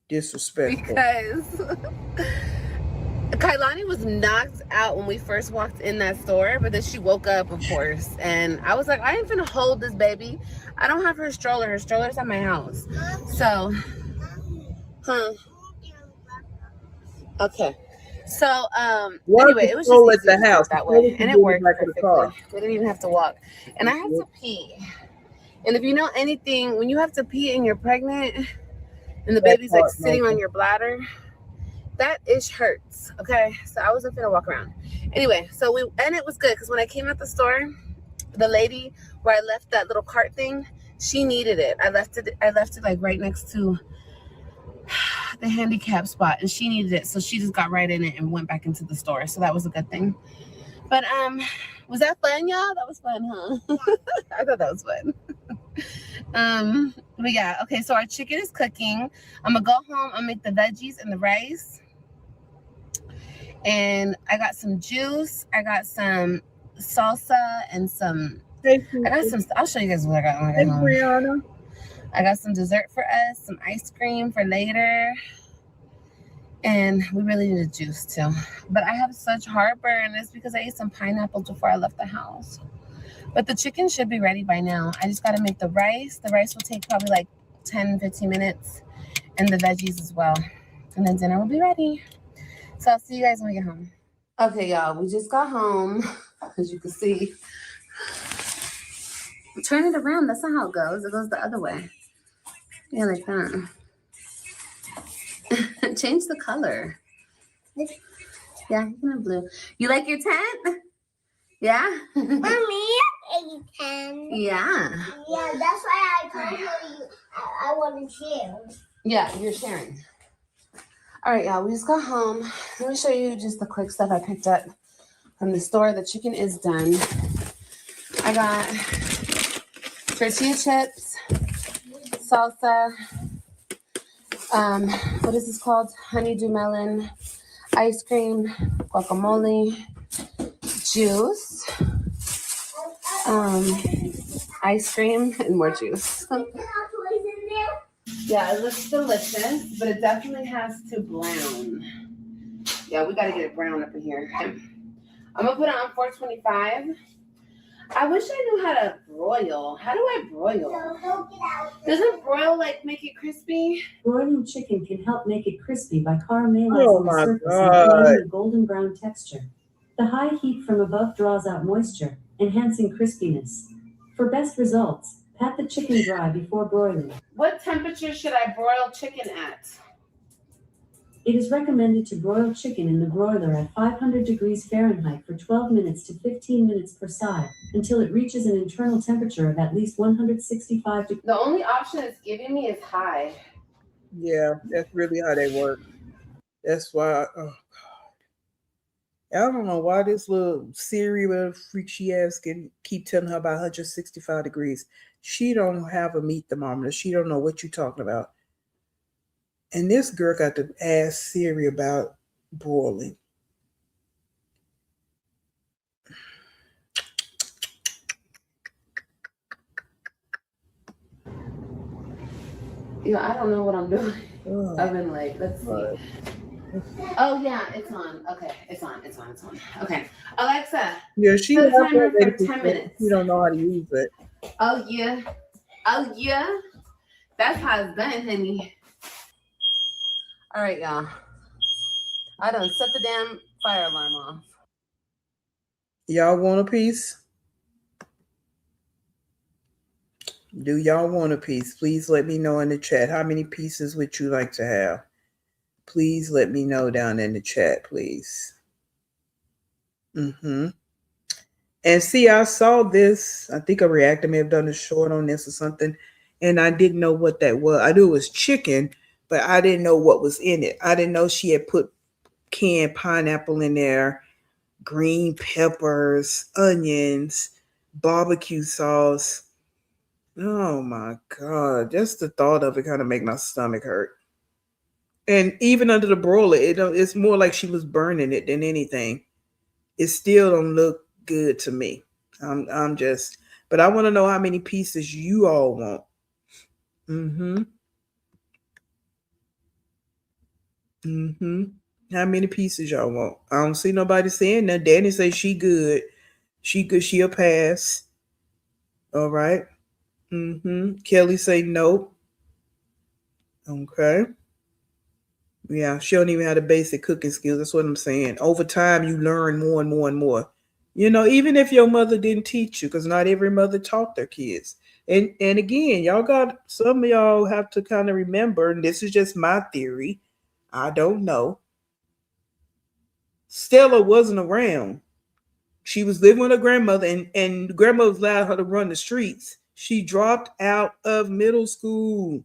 Disrespectful. Because Kailani was knocked out when we first walked in that store, but then she woke up, of course. And I was like, I ain't finna hold this baby. I don't have her stroller. Her stroller's at my house. So, okay. So, anyway, it was just easier at the house that way. And it worked perfectly. We didn't even have to walk. And I had to pee. And if you know anything, when you have to pee and you're pregnant and the baby's like sitting on your bladder, that ish hurts. Okay, so I wasn't gonna walk around anyway. So it was good because when I came out the store, the lady where I left that little cart thing, she needed it. I left it like right next to the handicap spot, and she needed it, so she just got right in it and went back into the store. So that was a good thing. But was that fun, y'all? That was fun, huh? I thought that was fun. But yeah, okay, so our chicken is cooking. I'm gonna go home, I'll make the veggies and the rice. And I got some juice, I got some salsa and some I'll show you guys what I got when I get home. Brianna. I got some dessert for us, some ice cream for later. And we really need a juice too. But I have such heartburn. It's because I ate some pineapples before I left the house. But the chicken should be ready by now. I just got to make the rice. The rice will take probably like 10, 15 minutes. And the veggies as well. And then dinner will be ready. So I'll see you guys when we get home. Okay, y'all. We just got home. As you can see. Turn it around. That's not how it goes. It goes the other way. Yeah, like that. Change the color. Yeah, you can have blue. You like your tent? Yeah? Mommy, a tent. Yeah. Yeah, that's why I told her I want to share. Yeah, you're sharing. All right, y'all, we just got home. Let me show you just the quick stuff I picked up from the store. The chicken is done. I got tortilla chips, salsa, what is this called? Honeydew melon, ice cream, guacamole, juice, ice cream, and more juice. Yeah, it looks delicious, but it definitely has to brown. Yeah, we gotta get it brown up in here. I'm gonna put it on 425. I wish I knew how to broil. How do I broil? Doesn't broil like make it crispy? Broiling chicken can help make it crispy by caramelizing Oh the my surface God. and creating a golden brown texture. The high heat from above draws out moisture, enhancing crispiness. For best results, pat the chicken dry before broiling. What temperature should I broil chicken at? It is recommended to broil chicken in the broiler at 500 degrees Fahrenheit for 12 minutes to 15 minutes per side until it reaches an internal temperature of at least 165 degrees. The only option it's giving me is high. Yeah, that's really how they work. That's why, oh God. I don't know why this little Siri freak she ass can keep telling her about 165 degrees. She don't have a meat thermometer. She don't know what you're talking about. And this girl got to ask Siri about broiling. I don't know what I'm doing. I've been like, let's see. Oh yeah, it's on. Okay, it's on. Okay, Alexa. Yeah, she set a has timer that for 10 minutes. You don't know how to use it. Oh yeah. That's how it's done, honey. All right, y'all. I done set the damn fire alarm off. Y'all want a piece? Do y'all want a piece? Please let me know in the chat. How many pieces would you like to have? Please let me know down in the chat, please. And see, I saw this. I think a reactor may have done a short on this or something, and I didn't know what that was. I knew it was chicken, but I didn't know what was in it. I didn't know she had put canned pineapple in there, green peppers, onions, barbecue sauce. Oh my God. Just the thought of it kind of make my stomach hurt. And even under the broiler, it's more like she was burning it than anything. It still don't look good to me. I'm just, but I want to know how many pieces you all want. How many pieces y'all want? I don't see nobody saying that. Danny say she good. She good. She'll pass. All right. Kelly say nope. Okay. Yeah, she don't even have the basic cooking skills. That's what I'm saying. Over time, you learn more and more and more. Even if your mother didn't teach you, because not every mother taught their kids. And again, y'all got some of y'all have to kind of remember, and this is just my theory. I don't know. Stella wasn't around. She was living with her grandmother, and grandmother allowed her to run the streets. She dropped out of middle school.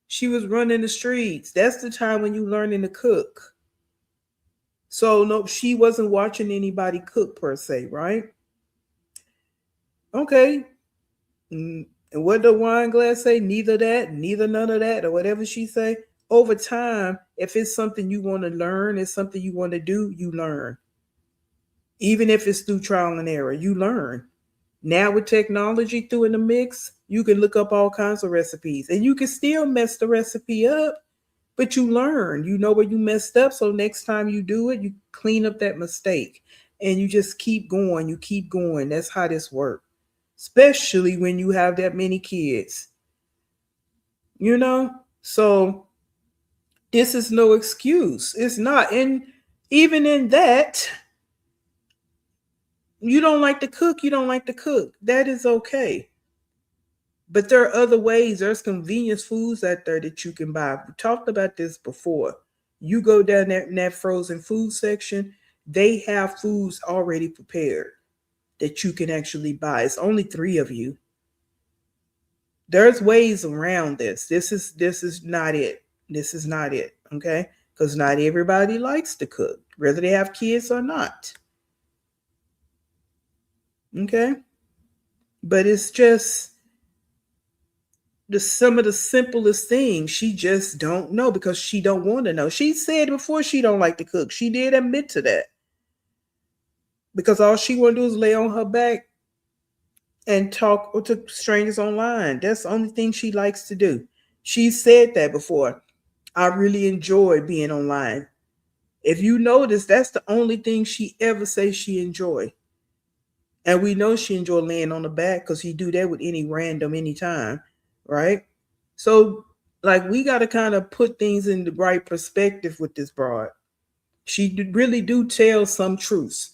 She was running the streets. That's the time when you learning to cook. So no, she wasn't watching anybody cook per se, right? Okay. And what the wine glass say? Neither that, neither none of that, or whatever she say. Over time, if it's something you want to learn, it's something you want to do, you learn. Even if it's through trial and error, you learn. Now with technology through in the mix, you can look up all kinds of recipes, and you can still mess the recipe up, but you learn. You know where you messed up, so next time you do it, you clean up that mistake, and you just keep going. You keep going. That's how this works, especially when you have that many kids. So this is no excuse. It's not. And even in that, you don't like to cook, you don't like to cook. That is okay. But there are other ways. There's convenience foods out there that you can buy. We talked about this before. You go down in that frozen food section, they have foods already prepared that you can actually buy. It's only 3 of you. There's ways around this. This is not it. This is not it. Okay? Because not everybody likes to cook, whether they have kids or not. Okay? But it's just some of the simplest things she just don't know because she don't want to know. She said before she don't like to cook. She did admit to that. Because all she want to do is lay on her back and talk to strangers online. That's the only thing she likes to do. She said that before. I really enjoy being online. If you notice, that's the only thing she ever says she enjoy. And we know she enjoy laying on the back because she do that with any random anytime, right? So, like, we got to kind of put things in the right perspective with this broad. She really do tell some truths,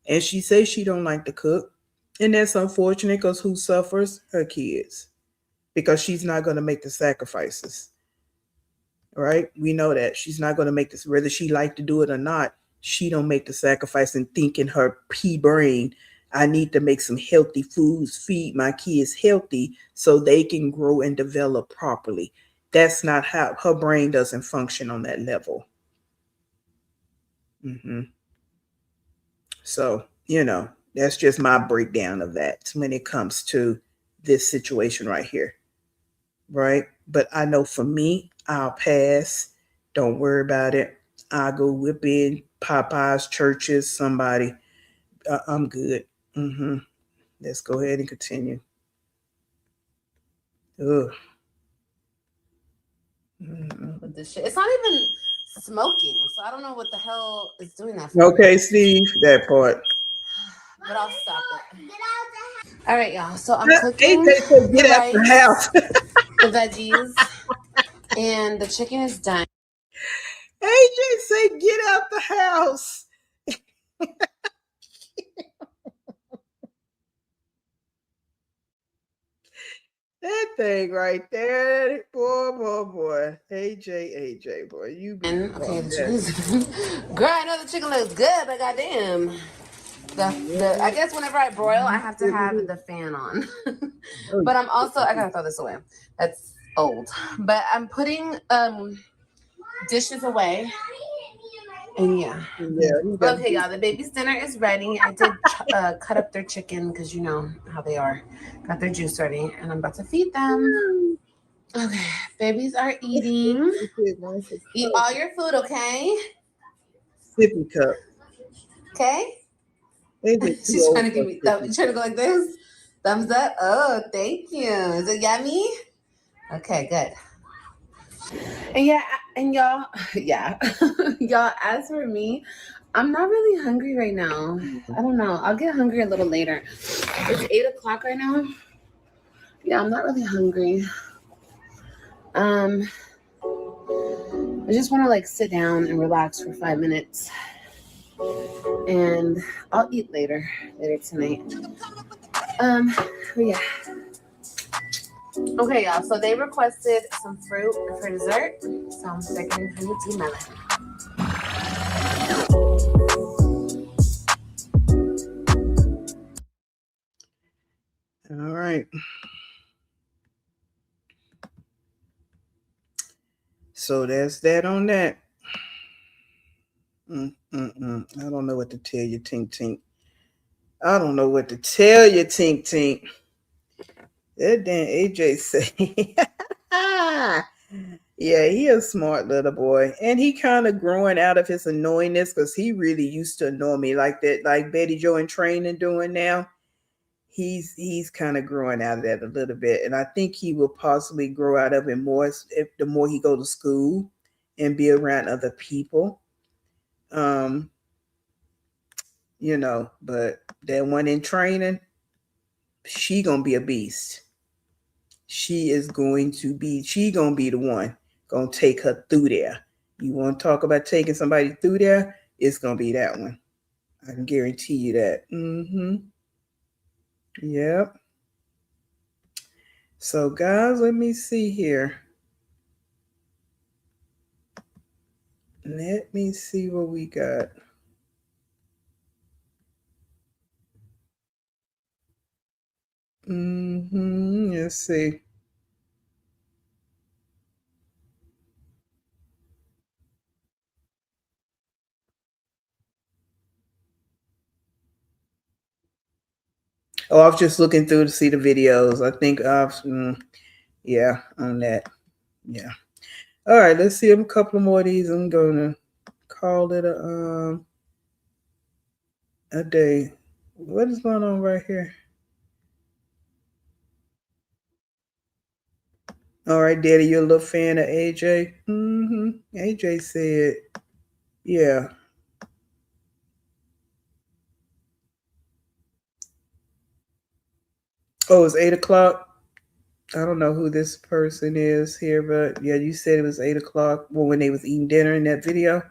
and she says she don't like to cook, and that's unfortunate because who suffers? Her kids, because she's not going to make the sacrifices, right? We know that she's not going to make this, whether she like to do it or not. She don't make the sacrifice and think in her pea brain, I need to make some healthy foods, feed my kids healthy so they can grow and develop properly. That's not how her brain doesn't function on that level. So, that's just my breakdown of that when it comes to this situation right here. Right? But I know for me, I'll pass. Don't worry about it. I'll go whip in Popeyes, churches, somebody. I'm good. Let's go ahead and continue. Ugh. With this shit. It's not even smoking, so I don't know what the hell is doing that for. Okay, Steve, that part. But I'll stop it. All right, y'all. So I'm cooking get out the house. the veggies, and the chicken is done. AJ say, get out the house. That thing right there, boy. AJ, boy, you be Okay, the that. chicken's girl, I know the chicken looks good, but goddamn. The I guess whenever I broil, I have to have the fan on. But I'm also I gotta throw this away. That's old. But I'm putting dishes away. And yeah. Okay, y'all. The baby's dinner is ready. I did cut up their chicken because you know how they are. Got their juice ready, and I'm about to feed them. Okay, babies are eating. Eat all your food, okay? Sippy cup. Okay. AJ too She's old trying to give me. for Trying to go like this. Thumbs up. Oh, thank you. Is it yummy? Okay, good. And yeah, and y'all, yeah, y'all. As for me, I'm not really hungry right now. I don't know. I'll get hungry a little later. It's 8 o'clock right now. Yeah, I'm not really hungry. I just want to like sit down and relax for 5 minutes, and I'll eat later tonight. But yeah. Okay, y'all. So they requested some fruit for dessert. So I'm second honey tea melon. All right. So that's that on that. I don't know what to tell you, Tink Tink. I don't know what to tell you, Tink Tink. That damn AJ say, yeah, he a smart little boy, and he kind of growing out of his annoyingness because he really used to annoy me like that, like Betty Joe in Training doing now. He's kind of growing out of that a little bit, and I think he will possibly grow out of it more if the more he go to school and be around other people. Um, but that one in Training, she gonna be a beast. She gonna be the one gonna take her through there. You want to talk about taking somebody through there? It's gonna be that one. I can guarantee you that. Yep. So guys, let me see here. Let me see what we got. Let's see. Oh, I was just looking through to see the videos. I think yeah, on that. Yeah. All right, let's see a couple more of these. I'm gonna call it a day. What is going on right here? All right, Daddy, you're a little fan of AJ. AJ said, yeah. Oh, it's 8 o'clock. I don't know who this person is here, but yeah, you said it was 8 o'clock. Well, when they was eating dinner in that video.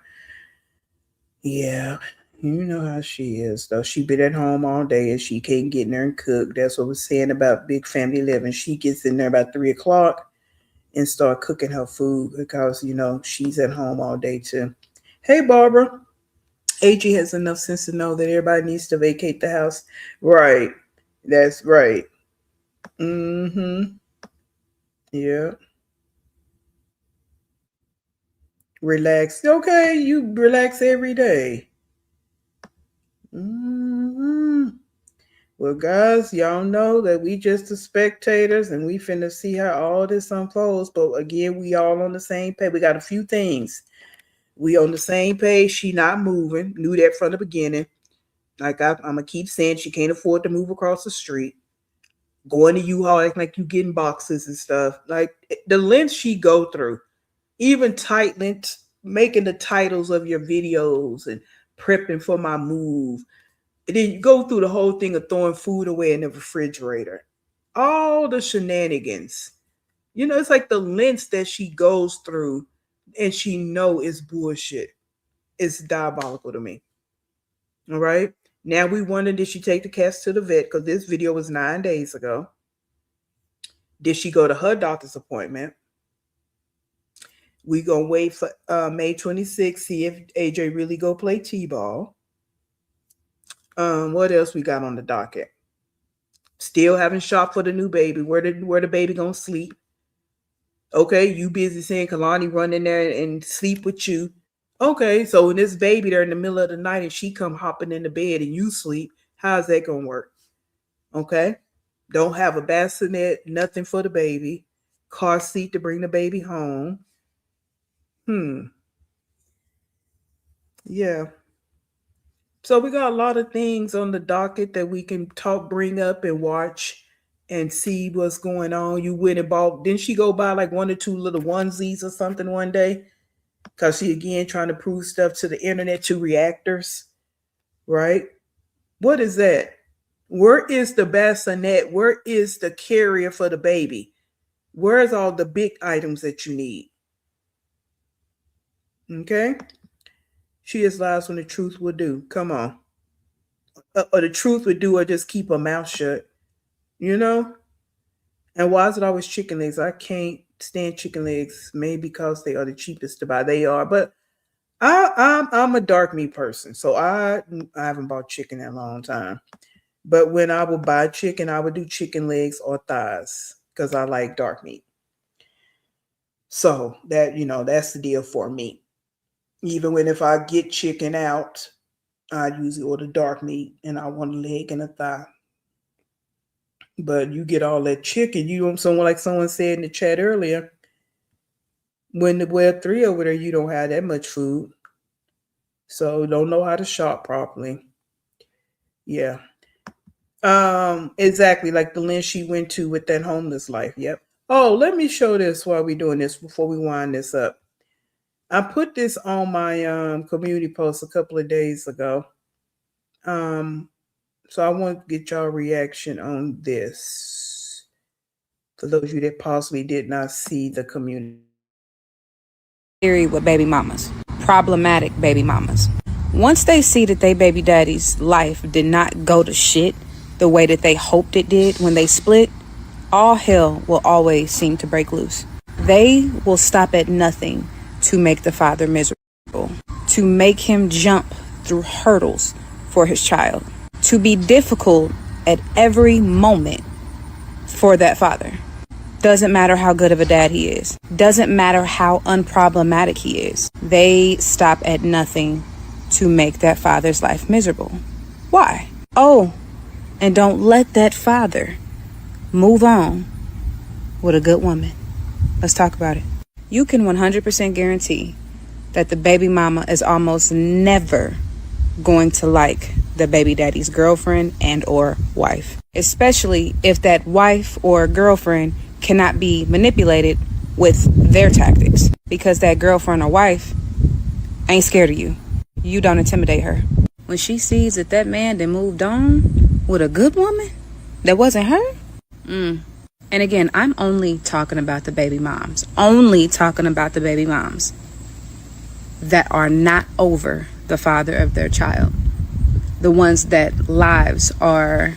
Yeah, you know how she is, though. She been at home all day and she can't get in there and cook. That's what we're saying about big family living. She gets in there about 3 o'clock and start cooking her food because she's at home all day too. Hey, Barbara. AG has enough sense to know that everybody needs to vacate the house. Right. That's right. Yeah. Relax. Okay, you relax every day. Well, guys, y'all know that we just the spectators and we finna see how all this unfolds. But again, we all on the same page. We got a few things. We on the same page. She not moving. Knew that from the beginning. Like I'm gonna keep saying, she can't afford to move across the street. Going to U-Haul acting like you getting boxes and stuff. Like the lengths she go through, even tight lengths, making the titles of your videos and prepping for my move. And then you go through the whole thing of throwing food away in the refrigerator. All the shenanigans. It's like the lengths that she goes through and she know it's bullshit. It's diabolical to me. All right. Now we wonder, did she take the cats to the vet? Because this video was 9 days ago. Did she go to her doctor's appointment? We gonna wait for May 26th, see if AJ really go play T-ball. What else we got on the docket? Still haven't shopped for the new baby. Where the baby gonna sleep? Okay, you busy saying Kalani run in there and sleep with you. Okay, so when this baby there in the middle of the night and she come hopping in the bed and you sleep, how's that gonna work? Okay, don't have a bassinet, nothing for the baby, car seat to bring the baby home. Yeah. So we got a lot of things on the docket that we can bring up and watch and see what's going on. You went and bought, didn't she go buy like 1 or 2 little onesies or something one day? Because she again trying to prove stuff to the internet, to reactors, right? What is that? Where is the bassinet? Where is the carrier for the baby? Where's all the big items that you need? Okay? She is lies when the truth will do. Come on. Or the truth would do, or just keep her mouth shut. You know? And why is it always chicken legs? I can't stand chicken legs, maybe because they are the cheapest to buy. They are, but I'm a dark meat person, so I haven't bought chicken in a long time. But when I would buy chicken, I would do chicken legs or thighs because I like dark meat. So that, that's the deal for me. Even when if I get chicken out, I usually order dark meat and I want a leg and a thigh. But you get all that chicken, someone said in the chat earlier, when the Web 3 over there, you don't have that much food. So don't know how to shop properly. Yeah. Exactly like the lens she went to with that homeless life. Yep. Oh, let me show this while we're doing this before we wind this up. I put this on my community post a couple of days ago. So I want to get y'all reaction on this. For those of you that possibly did not see the community. Theory with baby mamas. Problematic baby mamas. Once they see that they baby daddy's life did not go to shit the way that they hoped it did when they split, all hell will always seem to break loose. They will stop at nothing to make the father miserable, to make him jump through hurdles for his child, to be difficult at every moment for that father. Doesn't matter how good of a dad he is. Doesn't matter how unproblematic he is. They stop at nothing to make that father's life miserable. Why? Oh, and don't let that father move on with a good woman. Let's talk about it. You can 100% guarantee that the baby mama is almost never going to like the baby daddy's girlfriend and or wife, especially if that wife or girlfriend cannot be manipulated with their tactics, because that girlfriend or wife ain't scared of you. You don't intimidate her. When she sees that that man then moved on with a good woman that wasn't her. And again, I'm only talking about the baby moms. Only talking about the baby moms that are not over the father of their child. The ones that lives are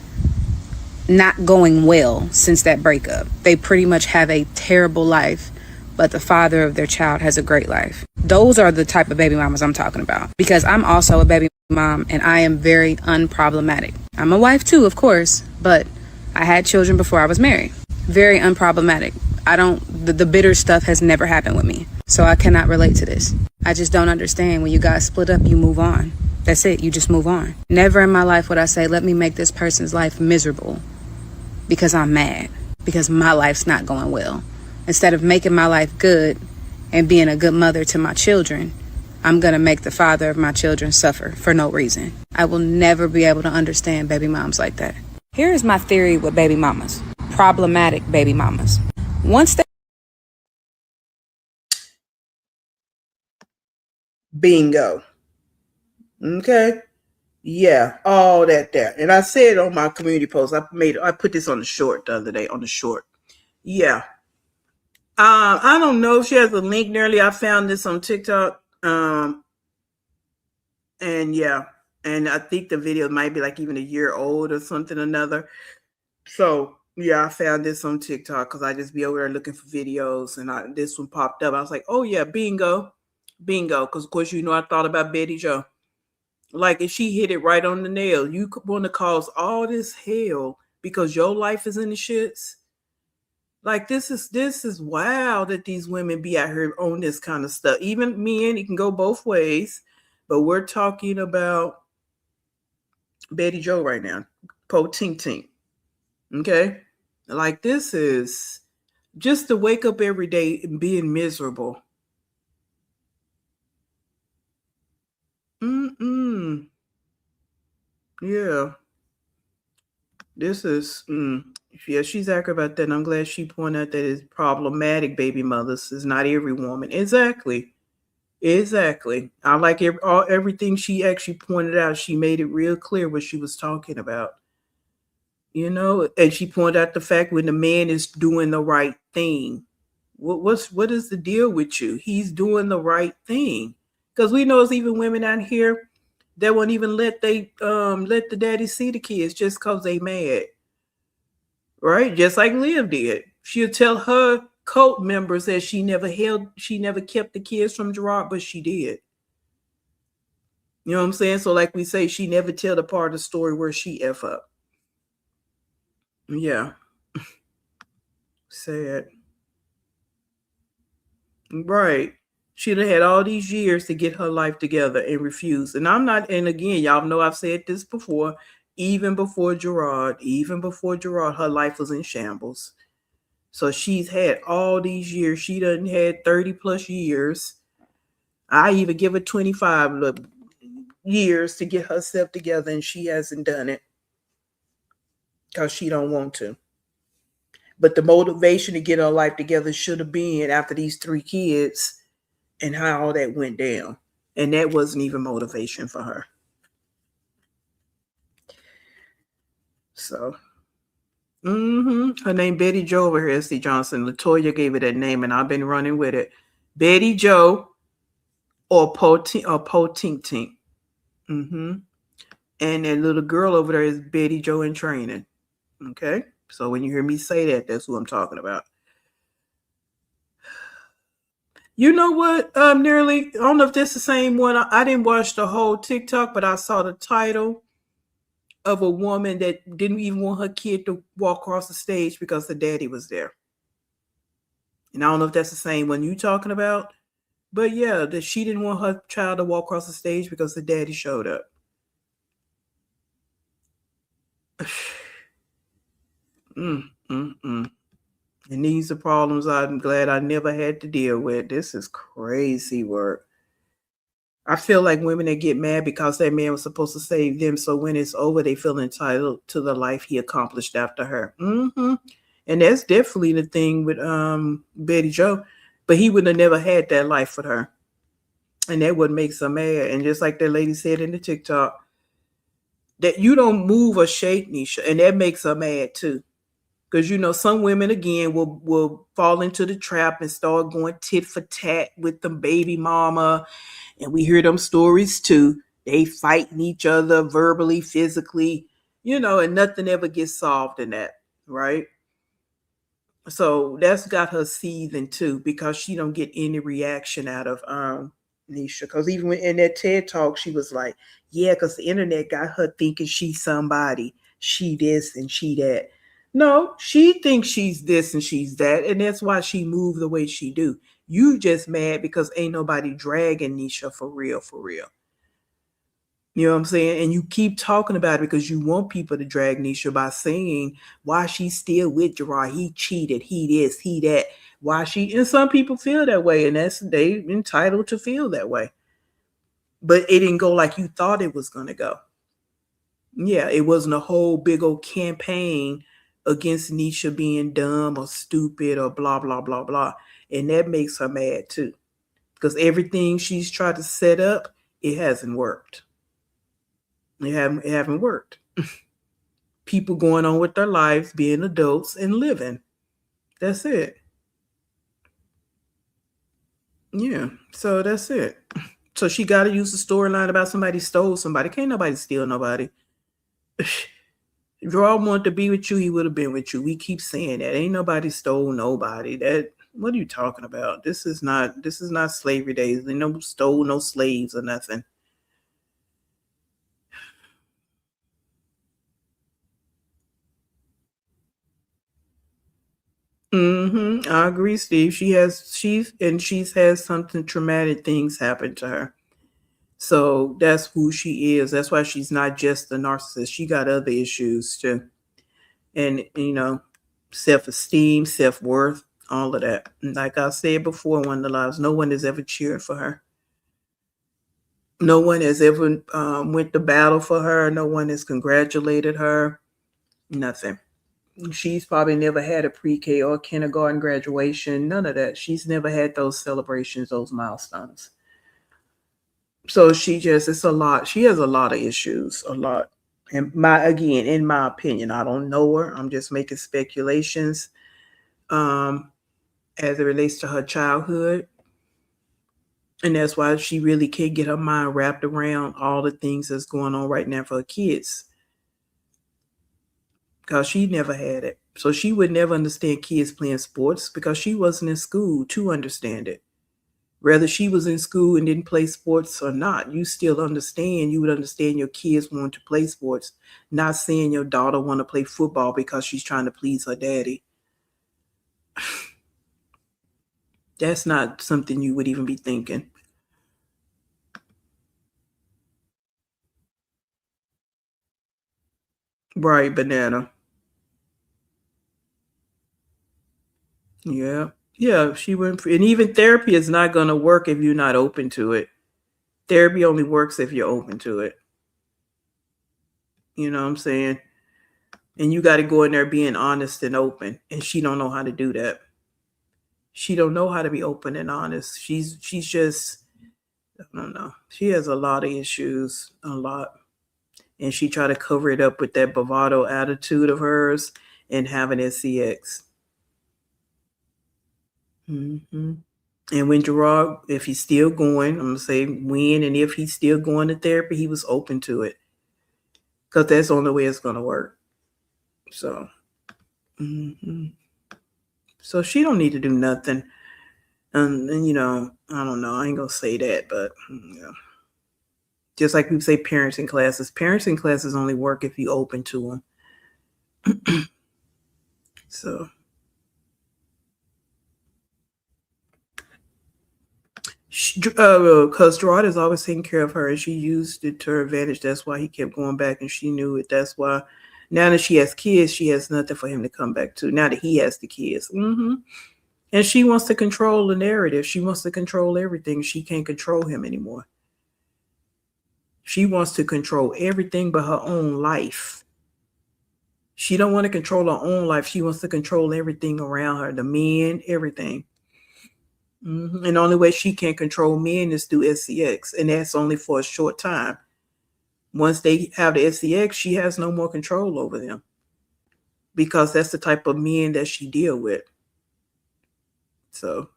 not going well since that breakup. They pretty much have a terrible life, but the father of their child has a great life. Those are the type of baby mamas I'm talking about, because I'm also a baby mom and I am very unproblematic. I'm a wife too, of course, but I had children before I was married. Very unproblematic. The bitter stuff has never happened with me, so I cannot relate to this. I just don't understand. When you guys split up, you move on. That's it. You just move on. Never in my life would I say, let me make this person's life miserable because I'm mad, because my life's not going well. Instead of making my life good and being a good mother to my children, I'm going to make the father of my children suffer for no reason. I will never be able to understand baby moms like that. Here is my theory with baby mamas. Problematic baby mamas. Once they... Bingo. Okay. Yeah, all that there. And I said on my community post, I put this on the short the other day, on the short. Yeah. I don't know if she has a link nearly. I found this on TikTok. And yeah, and I think the video might be like even a year old or something or another. So yeah, I found this on TikTok because I just be over there looking for videos, and this one popped up. I was like, oh yeah, bingo, bingo. Because of course, I thought about Betty Joe. Like if she hit it right on the nail, you want to cause all this hell because your life is in the shits. Like this is wild that these women be out here on this kind of stuff. Even men, it can go both ways, but we're talking about Betty Joe right now. Po Tink Tink. Okay? Like this is just to wake up every day and being miserable. Mm-mm. Yeah. This is yeah, she's accurate about that. And I'm glad she pointed out that it's problematic baby mothers. It's not every woman. Exactly. Exactly. I like everything she actually pointed out. She made it real clear what she was talking about. And she pointed out the fact when the man is doing the right thing. What is the deal with you? He's doing the right thing. Because we know it's even women out here that won't even let the daddy see the kids just because they mad. Right? Just like Liv did. She'll tell her cult members that she never kept the kids from Gerard, but she did. You know what I'm saying? So like we say, she never tell the part of the story where she F up. Yeah. Sad. Right. She'd have had all these years to get her life together and refused. And again, y'all know I've said this before, even before Gerard, her life was in shambles. So she's had all these years. She done had 30 plus years. I even give her 25 years to get herself together, and she hasn't done it because she don't want to. But the motivation to get her life together should have been after these 3 kids and how all that went down. And that wasn't even motivation for her. So, her name Betty Joe over here, S.C. Johnson. Latoya gave it that name, and I've been running with it. Betty Joe or Po Tink Tink. And that little girl over there is Betty Joe in training. Okay? So when you hear me say that, that's who I'm talking about. You know what? Nearly, I don't know if that's the same one. I didn't watch the whole TikTok, but I saw the title of a woman that didn't even want her kid to walk across the stage because the daddy was there. And I don't know if that's the same one you talking about, but yeah, that she didn't want her child to walk across the stage because the daddy showed up. And these are problems I'm glad I never had to deal with. This is crazy work. I feel like women that get mad because that man was supposed to save them, so when it's over, they feel entitled to the life he accomplished after her. And that's definitely the thing with Betty Joe, but he would have never had that life with her, and that would make her mad. And just like that lady said in the TikTok, that you don't move or shake Nisha, and that makes her mad too. Because some women again will fall into the trap and start going tit for tat with the baby mama, and we hear them stories too. They fighting each other verbally, physically, and nothing ever gets solved in that, right? So that's got her seething too because she don't get any reaction out of Nisha. Because even in that TED talk, she was like, "Yeah, because the internet got her thinking she's somebody, she this and she that." No, she thinks she's this and she's that, and that's why she moved the way she do. You just mad because ain't nobody dragging Nisha for real, for real. You know what I'm saying? And you keep talking about it because you want people to drag Nisha by saying why she's still with Gerard. He cheated. He this, he that. Why she, and some people feel that way, and they entitled to feel that way. But it didn't go like you thought it was gonna go. Yeah, it wasn't a whole big old campaign against Nisha being dumb or stupid or blah blah blah blah. And that makes her mad too. Because everything she's tried to set up, it hasn't worked. It haven't worked. People going on with their lives, being adults and living. That's it. Yeah. So that's it. So she got to use the storyline about somebody stole somebody. Can't nobody steal nobody. If Raw wanted to be with you, he would have been with you. We keep saying that. Ain't nobody stole nobody. That what are you talking about? This is not slavery days. They no stole no slaves or nothing. I agree, Steve. She's had something traumatic things happen to her. So that's who she is. That's why she's not just a narcissist. She got other issues too. And self-esteem, self-worth, all of that. And like I said before, one of the lives, no one has ever cheered for her. No one has ever went to battle for her. No one has congratulated her. Nothing. She's probably never had a pre-K or kindergarten graduation. None of that. She's never had those celebrations, those milestones. So it's a lot. She has a lot of issues, a lot. And in my opinion, I don't know her. I'm just making speculations um, as it relates to her childhood. And that's why she really can't get her mind wrapped around all the things that's going on right now for her kids. Because she never had it. So she would never understand kids playing sports because she wasn't in school to understand it. Whether she was in school and didn't play sports or not, you would understand your kids want to play sports, not saying your daughter want to play football because she's trying to please her daddy. That's not something you would even be thinking. Right, banana. Yeah. Yeah, she went and even therapy is not going to work if you're not open to it. Therapy only works if you're open to it. You know what I'm saying? And you got to go in there being honest and open, and she don't know how to do that. She don't know how to be open and honest. She's just I don't know. She has a lot of issues, a lot, and she try to cover it up with that bravado attitude of hers and having SCX. hmm And when Gerard, if he's still going, I'm gonna say when and if he's still going to therapy, he was open to it because that's the only way it's gonna work. So, hmm so she don't need to do nothing. And I don't know. I ain't gonna say that, but just like we say, parenting classes only work if you open to them. So, because Gerard is always taking care of her, and she used it to her advantage. That's why he kept going back, and she knew it. That's why now that she has kids, she has nothing for him to come back to. Now that he has the kids, and she wants to control the narrative. She wants to control everything. She can't control him anymore. She wants to control everything but her own life. She don't want to control her own life. She wants to control everything around her, the men, everything. And the only way she can control men is through SCX, and that's only for a short time. Once they have the SCX, she has no more control over them because that's the type of men that she deal with. So,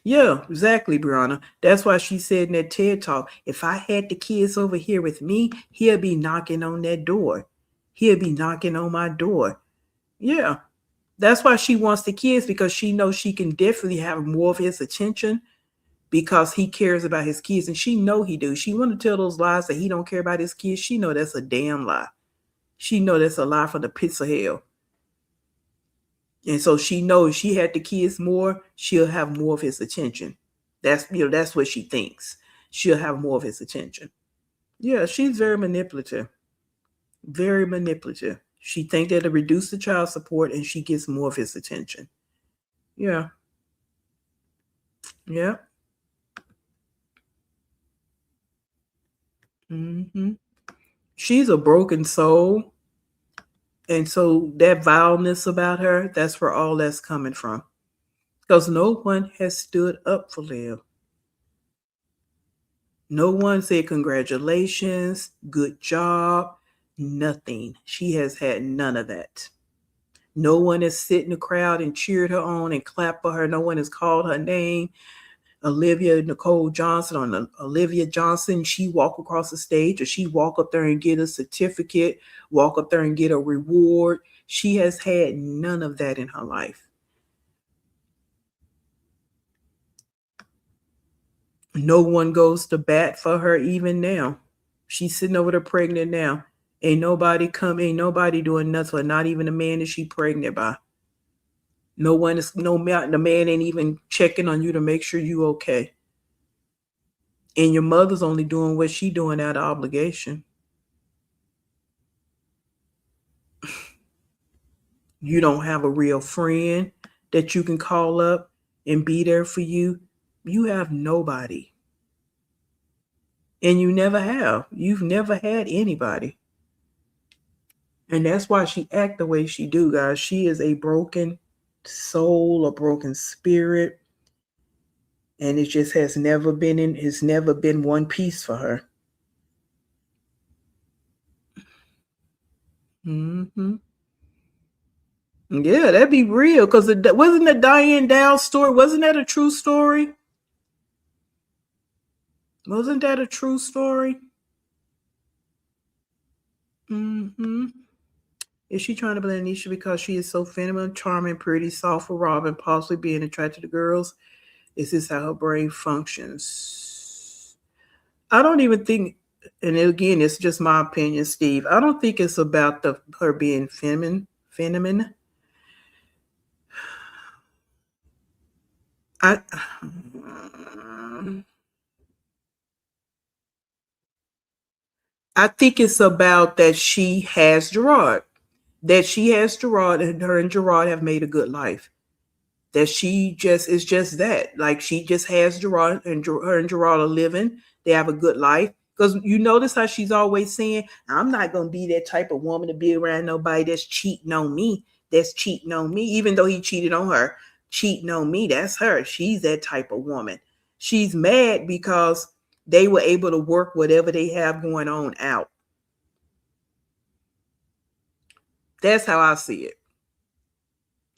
yeah, exactly, Brianna. That's why she said in that TED talk, if I had the kids over here with me, he'll be knocking on that door. He'll be knocking on my door. Yeah. That's why she wants the kids because she knows she can definitely have more of his attention because he cares about his kids, and she know he do. She want to tell those lies that he don't care about his kids. She know that's a damn lie. She know that's a lie from the pits of hell. And so she knows she had the kids more, she'll have more of his attention. That's what she thinks. She'll have more of his attention. Yeah, she's very manipulative. Very manipulative. She think that'll reduce the child support and she gets more of his attention. Yeah. Yeah. hmm She's a broken soul. And so that vileness about her, that's where all that's coming from. Because no one has stood up for Liv. No one said congratulations, good job, nothing. She has had none of that. No one has sit in the crowd and cheered her on and clapped for her. No one has called her name. Olivia Nicole Johnson on Olivia Johnson, she walk across the stage or she walk up there and get a certificate, walk up there and get a reward. She has had none of that in her life. No one goes to bat for her even now. She's sitting over there pregnant now. Ain't nobody doing nothing, not even the man that she pregnant by. The man ain't even checking on you to make sure you okay. And your mother's only doing what she doing out of obligation. You don't have a real friend that you can call up and be there for you. You have nobody. And you never have. You've never had anybody. And that's why she act the way she do, guys. She is a broken soul, a broken spirit. And it just has never been one piece for her. Mm-hmm. Yeah, that'd be real. Because wasn't the Diane Dow story, wasn't that a true story? Wasn't that a true story? Mm-hmm. Is she trying to blame Nisha because she is so feminine, charming, pretty, soft for Robin, possibly being attracted to girls? Is this how her brain functions? I don't even think, and again, it's just my opinion, Steve. I don't think it's about her being feminine. I think it's about that she has Gerard. That she has Gerard, and her and Gerard have made a good life. That she just is just that. Like she just has Gerard, and her and Gerard are living. They have a good life. Because you notice how she's always saying, I'm not going to be that type of woman to be around nobody that's cheating on me. That's cheating on me. Even though he cheated on her, cheating on me, that's her. She's that type of woman. She's mad because they were able to work whatever they have going on out. That's how I see it.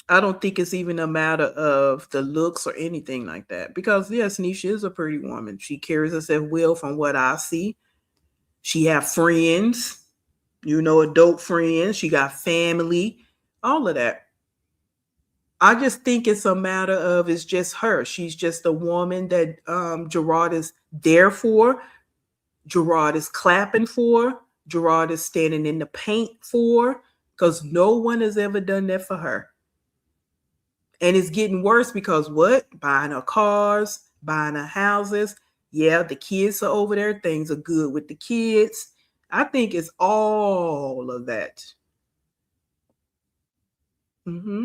I don't think it's even a matter of the looks or anything like that. Because yes, Nisha is a pretty woman. She carries herself well from what I see. She have friends, adult friends. She got family, all of that. I just think it's a matter of it's just her. She's just a woman that Gerard is there for. Gerard is clapping for. Gerard is standing in the paint for. Because no one has ever done that for her. And it's getting worse because what? Buying her cars, buying her houses. Yeah, the kids are over there. Things are good with the kids. I think it's all of that. Mm-hmm.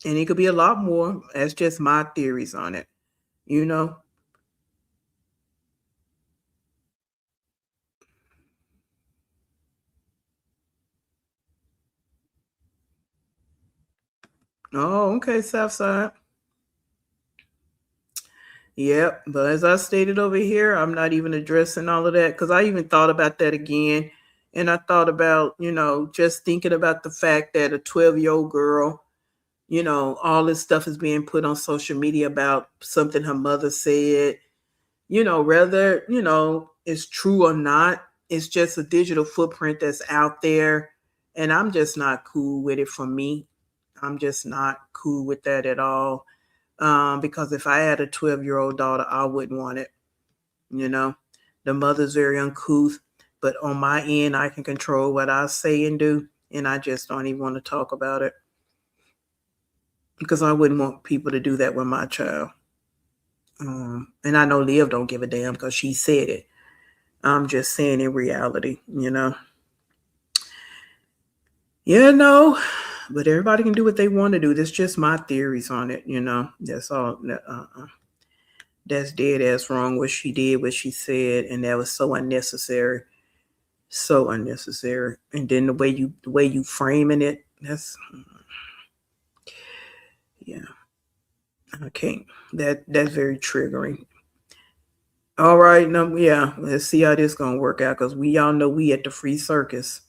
And it could be a lot more. That's just my theories on it. Oh, okay, Southside. Yep, but as I stated over here, I'm not even addressing all of that because I even thought about that again. And I thought about, just thinking about the fact that a 12-year-old girl, all this stuff is being put on social media about something her mother said, whether, it's true or not, it's just a digital footprint that's out there. And I'm just not cool with it for me. I'm just not cool with that at all. Because if I had a 12-year-old daughter, I wouldn't want it. The mother's very uncouth, but on my end, I can control what I say and do. And I just don't even want to talk about it. Because I wouldn't want people to do that with my child. And I know Liv don't give a damn because she said it. I'm just saying in reality, Yeah, no. But everybody can do what they want to do. That's just my theories on it, That's all. That's dead ass wrong what she did, what she said, and that was so unnecessary. So unnecessary. And then the way you framing it, that's yeah. I can't. That's very triggering. All right, yeah. Let's see how this gonna work out because we all know we at the free circus.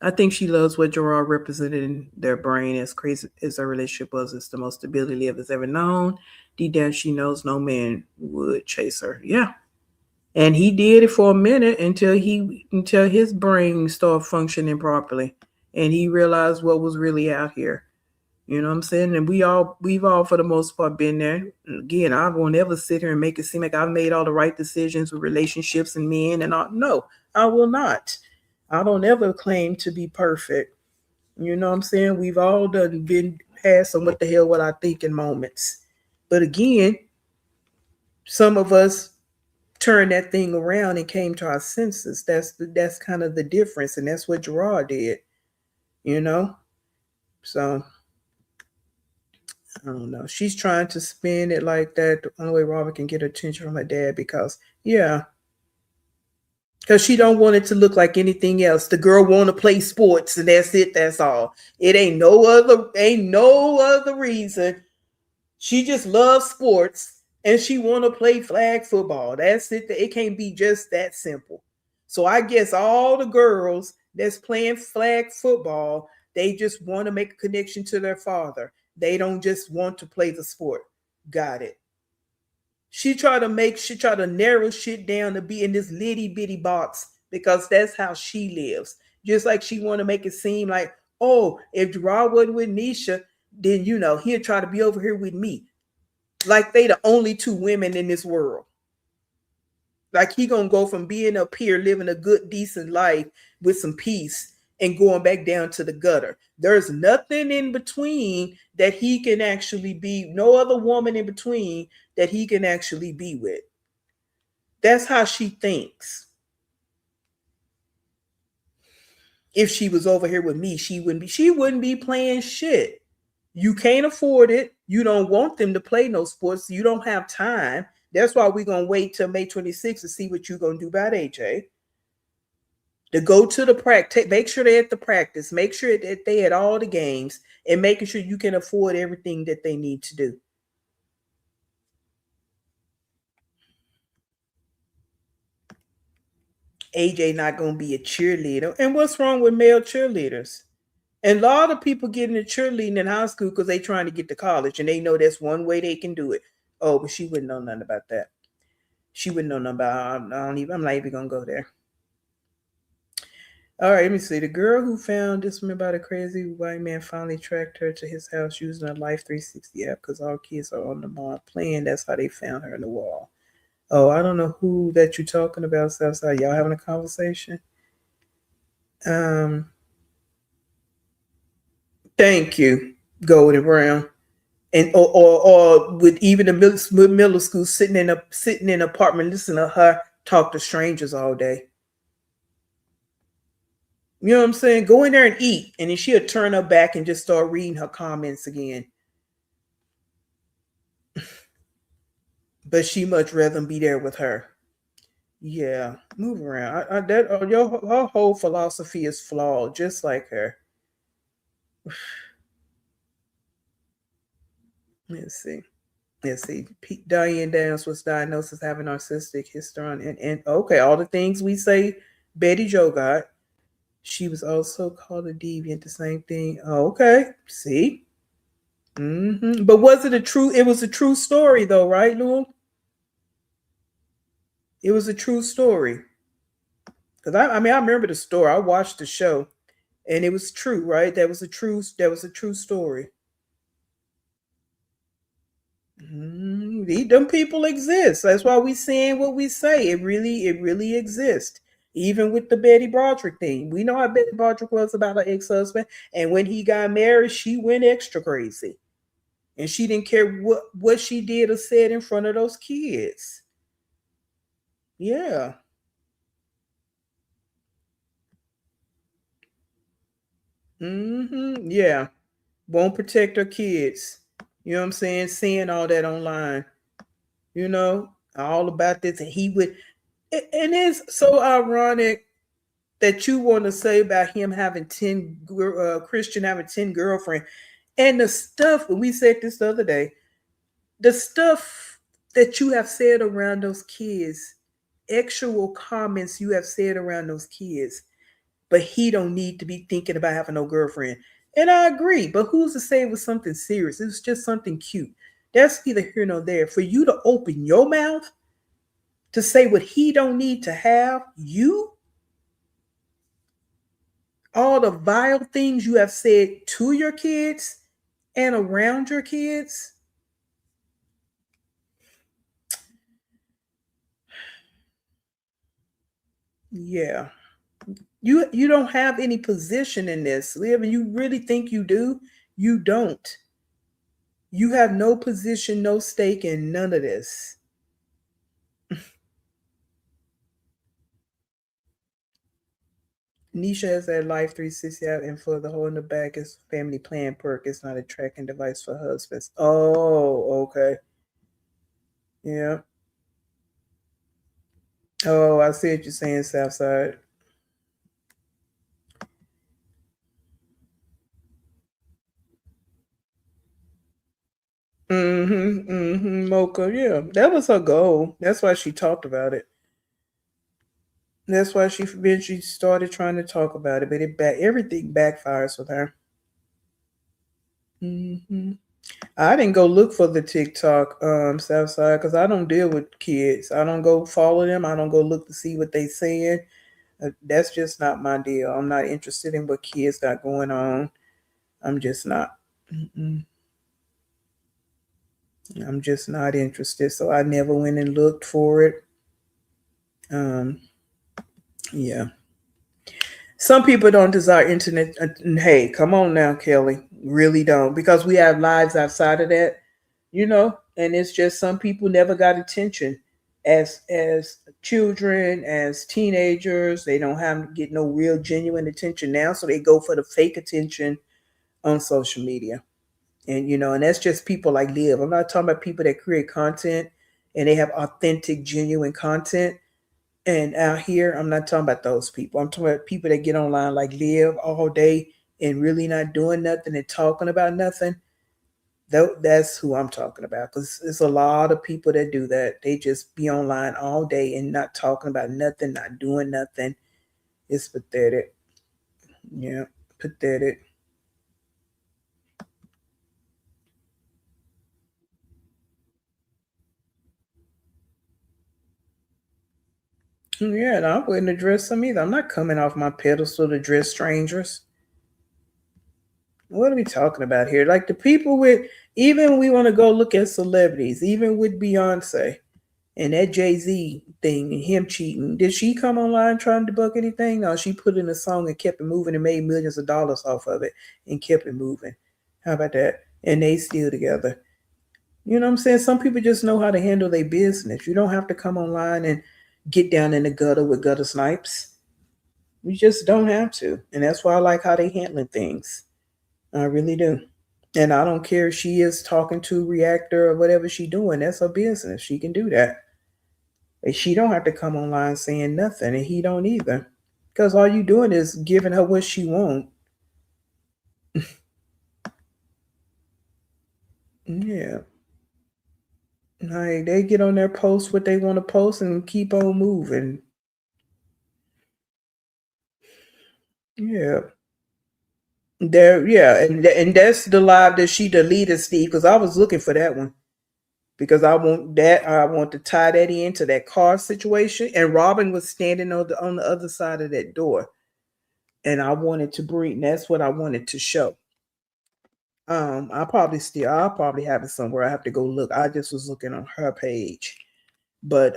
I think she loves what Gerard represented in their brain. As crazy as their relationship was, it's the most stability Liv has ever known. Deep down, she knows no man would chase her. Yeah, and he did it for a minute until his brain started functioning properly, and he realized what was really out here. You know what I'm saying? And we've all for the most part been there. Again, I won't ever sit here and make it seem like I've made all the right decisions with relationships and men and all. No, I will not. I don't ever claim to be perfect. You know what I'm saying? We've all done been past some what the hell what I think in moments. But again, some of us turned that thing around and came to our senses. That's kind of the difference, and that's what Gerard did. You know, so I don't know. She's trying to spin it like that. The only way Robert can get attention from her dad because she don't want it to look like anything else. The girl want to play sports, and that's it. That's all. It ain't no other reason. She just loves sports, and she want to play flag football. That's it. It can't be just that simple. So I guess all the girls that's playing flag football, they just want to make a connection to their father. They don't just want to play the sport. Got it. She try to narrow shit down to be in this litty bitty box because that's how she lives. Just like she want to make it seem like, oh, if Gerard wasn't with Nisha, then he'll try to be over here with me. Like they the only two women in this world. Like he gonna go from being up here living a good, decent life with some peace and going back down to the gutter. There's nothing in between that he can actually be, no other woman in between that he can actually be with. That's how she thinks. If she was over here with me, she wouldn't be playing shit. You can't afford it. You don't want them to play no sports. You don't have time. That's why we're going to wait till May 26th to see what you're going to do about AJ. To go to the practice, make sure they're at the practice, make sure that they at all the games, and making sure you can afford everything that they need to do. AJ not going to be a cheerleader. And what's wrong with male cheerleaders? And a lot of people get into cheerleading in high school because they trying to get to college, and they know that's one way they can do it. Oh, but she wouldn't know nothing about that. She wouldn't know nothing about. I'm not even gonna go there. All right, let me see. The girl who found this woman by the crazy white man finally tracked her to his house using a Life 360 app because all kids are on the mall playing. That's how they found her in the wall. Oh, I don't know who that you're talking about, Southside. Y'all having a conversation? Thank you, Golden Brown. And or with even the middle school sitting in an apartment listening to her talk to strangers all day. You know what I'm saying? Go in there and eat, and then she'll turn her back and just start reading her comments again. But she much rather be there with her. Yeah, move around. Her whole philosophy is flawed, just like her. Let's see. Diane Downs was diagnosed as having narcissistic history, and okay, all the things we say Betty Jo got. She was also called a deviant, the same thing. Oh, okay, see. But was it a true? It was a true story, though, right, Lou? It was a true story. Because I remember the story. I watched the show, and it was true, right? That was a true story. Them people exist. That's why we saying what we say. It really exists. Even with the Betty Broderick thing, we know how Betty Broderick was about her ex-husband, and when he got married, she went extra crazy, and she didn't care what she did or said in front of those kids. Yeah. Yeah. Won't protect her kids. You know what I'm saying? Seeing all that online. All about this, and he would. And it's so ironic that you want to say about him having 10 Christian having 10 girlfriends, and the stuff we said this the other day, the stuff that you have said around those kids, actual comments you have said around those kids, but he don't need to be thinking about having no girlfriend. And I agree, but who's to say it was something serious? It was just something cute. That's neither here nor there. For you to open your mouth to say what he don't need to have, you, all the vile things you have said to your kids and around your kids. Yeah. You don't have any position in this, Liv, and you really think you do? You don't. You have no position, no stake in none of this. Nisha has that Life 360 app, and for the hole in the back is family plan perk. It's not a tracking device for husbands. Oh, okay. Yeah. Oh, I see what you're saying, Southside. Mocha, yeah. That was her goal. That's why she talked about it. That's why she eventually started trying to talk about it, but everything backfires with her. I didn't go look for the TikTok Southside because I don't deal with kids. I don't go follow them. I don't go look to see what they saying. That's just not my deal. I'm not interested in what kids got going on. I'm just not. Mm-mm. I'm just not interested. So I never went and looked for it. Yeah. Some people don't desire internet. Hey, come on now, Kelly. Really don't. Because we have lives outside of that, and it's just some people never got attention as children, as teenagers. They don't have get no real genuine attention now. So they go for the fake attention on social media. And that's just people like Liv. I'm not talking about people that create content and they have authentic, genuine content. And out here, I'm not talking about those people. I'm talking about people that get online like Liv all day and really not doing nothing and talking about nothing. That's who I'm talking about. Because there's a lot of people that do that. They just be online all day and not talking about nothing, not doing nothing. It's pathetic. Yeah, pathetic. Yeah, and I wouldn't address them either. I'm not coming off my pedestal to address strangers. What are we talking about here? Like the people with, even we want to go look at celebrities, even with Beyonce and that Jay-Z thing and him cheating. Did she come online trying to debunk anything? No, she put in a song and kept it moving and made millions of dollars off of it and kept it moving. How about that? And they still together. You know what I'm saying? Some people just know how to handle their business. You don't have to come online and get down in the gutter with gutter snipes. You just don't have to. And that's why I like how they handling things. I really do. And I don't care if she is talking to reactor or whatever she doing. That's her business. She can do that. And she don't have to come online saying nothing, and he don't either. Because all you doing is giving her what she want. Yeah. Like they get on their post what they want to post and keep on moving. Yeah. There, yeah, and that's the live that she deleted, Steve, because I was looking for that one. Because I want to tie that into that car situation. And Robin was standing on the other side of that door. And I wanted to bring that's what I wanted to show. I'll probably have it somewhere. I have to go look. I just was looking on her page. But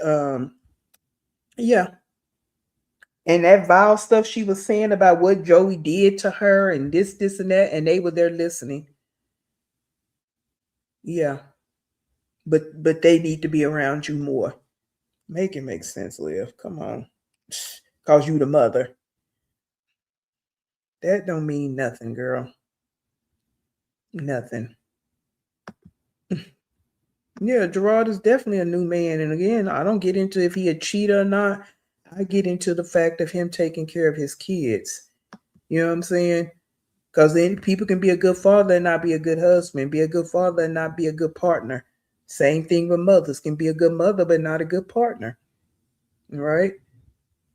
yeah. And that vile stuff she was saying about what Joey did to her and this, and that, and they were there listening. Yeah. But they need to be around you more. Make it make sense, Liv. Come on. Cause you the mother. That don't mean nothing, girl. Nothing. Yeah, Gerard is definitely a new man. And again, I don't get into if he a cheater or not. I get into the fact of him taking care of his kids. You know what I'm saying? Because then people can be a good father and not be a good husband, be a good father and not be a good partner. Same thing with mothers can be a good mother but not a good partner. Right?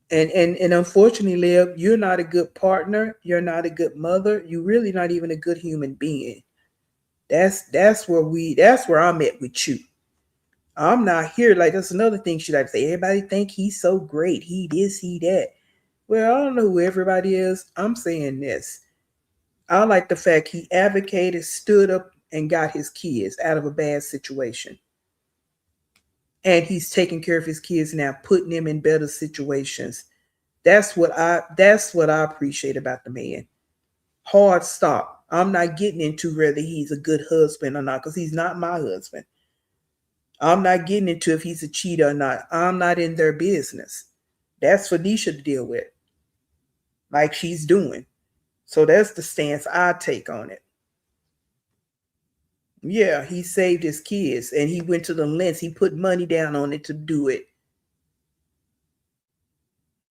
And unfortunately, Liv, you're not a good partner. You're not a good mother. You're really not even a good human being. That's where I'm at with you. I'm not here like that's another thing she like to say. Everybody think he's so great. He this, he that. Well, I don't know who everybody is. I'm saying this. I like the fact he advocated, stood up, and got his kids out of a bad situation. And he's taking care of his kids now, putting them in better situations. That's what I appreciate about the man. Hard stop. I'm not getting into whether he's a good husband or not, because he's not my husband. I'm not getting into if he's a cheater or not. I'm not in their business. That's for Nisha to deal with, like she's doing. So that's the stance I take on it. Yeah, he saved his kids and he went to the lengths. He put money down on it to do it.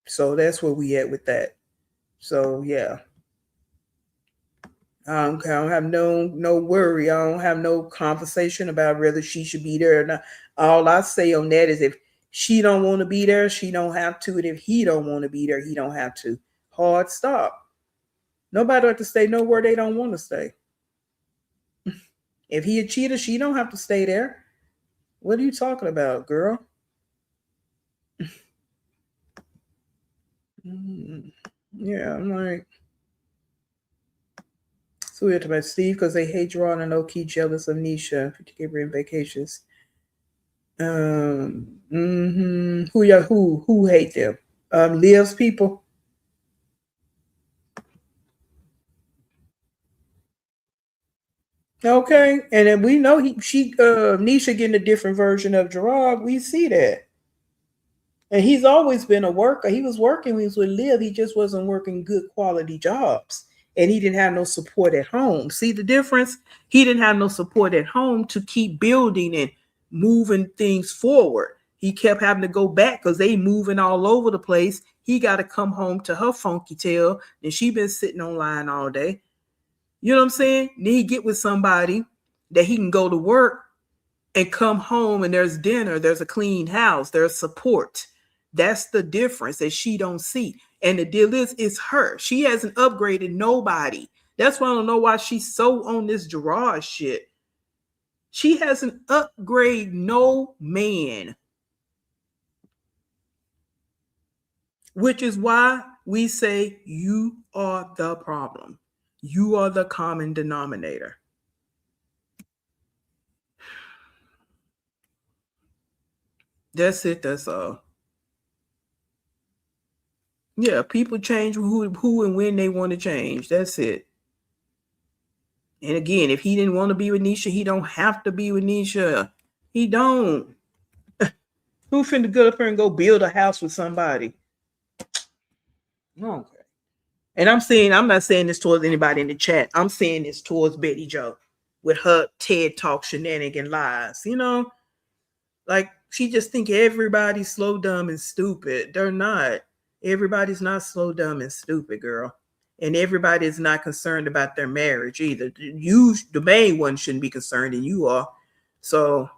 So that's where we at with that. So yeah. I don't have no worry. I don't have no conversation about whether she should be there or not. All I say on that is if she don't want to be there, she don't have to. And if he don't want to be there, he don't have to. Hard stop. Nobody have to stay nowhere they don't want to stay. If he a cheater, she don't have to stay there. What are you talking about, girl? Yeah, I'm like, so weird about Steve because they hate Ron and low key jealous of Nisha, particularly in vacations. Who hate them? Liv's people. Okay, and then we know Nisha getting a different version of Gerard. We see that. And he's always been a worker. He was working when he was with Liv. He just wasn't working good quality jobs. And he didn't have no support at home. See the difference? He didn't have no support at home to keep building and moving things forward. He kept having to go back because they moving all over the place. He got to come home to her funky tail. And she been sitting online all day. You know what I'm saying? Then he get with somebody that he can go to work and come home and there's dinner, there's a clean house, there's support. That's the difference that she don't see. And the deal is, it's her. She hasn't upgraded nobody. That's why I don't know why she's so on this Gerard shit. She hasn't upgraded no man. Which is why we say you are the problem. You are the common denominator. That's it. That's all. Yeah, people change who and when they want to change. That's it. And again, if he didn't want to be with Nisha, he don't have to be with Nisha. He don't. Who finna get up here and go build a house with somebody? Okay. And I'm not saying this towards anybody in the chat. I'm saying this towards Betty Joe with her TED Talk shenanigan lies. You know, like she just think everybody's slow, dumb, and stupid. They're not. Everybody's not slow, dumb, and stupid, girl. And everybody is not concerned about their marriage either. You, the main one, shouldn't be concerned, and you are. So,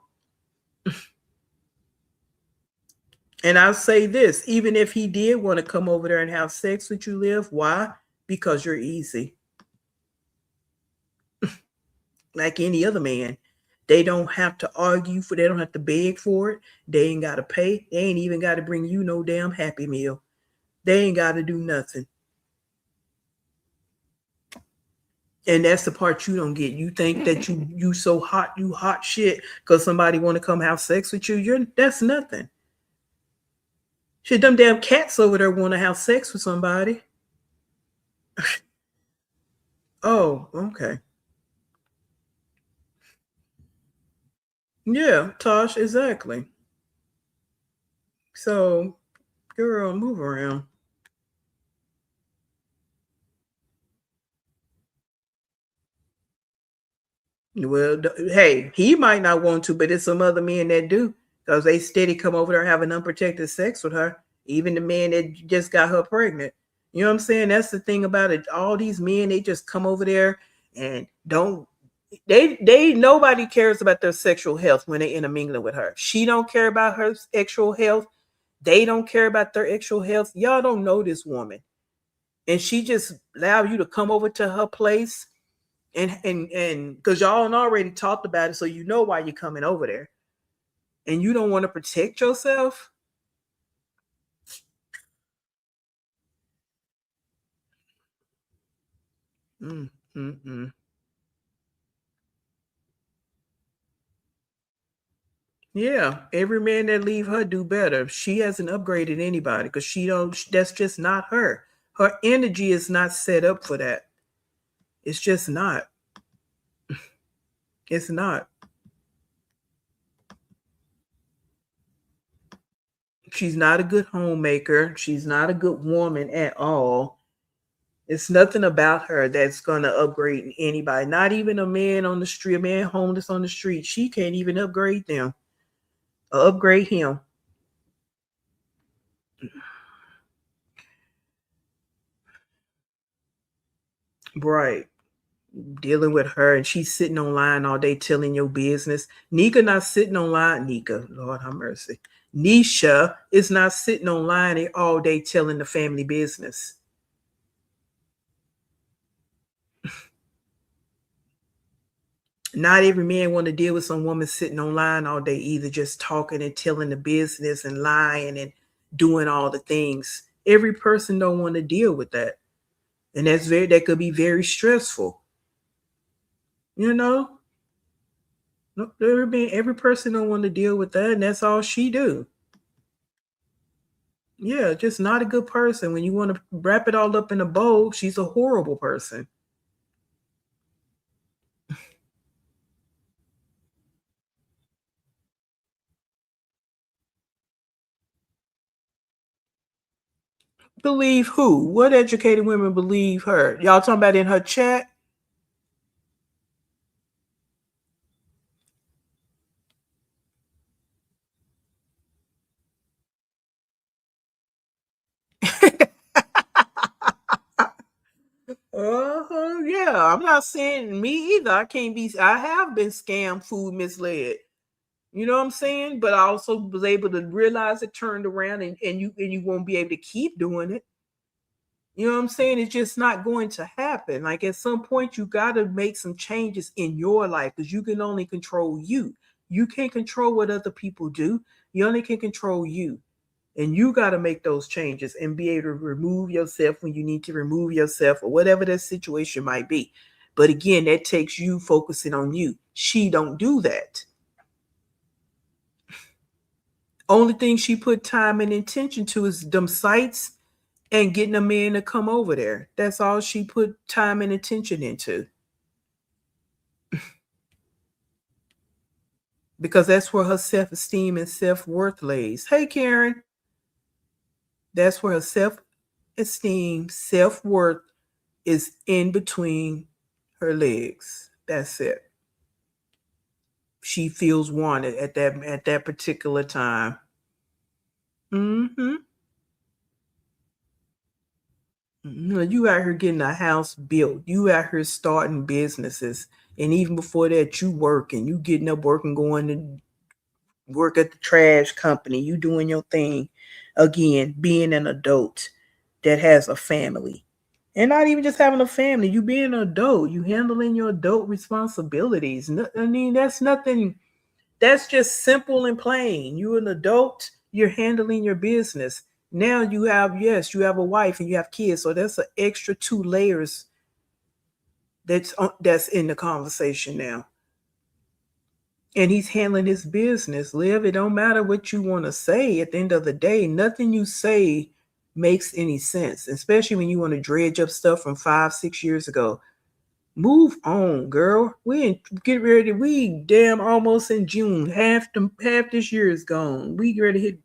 and I'll say this: even if he did want to come over there and have sex with you, Liv, why? Because you're easy, like any other man. They don't have to argue for. They don't have to beg for it. They ain't got to pay. They ain't even got to bring you no damn Happy Meal. They ain't got to do nothing. And that's the part you don't get. You think that you so hot, you hot shit, because somebody want to come have sex with you. That's nothing. Shit, them damn cats over there want to have sex with somebody. Oh, okay. Yeah, Tosh, exactly. So, girl, move around. Well, hey, he might not want to, but it's some other men that do, because they steady come over there having unprotected sex with her. Even the man that just got her pregnant. You know what I'm saying? That's the thing about it. All these men, they just come over there and don't. They nobody cares about their sexual health when they intermingling with her. She don't care about her sexual health. They don't care about their actual health. Y'all don't know this woman. And she just allow you to come over to her place and because y'all already talked about it, so you know why you're coming over there. And you don't want to protect yourself. Mm, mm, mm. Yeah, every man that leave her do better. She hasn't upgraded anybody because she don't. That's just not her. Her energy is not set up for that. It's just not. It's not. She's not a good homemaker. She's not a good woman at all. It's nothing about her that's gonna upgrade anybody. Not even a man on the street, a man homeless on the street. She can't even upgrade them or upgrade him. Right. Dealing with her and she's sitting online all day telling your business. Nika not sitting online. Nika, Lord have mercy. Nisha is not sitting online all day telling the family business. Not every man want to deal with some woman sitting online all day either, just talking and telling the business and lying and doing all the things. Every person don't want to deal with that. And that could be very stressful. You know? No, every person don't want to deal with that, and that's all she do. Yeah, just not a good person. When you want to wrap it all up in a bow, she's a horrible person. Believe who? What educated women believe her? Y'all talking about in her chat? Yeah, I'm not saying me either. I can't be. I have been scammed, food misled. You know what I'm saying? But I also was able to realize it turned around, and you won't be able to keep doing it. You know what I'm saying? It's just not going to happen. Like at some point, you got to make some changes in your life because you can only control you. You can't control what other people do. You only can control you. And you got to make those changes and be able to remove yourself when you need to remove yourself or whatever that situation might be. But again, that takes you focusing on you. She don't do that. Only thing she put time and intention to is them sites and getting a man to come over there. That's all she put time and attention into. Because that's where her self-esteem and self-worth lays. Hey Karen, that's where her self-esteem, self-worth is in between her legs. That's it. She feels wanted at that particular time. Mm-hmm. You out here getting a house built. You out here starting businesses. And even before that, you working. You getting up working, going to work at the trash company. You doing your thing. Again, being an adult that has a family. And not even just having a family. You being an adult. You handling your adult responsibilities. I mean, that's nothing. That's just simple and plain. You're an adult. You're handling your business. Now you have, yes, you have a wife and you have kids. So that's an extra two layers that's in the conversation now. And he's handling his business. Liv, it don't matter what you want to say. At the end of the day, nothing you say makes any sense, especially when you want to dredge up stuff from 5, 6 years ago. Move on, girl. We ain't get ready. We damn almost in June. Half this year is gone. We get ready to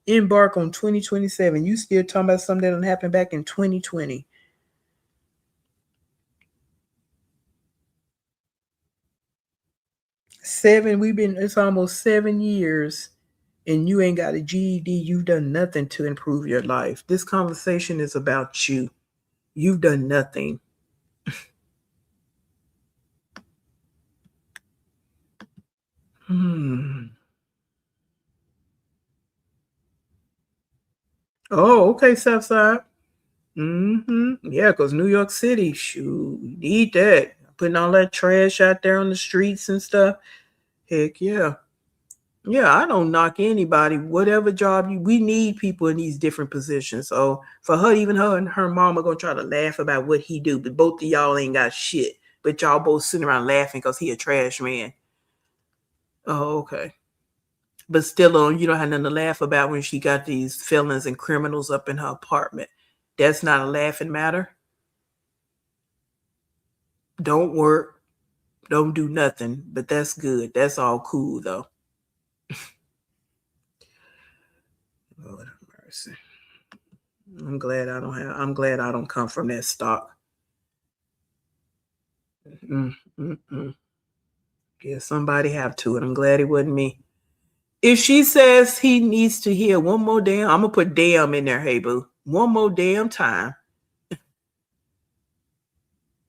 embark on 2027. You still talking about something that happened back in 2020. 7, it's almost 7 years and you ain't got a GED. You've done nothing to improve your life. This conversation is about you. You've done nothing. Hmm. Oh, okay, Southside. Yeah, because New York City, shoot, you need that. Putting all that trash out there on the streets and stuff. Heck yeah. Yeah, I don't knock anybody. Whatever job we need people in these different positions. So for her, even her and her mom are gonna try to laugh about what he do, but both of y'all ain't got shit. But y'all both sitting around laughing because he a trash man. Oh, okay. But still, you don't have nothing to laugh about when she got these felons and criminals up in her apartment. That's not a laughing matter. Don't work, don't do nothing, but that's good. That's all cool though. Lord have mercy. I'm glad I don't come from that stock. Mm, mm, mm. Yeah, somebody have to, and I'm glad it wasn't me. If she says he needs to hear one more damn, I'm gonna put damn in there, hey boo. One more damn time.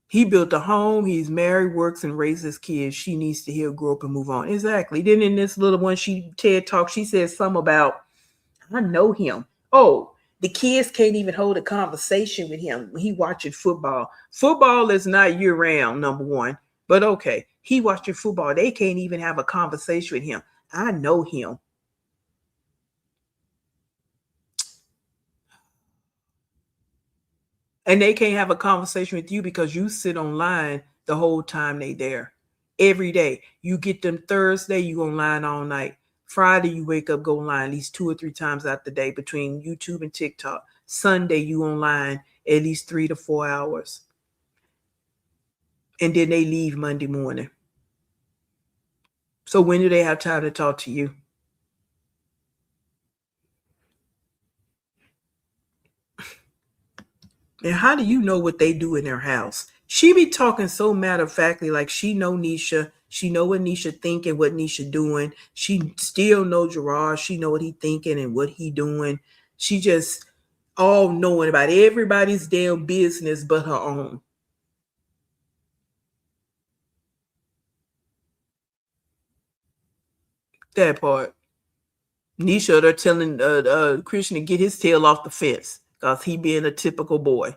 He built a home, he's married, works, and raises kids. She needs to hear, grow up, and move on. Exactly. Then in this little one, she TED talk, she said something about, I know him. Oh, the kids can't even hold a conversation with him when he watching football. Football is not year round, number one. But okay, he watching football. They can't even have a conversation with him. I know him. And they can't have a conversation with you because you sit online the whole time they there. Every day. You get them Thursday, you online all night. Friday, you wake up, go online at least 2 or 3 times out the day between YouTube and TikTok. Sunday, you online at least 3 to 4 hours. And then they leave Monday morning. So when do they have time to talk to you? And how do you know what they do in their house? She be talking so matter of factly, like she know Nisha. She know what Nisha thinking, what Nisha doing. She still know Gerard. She know what he thinking and what he doing. She just all knowing about everybody's damn business but her own. That part. Nisha, they're telling Christian to get his tail off the fence because he being a typical boy.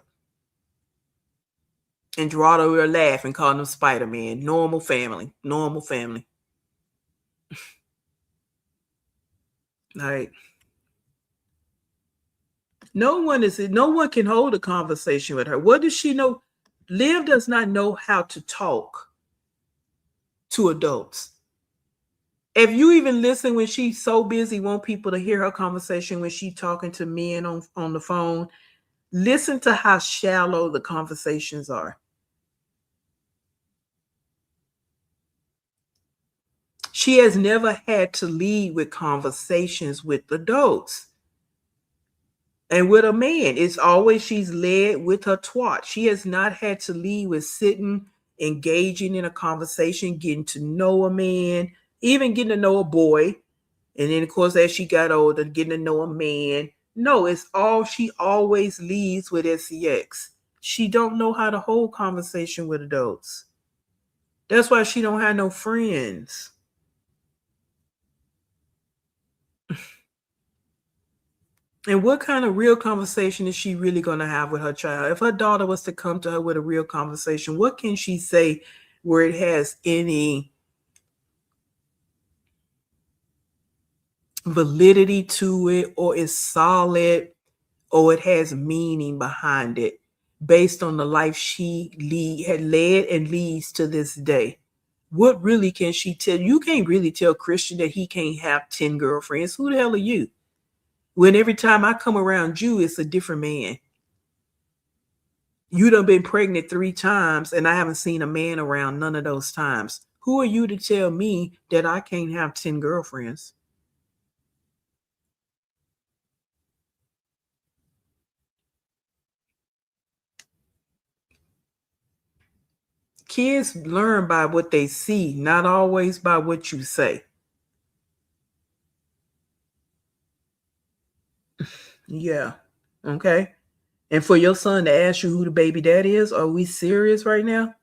And Gerardo will laugh and call him Spider-Man. Normal family. Normal family. Like, no one can hold a conversation with her. What does she know? Liv does not know how to talk to adults. If you even listen when she's so busy, want people to hear her conversation when she's talking to men on the phone, listen to how shallow the conversations are. She has never had to lead with conversations with adults. And with a man, it's always she's led with her twat. She has not had to lead with sitting, engaging in a conversation, getting to know a man, even getting to know a boy. And then, of course, as she got older, getting to know a man. No, it's all she always leads with sex. She don't know how to hold conversation with adults. That's why she don't have no friends. And what kind of real conversation is she really going to have with her child? If her daughter was to come to her with a real conversation, what can she say where it has any validity to it, or is solid, or it has meaning behind it based on the life she had led and leads to this day? What really can she tell? You can't really tell Christian that he can't have 10 girlfriends. Who the hell are you? When every time I come around you, it's a different man. You done been pregnant 3 times and I haven't seen a man around none of those times. Who are you to tell me that I can't have 10 girlfriends? Kids learn by what they see, not always by what you say. Yeah. Okay. And for your son to ask you who the baby daddy is, are we serious right now?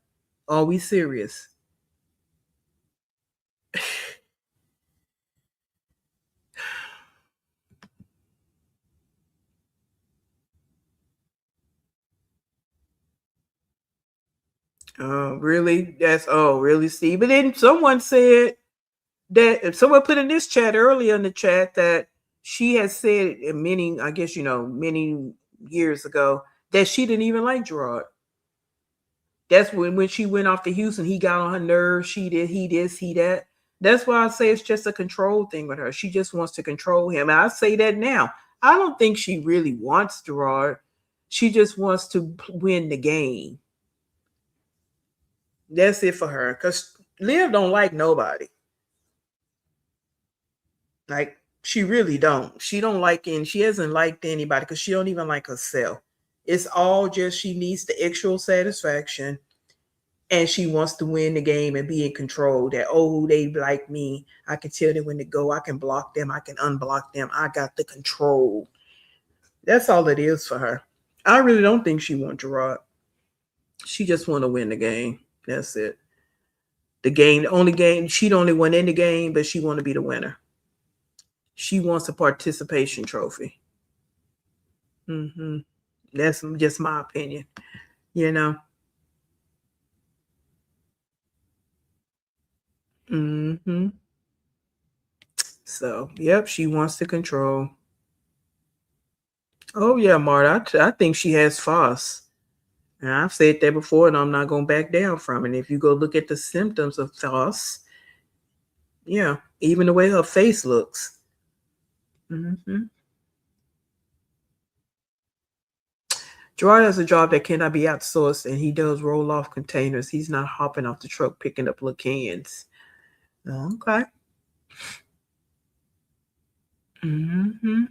Are we serious? Really? That's really, Steve. But then someone said that if someone put in this chat earlier in the chat that she has said in many, I guess many years ago that she didn't even like Gerard. That's when she went off to Houston, he got on her nerves. She did, he this, he that. That's why I say it's just a control thing with her. She just wants to control him. And I say that now. I don't think she really wants Gerard. She just wants to win the game. That's it for her. Because Liv don't like nobody. Like she really don't. She don't like and she hasn't liked anybody because she don't even like herself. It's all just she needs the extra satisfaction and she wants to win the game and be in control. That they like me. I can tell them when to go. I can block them. I can unblock them. I got the control. That's all it is for her. I really don't think she wants Gerard. She just want to win the game. That's it. The game, the only game, she don't only win in the game, but she want to be the winner. She wants a participation trophy. Mm-hmm. That's just my opinion. Mm-hmm. So, yep, she wants to control. Oh yeah, Marta. I think she has FOSS. And I've said that before, and I'm not going to back down from it. If you go look at the symptoms of FOSS, yeah, even the way her face looks. Mm-hmm. Gerard has a job that cannot be outsourced, and he does roll off containers. He's not hopping off the truck picking up little cans. Okay. Mm-hmm.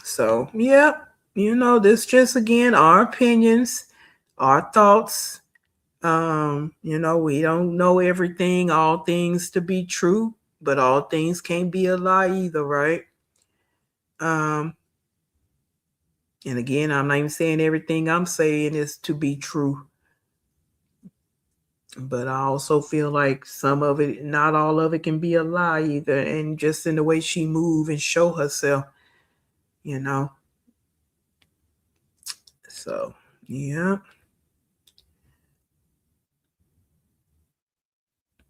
So, yeah, this just again our opinions, our thoughts. We don't know everything, all things to be true, but all things can't be a lie either, right? And again, I'm not even saying everything I'm saying is to be true. But I also feel like some of it, not all of it can be a lie either. And just in the way she move and show herself, So, yeah.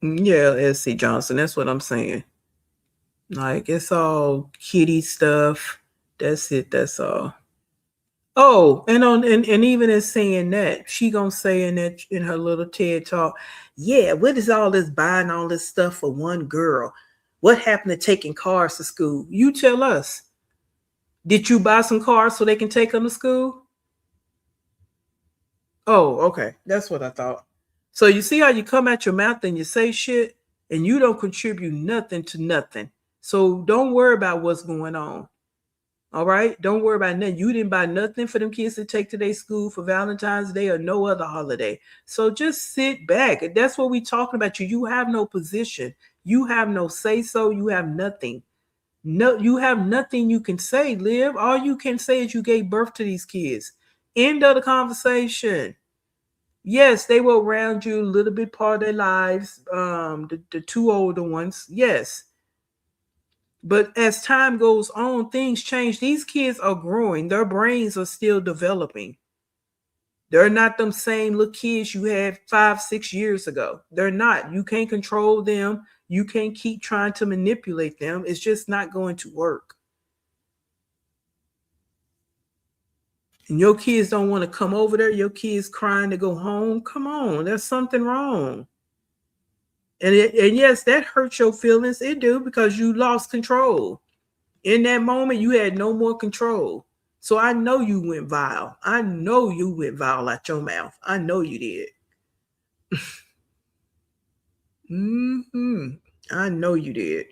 Yeah, S.C. Johnson. That's what I'm saying. Like, it's all kitty stuff. That's it. That's all. Oh, and even in saying that, she gonna say in her little TED talk, yeah, what is all this buying all this stuff for one girl? What happened to taking cars to school? You tell us. Did you buy some cars so they can take them to school? Oh, okay. That's what I thought. So you see how you come at your mouth and you say shit and you don't contribute nothing to nothing. So don't worry about what's going on. All right? Don't worry about nothing. You didn't buy nothing for them kids to take to their school for Valentine's Day or no other holiday. So just sit back. That's what we talking about. You have no position. You have no say so. You have nothing. No, you have nothing you can say, Liv. All you can say is you gave birth to these kids. End of the conversation. Yes, they were around you a little bit part of their lives. The two older ones, yes. But as time goes on, things change. These kids are growing. Their brains are still developing. They're not them same little kids you had 5-6 years ago. They're not. You can't control them. You can't keep trying to manipulate them. It's just not going to work. And your kids don't want to come over there. Your kids crying to go home. Come on, there's something wrong. And yes, that hurts your feelings. It do because you lost control. In that moment, you had no more control. So I know you went vile. I know you went vile out your mouth. I know you did. I know you did.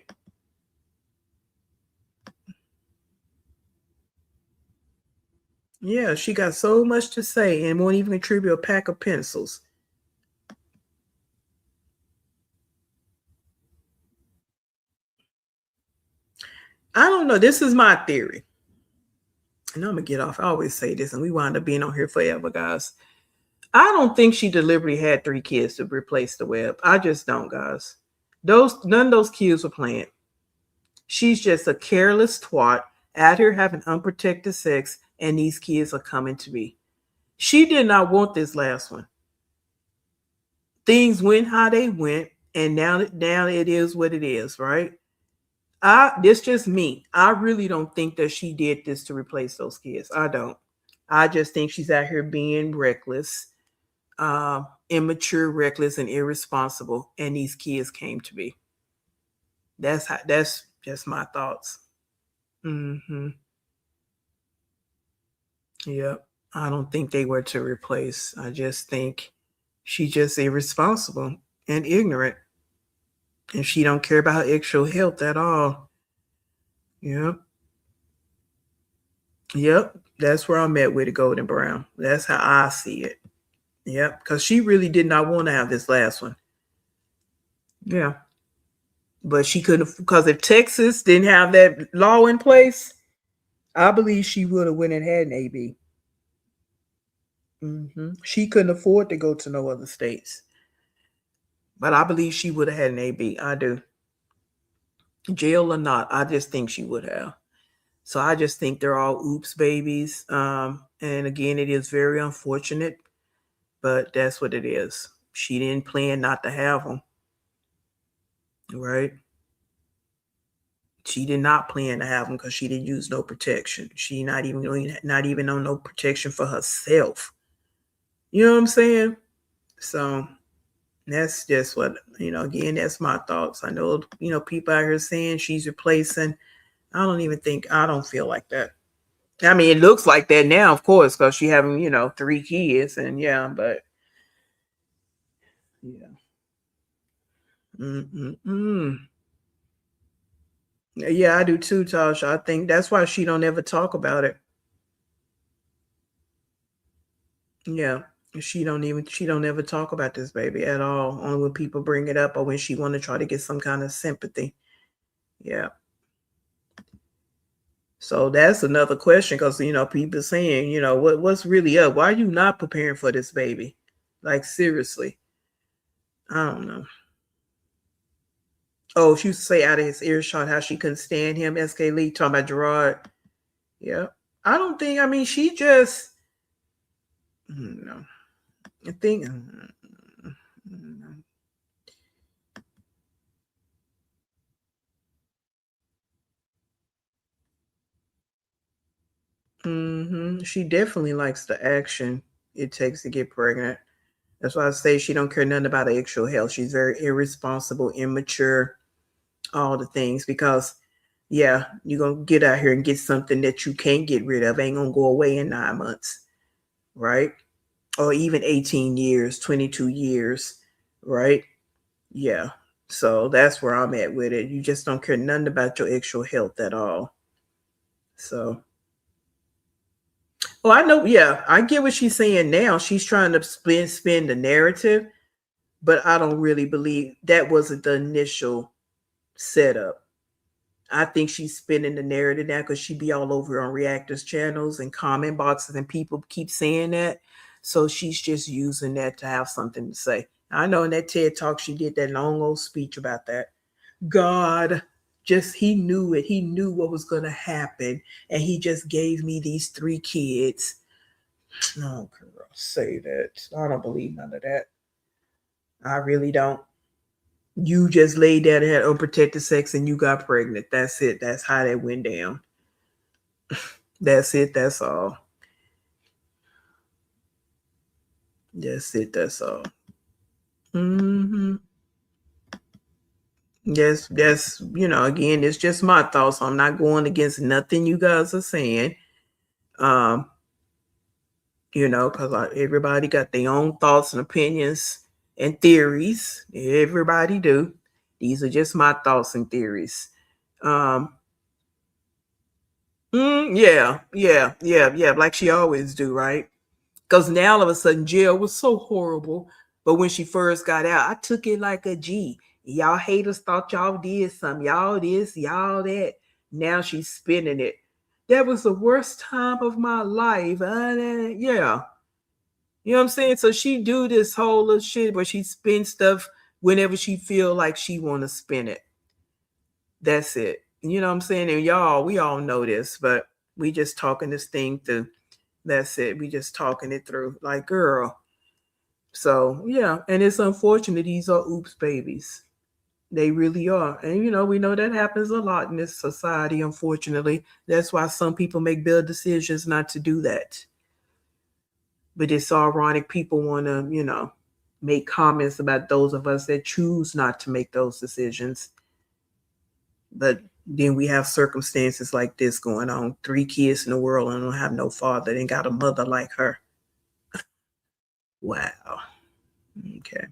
Yeah, she got so much to say and won't even contribute a pack of pencils. I don't know. This is my theory. And I'm going to get off. I always say this, and we wind up being on here forever, guys. I don't think she deliberately had 3 kids to replace the web. I just don't, guys. None of those kids were planned. She's just a careless twat out here having unprotected sex, and these kids are coming to me. She did not want this last one. things went how they went, and now it is what it is, right? This just me. I really don't think that she did this to replace those kids. I don't. I just think she's out here being reckless, immature, reckless, and irresponsible, and these kids came to be. That's just my thoughts. Mm-hmm. Yep. I don't think they were to replace. I just think she's just irresponsible and ignorant, and she don't care about her actual health at all. Yep. Yep. That's where I'm at with the golden brown. That's how I see it. Yep. Because she really did not want to have this last one. Yeah. But she couldn't, because if Texas didn't have that law in place, I believe she would have went and had an AB. She couldn't afford to go to no other states. But I believe she would have had an AB. I do. Jail or not, I just think she would have. So I just think they're all oops babies. And again, it is very unfortunate, but that's what it is. She didn't plan not to have them, right? She did not plan to have them because she didn't use no protection. She not even on no protection for herself. You know what I'm saying? So that's just what, again, that's my thoughts. I know, people out here saying she's replacing. I don't feel like that. I mean, it looks like that now, of course, because she having, 3 kids, and yeah, but yeah. Mm-mm-mm. Yeah, I do too, Tasha. I think that's why she don't ever talk about it. Yeah. She don't ever talk about this baby at all. Only when people bring it up or when she want to try to get some kind of sympathy. Yeah. So that's another question, because people saying, what's really up? Why are you not preparing for this baby? Like, seriously. I don't know. Oh, she used to say out of his earshot how she couldn't stand him. SK Lee talking about Gerard. Yeah. I don't think, she just, no. I think, she definitely likes the action it takes to get pregnant. That's why I say she don't care nothing about her actual health. She's very irresponsible, immature, all the things, because yeah, you're gonna get out here and get something that you can't get rid of. Ain't gonna go away in 9 months, right? Or even 18 years, 22 years, right? Yeah. So that's where I'm at with it. You just don't care nothing about your actual health at all. So, I know. Yeah, I get what she's saying now. She's trying to spin the narrative, but I don't really believe that wasn't the initial setup. I think she's spinning the narrative now because she be all over on reactors channels and comment boxes, and people keep saying that. So she's just using that to have something to say. I know in that TED talk she did that long old speech about that. God just, he knew it. He knew what was going to happen, and he just gave me these 3 kids. Oh, girl, say that. I don't believe none of that. I really don't. You just laid there and had unprotected sex and you got pregnant. That's it. That's how that went down. That's it. That's all. That's it. That's all. Yes, that's, again, it's just my thoughts. I'm not going against nothing you guys are saying. Because everybody got their own thoughts and opinions and theories. Everybody do. These are just my thoughts and theories. Yeah. Like she always do, right? Because now all of a sudden jail was so horrible. But when she first got out, I took it like a G. Y'all haters thought y'all did something. Y'all this, y'all that. Now she's spinning it. That was the worst time of my life. Yeah. You know what I'm saying? So she do this whole little shit where she spin stuff whenever she feel like she want to spin it. That's it. You know what I'm saying? And y'all, we all know this, but we just talking this thing through. That's it. We just talking it through. Like, girl, So yeah, and it's unfortunate these are oops babies. They really are. And we know that happens a lot in this society, unfortunately. That's why some people make better decisions not to do that. But it's ironic people want to, make comments about those of us that choose not to make those decisions. But then we have circumstances like this going on. 3 kids in the world and don't have no father and got a mother like her. Wow. Okay.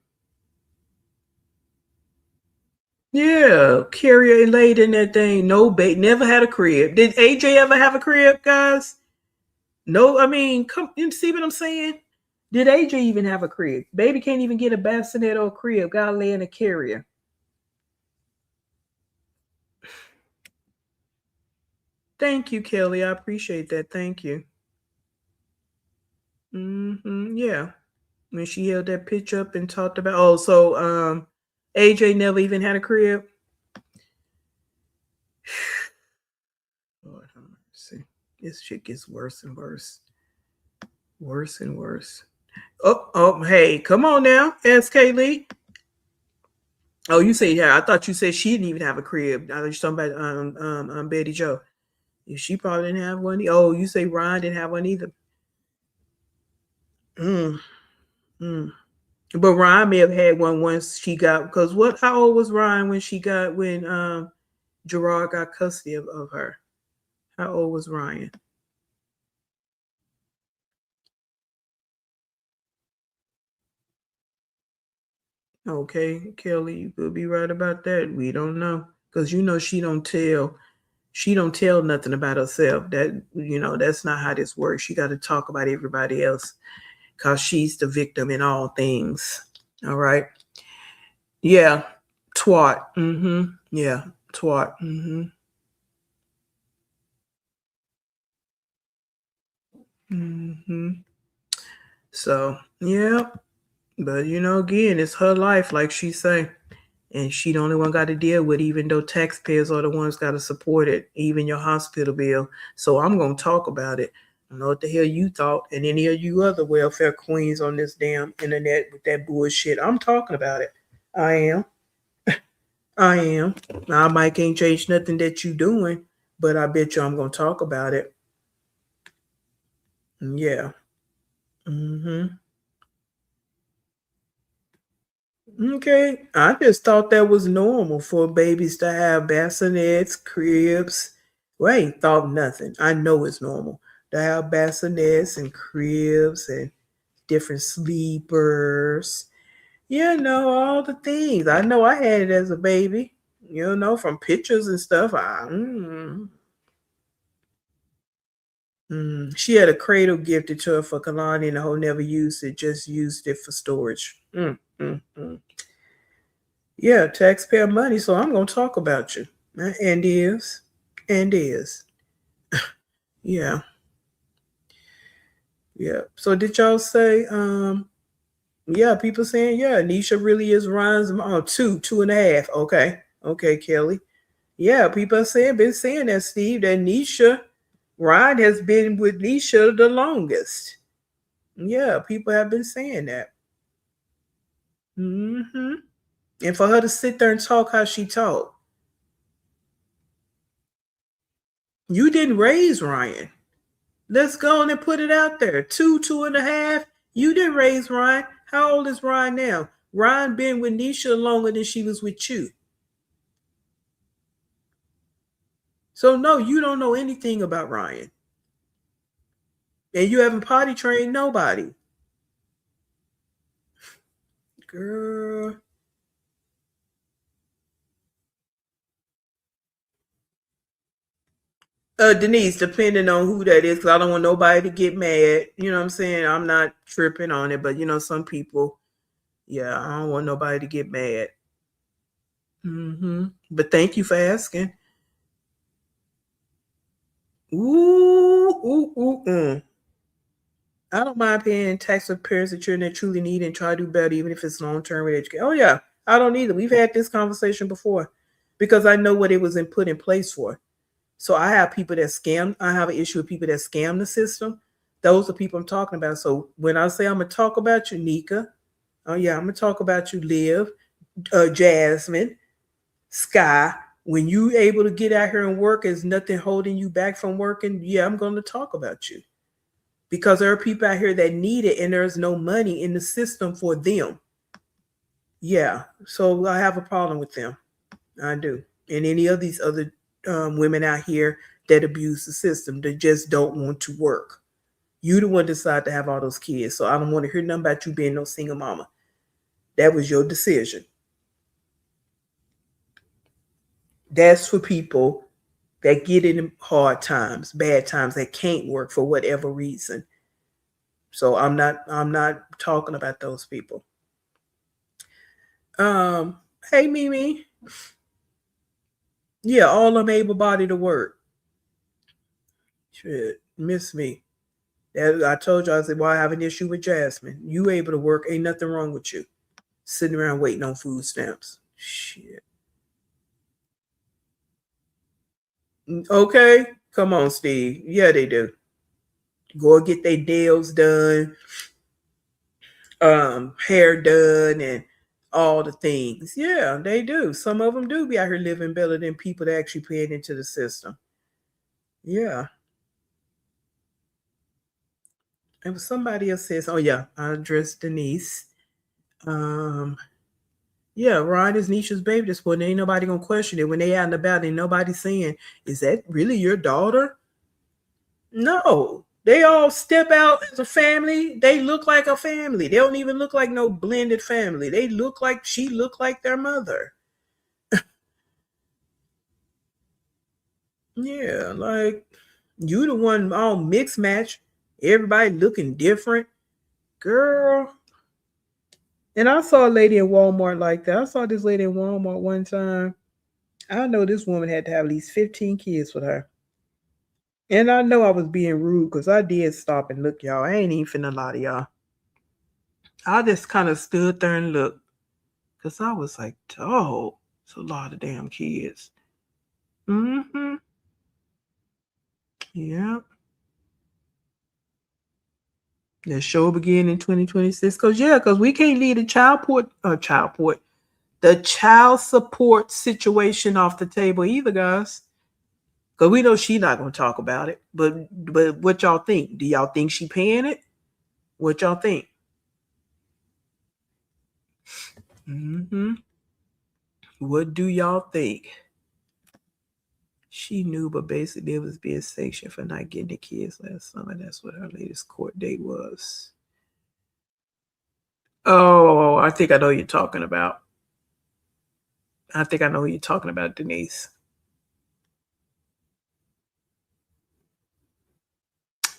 Yeah, carrier laid in that thing. No bait. Never had a crib. Did AJ ever have a crib, guys? No, I mean, come. You see what I'm saying? Did AJ even have a crib? Baby can't even get a bassinet or a crib. Got to lay in a carrier. Thank you, Kelly. I appreciate that. Thank you. Yeah. When she held that picture up and talked about, oh, so AJ never even had a crib. Lord have mercy. This shit gets worse and worse. Worse and worse. Oh, hey, come on now, SK Lee. Oh, you say yeah. I thought you said she didn't even have a crib. I was talking about Betty Joe. She probably didn't have one. Oh, you say Ryan didn't have one either. Mm, mm. But Ryan may have had one once she got, because what? How old was Ryan when Gerard got custody of her? How old was Ryan? Okay, Kelly, you could be right about that. We don't know, because she don't tell nothing about herself. That's not how this works. She got to talk about everybody else, because she's the victim in all things. All right. Yeah. Twat. Yeah. Twat. So yeah. But again, it's her life, like she say. And she the only one got to deal with, even though taxpayers are the ones got to support it, even your hospital bill. So I'm gonna talk about it. I don't know what the hell you thought, and any of you other welfare queens on this damn internet with that bullshit. I'm talking about it. I am. I am. Now, I might can't change nothing that you doing, but I bet you I'm gonna talk about it. Yeah. Mm-hmm. Okay. I just thought that was normal for babies to have bassinets, cribs. Well, I ain't thought nothing. I know it's normal to have bassinets and cribs and different sleepers. All the things. I know I had it as a baby. From pictures and stuff. She had a cradle gifted to her for Kalani, and the whole never used it, just used it for storage. Yeah, taxpayer money. So I'm gonna talk about you. And is. And is. Yeah. Yeah. So did y'all say yeah, people saying, yeah, Nisha really is Ryan's mom. Oh, two and a half. Okay. Okay, Kelly. Yeah, people are been saying that, Steve, that Ryan has been with Nisha the longest. Yeah, people have been saying that. hmm And for her to sit there and talk how she talked. You didn't raise Ryan. Let's go on and put it out there. Two and a half. You didn't raise Ryan. How old is Ryan now? Ryan been with Nisha longer than she was with you. So no, you don't know anything about Ryan. And you haven't potty trained nobody. Girl. Denise, depending on who that is, because I don't want nobody to get mad. You know what I'm saying? I'm not tripping on it, but some people, yeah, I don't want nobody to get mad. But thank you for asking. Ooh. I don't mind paying tax for parents and children that truly need and try to do better, even if it's long term with education. Oh yeah, I don't either. We've had this conversation before, because I know what it was put in place for. So I have people that scam. I have an issue with people that scam the system. Those are people I'm talking about. So when I say I'm gonna talk about you, Nika, Oh yeah, I'm gonna talk about you, Liv, Jasmine, Sky. When you able to get out here and work, is nothing holding you back from working. Yeah, I'm gonna talk about you because there are people out here that need it, and there's no money in the system for them. Yeah, so I have a problem with them. I do, and any of these other women out here that abuse the system, they just don't want to work. You the one decide to have all those kids, so I don't want to hear nothing about you being no single mama. That was your decision. That's for people that get in hard times, bad times, that can't work for whatever reason. So I'm not talking about those people. Um, hey Mimi. Yeah, all I'm able bodied to work. Shit, miss me. That I told you I said, well, I have an issue with Jasmine. You able to work, ain't nothing wrong with you. Sitting around waiting on food stamps. Shit. Okay, come on, Steve. Yeah, they do. Go get their nails done, hair done, and all the things. Yeah, they do. Some of them do be out here living better than people that actually paying into the system. Yeah. And somebody else says, "Oh yeah, I addressed Denise." Um, yeah, Ryan is Nisha's baby this morning. Ain't nobody gonna question it when they out and about. Ain't nobody saying, "Is that really your daughter?" No, they all step out as a family. They look like a family. They don't even look like no blended family. They look like she looked like their mother. Yeah, like you the one all mixed match. Everybody looking different, girl. And I saw a lady in Walmart like that. I saw this lady in Walmart one time. I know this woman had to have at least 15 kids with her. And I know I was being rude because I did stop and look, y'all. I ain't even finna lie to y'all. I just kind of stood there and looked because I was like, oh, it's a lot of damn kids. Mm-hmm. Yeah. The show begin in 2026. Because we can't leave the the child support situation off the table either, guys. Because we know she's not going to talk about it. But what y'all think? Do y'all think she paying it? What y'all think? Mm-hmm. What do y'all think? She knew, but basically it was being sanctioned for not getting the kids last summer. That's what her latest court date was. Oh, I think I know who you're talking about. I think I know who you're talking about, Denise.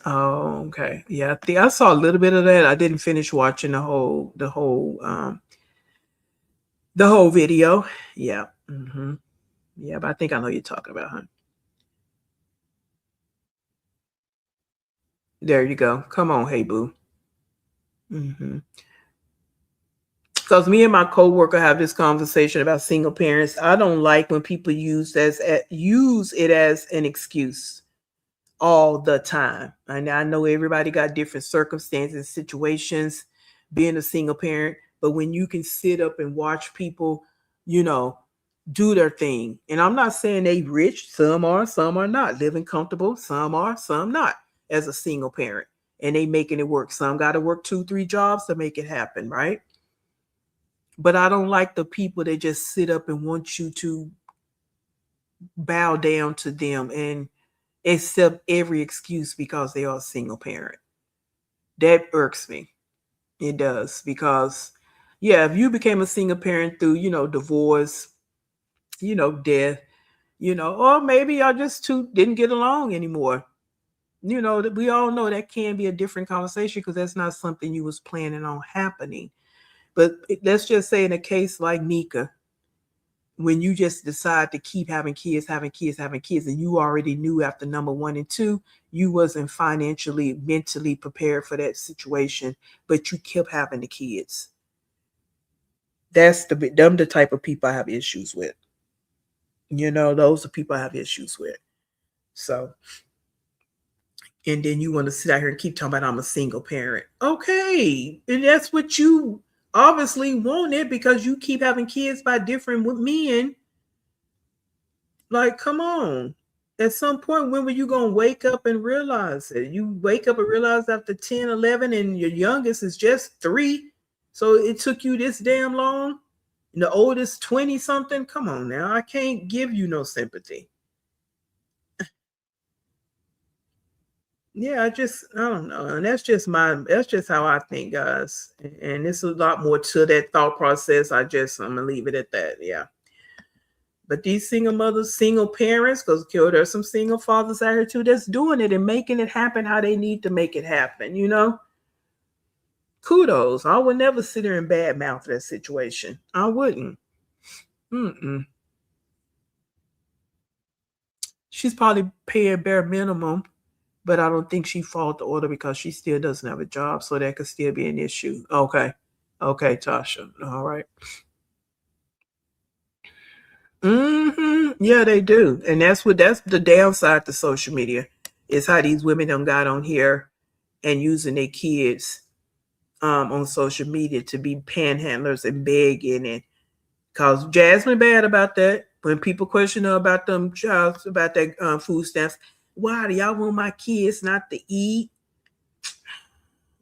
Oh, okay. Yeah, I think I saw a little bit of that. I didn't finish watching the whole video. Yeah. Mm-hmm. Yeah, but I think I know you're talking about, huh? There you go. Come on, hey boo. Mm-hmm. Because me and my coworker have this conversation about single parents. I don't like when people use it as an excuse all the time. And I know everybody got different circumstances, situations, being a single parent. But when you can sit up and watch people, you know, do their thing. And I'm not saying they rich. Some are not. Living comfortable. Some are, some not. As a single parent, and they making it work. Some got to work 2-3 jobs to make it happen, right? But I don't like the people that just sit up and want you to bow down to them and accept every excuse because they are a single parent. That irks me. It does. Because, yeah, if you became a single parent through, divorce, death, or maybe y'all just two didn't get along anymore. We all know that can be a different conversation because that's not something you was planning on happening. But let's just say in a case like Nika, when you just decide to keep having kids, and you already knew after number 1 and 2, you wasn't financially, mentally prepared for that situation, but you kept having the kids. That's the type of people I have issues with. Those are people I have issues with. So, and then you want to sit out here and keep talking about I'm a single parent. Okay. And that's what you obviously want it because you keep having kids by different men. Like, come on. At some point, when were you going to wake up and realize it? You wake up and realize after 10, 11, and your youngest is just 3. So it took you this damn long. And the oldest 20 something. Come on now. I can't give you no sympathy. Yeah, I don't know. And that's just how I think, guys. And there's a lot more to that thought process. I'm gonna leave it at that. Yeah. But these single mothers, single parents, because there's some single fathers out here too that's doing it and making it happen how they need to make it happen, Kudos. I would never sit there and badmouth that situation. I wouldn't. Mm-mm. She's probably paying bare minimum, but I don't think she followed the order because she still doesn't have a job, so that could still be an issue. Okay. Okay, Tasha. All right. Yeah, they do. And that's the downside to social media is how these women done got on here and using their kids on social media to be panhandlers and begging and cause Jasmine bad about that. When people question her about them jobs, about that food stamps, why do y'all want my kids not to eat?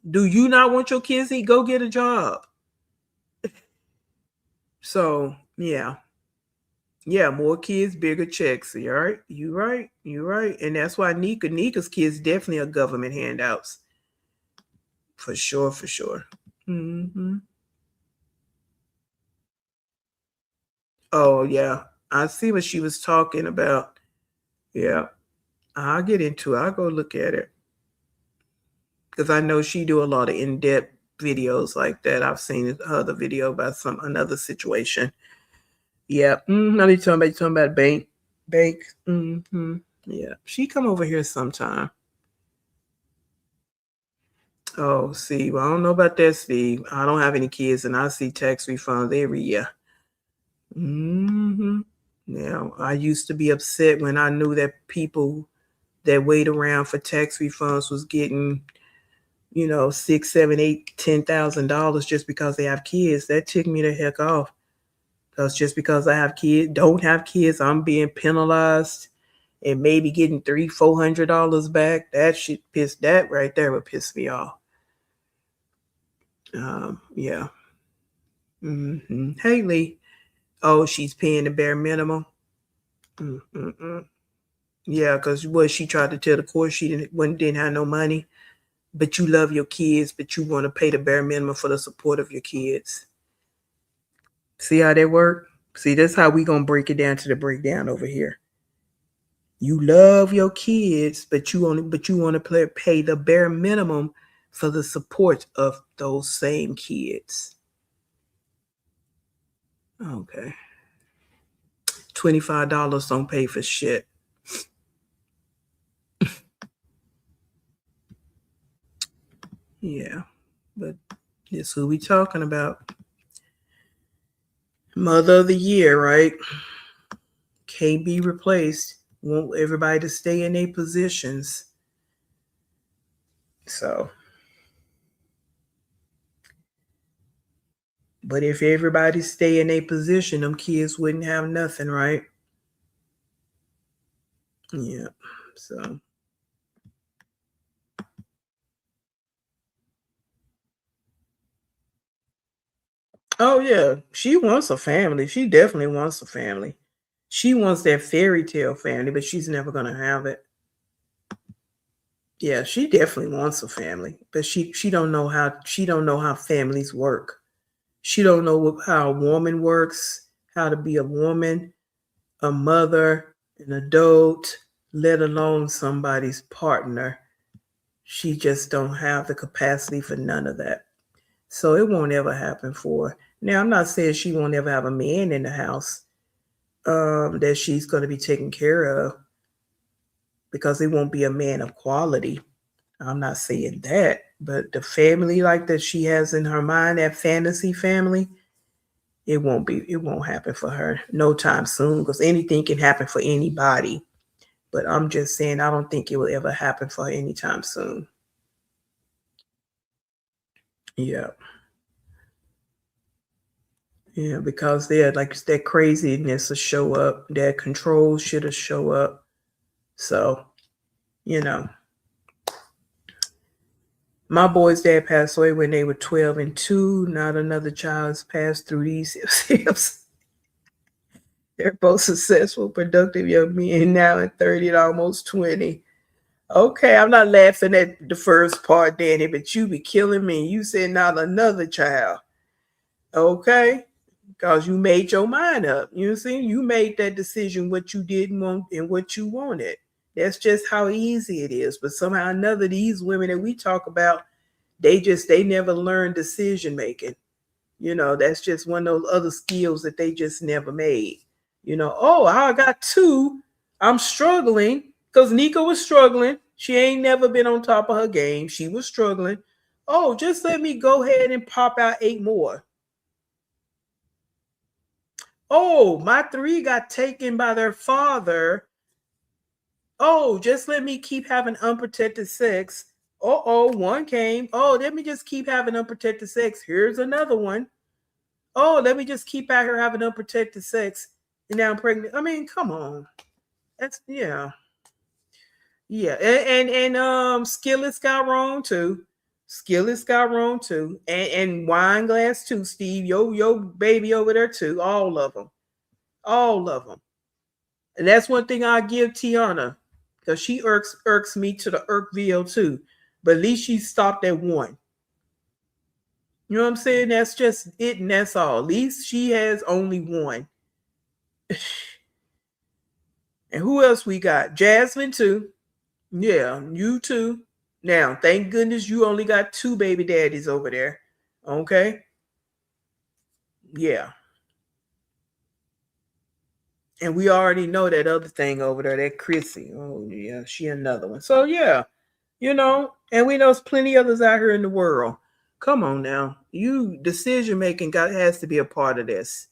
Do you not want your kids to eat? Go get a job. So yeah. Yeah, more kids, bigger checks. You all right? You right. You right. And that's why Nika's kids definitely are government handouts. For sure, for sure. Mm-hmm. Oh yeah. I see what she was talking about. Yeah. I'll get into it. I'll go look at it. Because I know she do a lot of in-depth videos like that. I've seen other video about another situation. Yeah. I be talking about bank. Bank. Yeah. She come over here sometime. Oh, Steve, I don't know about that, Steve. I don't have any kids, and I see tax refunds every year. Now, I used to be upset when I knew that people that wait around for tax refunds was getting, $6, $7, $8, $10,000 just because they have kids. That ticked me the heck off. Because just because I have kids, don't have kids, I'm being penalized and maybe getting $300, $400 back. That right there would piss me off. Yeah. Haley, oh, she's paying the bare minimum. Yeah, because what she tried to tell the court, she didn't have no money, but you love your kids, but you want to pay the bare minimum for the support of your kids. See how that work? See, that's how we gonna break it down to the breakdown over here. You love your kids, but you want to pay the bare minimum for the support of those same kids. Okay. $25 don't pay for shit. Yeah, but this who we talking about. Mother of the year, right? Can't be replaced. Want everybody to stay in their positions. So, but if everybody stay in their position, them kids wouldn't have nothing, right? Yeah. So. Oh yeah, she wants a family. She definitely wants a family. She wants that fairy tale family, but she's never gonna have it. Yeah, she definitely wants a family, but she don't know how families work. She don't know how a woman works, how to be a woman, a mother, an adult, let alone somebody's partner. She just don't have the capacity for none of that. So it won't ever happen for her. Now, I'm not saying she won't ever have a man in the house that she's going to be taken care of because it won't be a man of quality. I'm not saying that, but the family like that she has in her mind, that fantasy family, it won't happen for her no time soon because anything can happen for anybody. But I'm just saying I don't think it will ever happen for her anytime soon. Yeah. Yeah, because they're like that craziness will show up, that control should have show up. So, you know, my boys' dad passed away when they were 12 and 2. Not another child has passed through these steps. They're both successful, productive young men now at 30 and almost 20. Okay, I'm not laughing at the first part, Danny, but you be killing me. You said not another child. Okay? Because you made your mind up. You see? You made that decision what you didn't want and what you wanted. That's just how easy it is. But somehow or another, these women that we talk about, they never learn decision making. That's just one of those other skills that they just never made. Oh, I got two. I'm struggling because Nika was struggling. She ain't never been on top of her game. She was struggling. Oh, just let me go ahead and pop out 8 more. Oh, my 3 got taken by their father. Oh, just let me keep having unprotected sex. Oh, 1 came. Oh, let me just keep having unprotected sex. Here's another one. Oh, let me just keep out here having unprotected sex. And now I'm pregnant. I mean, come on. That's yeah. Yeah. And Skillets got wrong too. Skillets got wrong too. And wine glass too, Steve. Yo baby over there too. All of them. All of them. And that's one thing I give Tiana. Because she irks me to the Irkville too. But at least she stopped at 1. You know what I'm saying? That's just it, and that's all. At least she has only 1. And who else we got? Jasmine too. Yeah, you too. Now, thank goodness you only got 2 baby daddies over there. Okay? Yeah. And we already know that other thing over there, that Chrissy. Oh yeah, she another one. So yeah, and we know there's plenty others out here in the world. Come on now. You decision making has to be a part of this.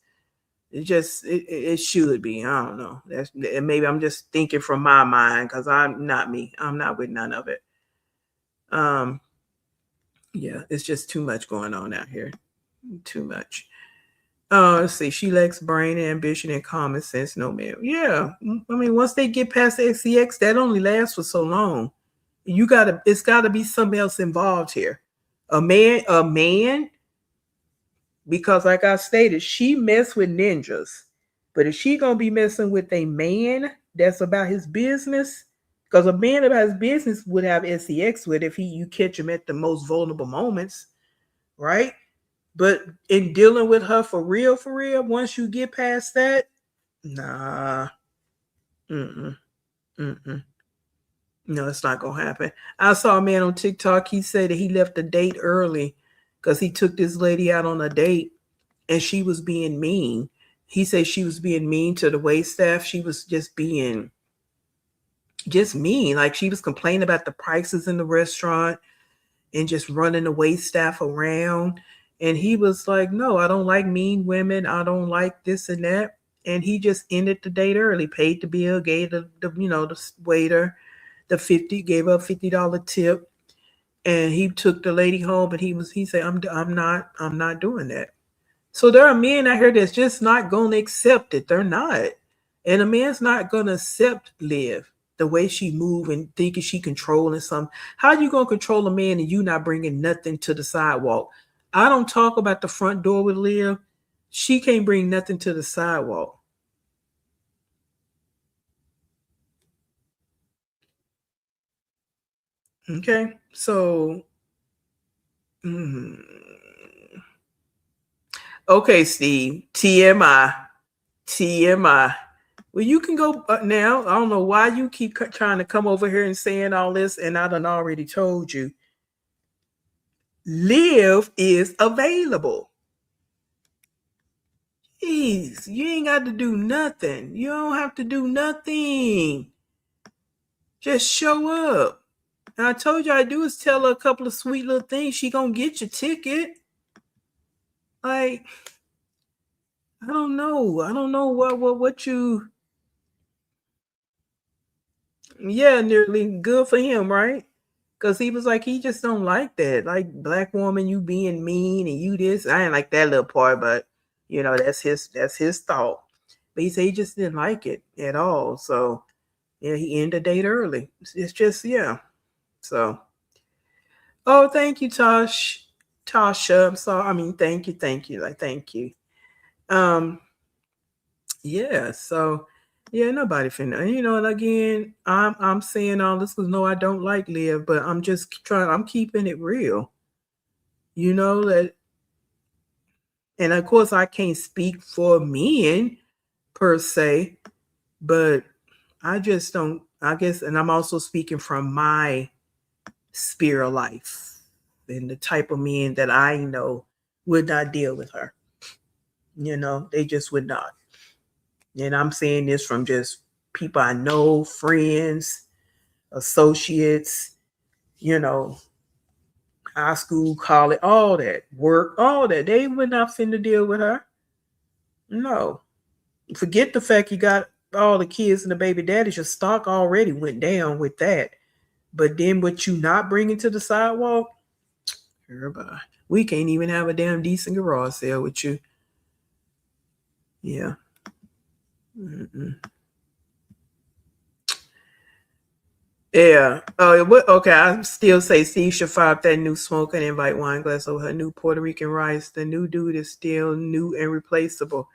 It should be. I don't know. That's maybe I'm just thinking from my mind because I'm not me. I'm not with none of it. Yeah, it's just too much going on out here. Too much. Let's see. She lacks brain, ambition, and common sense. No man. Yeah, I mean, once they get past the XCX, that only lasts for so long. It's gotta be something else involved here. A man, because like I stated, she messed with ninjas. But if she gonna be messing with a man that's about his business, because a man about his business would have sex with if you catch him at the most vulnerable moments, right? But in dealing with her for real, once you get past that, nah, mm-mm, mm-mm. No, it's not gonna happen. I saw a man on TikTok. He said that he left a date early because he took this lady out on a date and she was being mean. He said she was being mean to the wait staff. She was just being mean. Like she was complaining about the prices in the restaurant and just running the wait staff around. And he was like, no, I don't like mean women. I don't like this and that. And he just ended the date early, paid the bill, gave the waiter gave her a $50 tip. And he took the lady home, but he said, I'm not doing that. So there are men out here that's just not going to accept it. They're not. And a man's not going to accept Liv the way she move and thinking she controlling something. How you going to control a man and you not bringing nothing to the sidewalk? I don't talk about the front door with Liv. She can't bring nothing to the sidewalk. Okay. So, okay, Steve, TMI. TMI. Well, you can go now. I don't know why you keep trying to come over here and saying all this, and I done already told you. Liv is available. Jeez, you ain't got to do nothing. You don't have to do nothing. Just show up. And I told you I do is tell her a couple of sweet little things. She gonna get your ticket. Like, I don't know. I don't know what you. Yeah, nearly good for him, right? Because he was like, he just don't like that. Like, black woman, you being mean and you this. I ain't like that little part, but That's his thought. But he said he just didn't like it at all. So yeah, he ended the date early. It's just, yeah. So, oh, thank you, Tasha. I'm sorry. I mean, thank you. Like, thank you. Um, yeah. So, yeah, nobody finna. And again, I'm saying all this because no, I don't like Liv, but I'm just trying. I'm keeping it real. That, and of course, I can't speak for men per se, but I just don't. I guess, and I'm also speaking from my sphere of life and the type of men that I know would not deal with her. They just would not. And I'm saying this from just people I know, friends, associates, you know, high school, college, all that, work, all that. They would not finna deal with her. No. Forget the fact you got all the kids and the baby daddies. Your stock already went down with that. But then what you not bringing to the sidewalk, everybody, we can't even have a damn decent garage sale with you. Yeah. Mm-mm. Yeah. Oh, okay. I still say Steve should fire up that new smoke and invite wine glass over her new Puerto Rican rice. The new dude is still new and replaceable.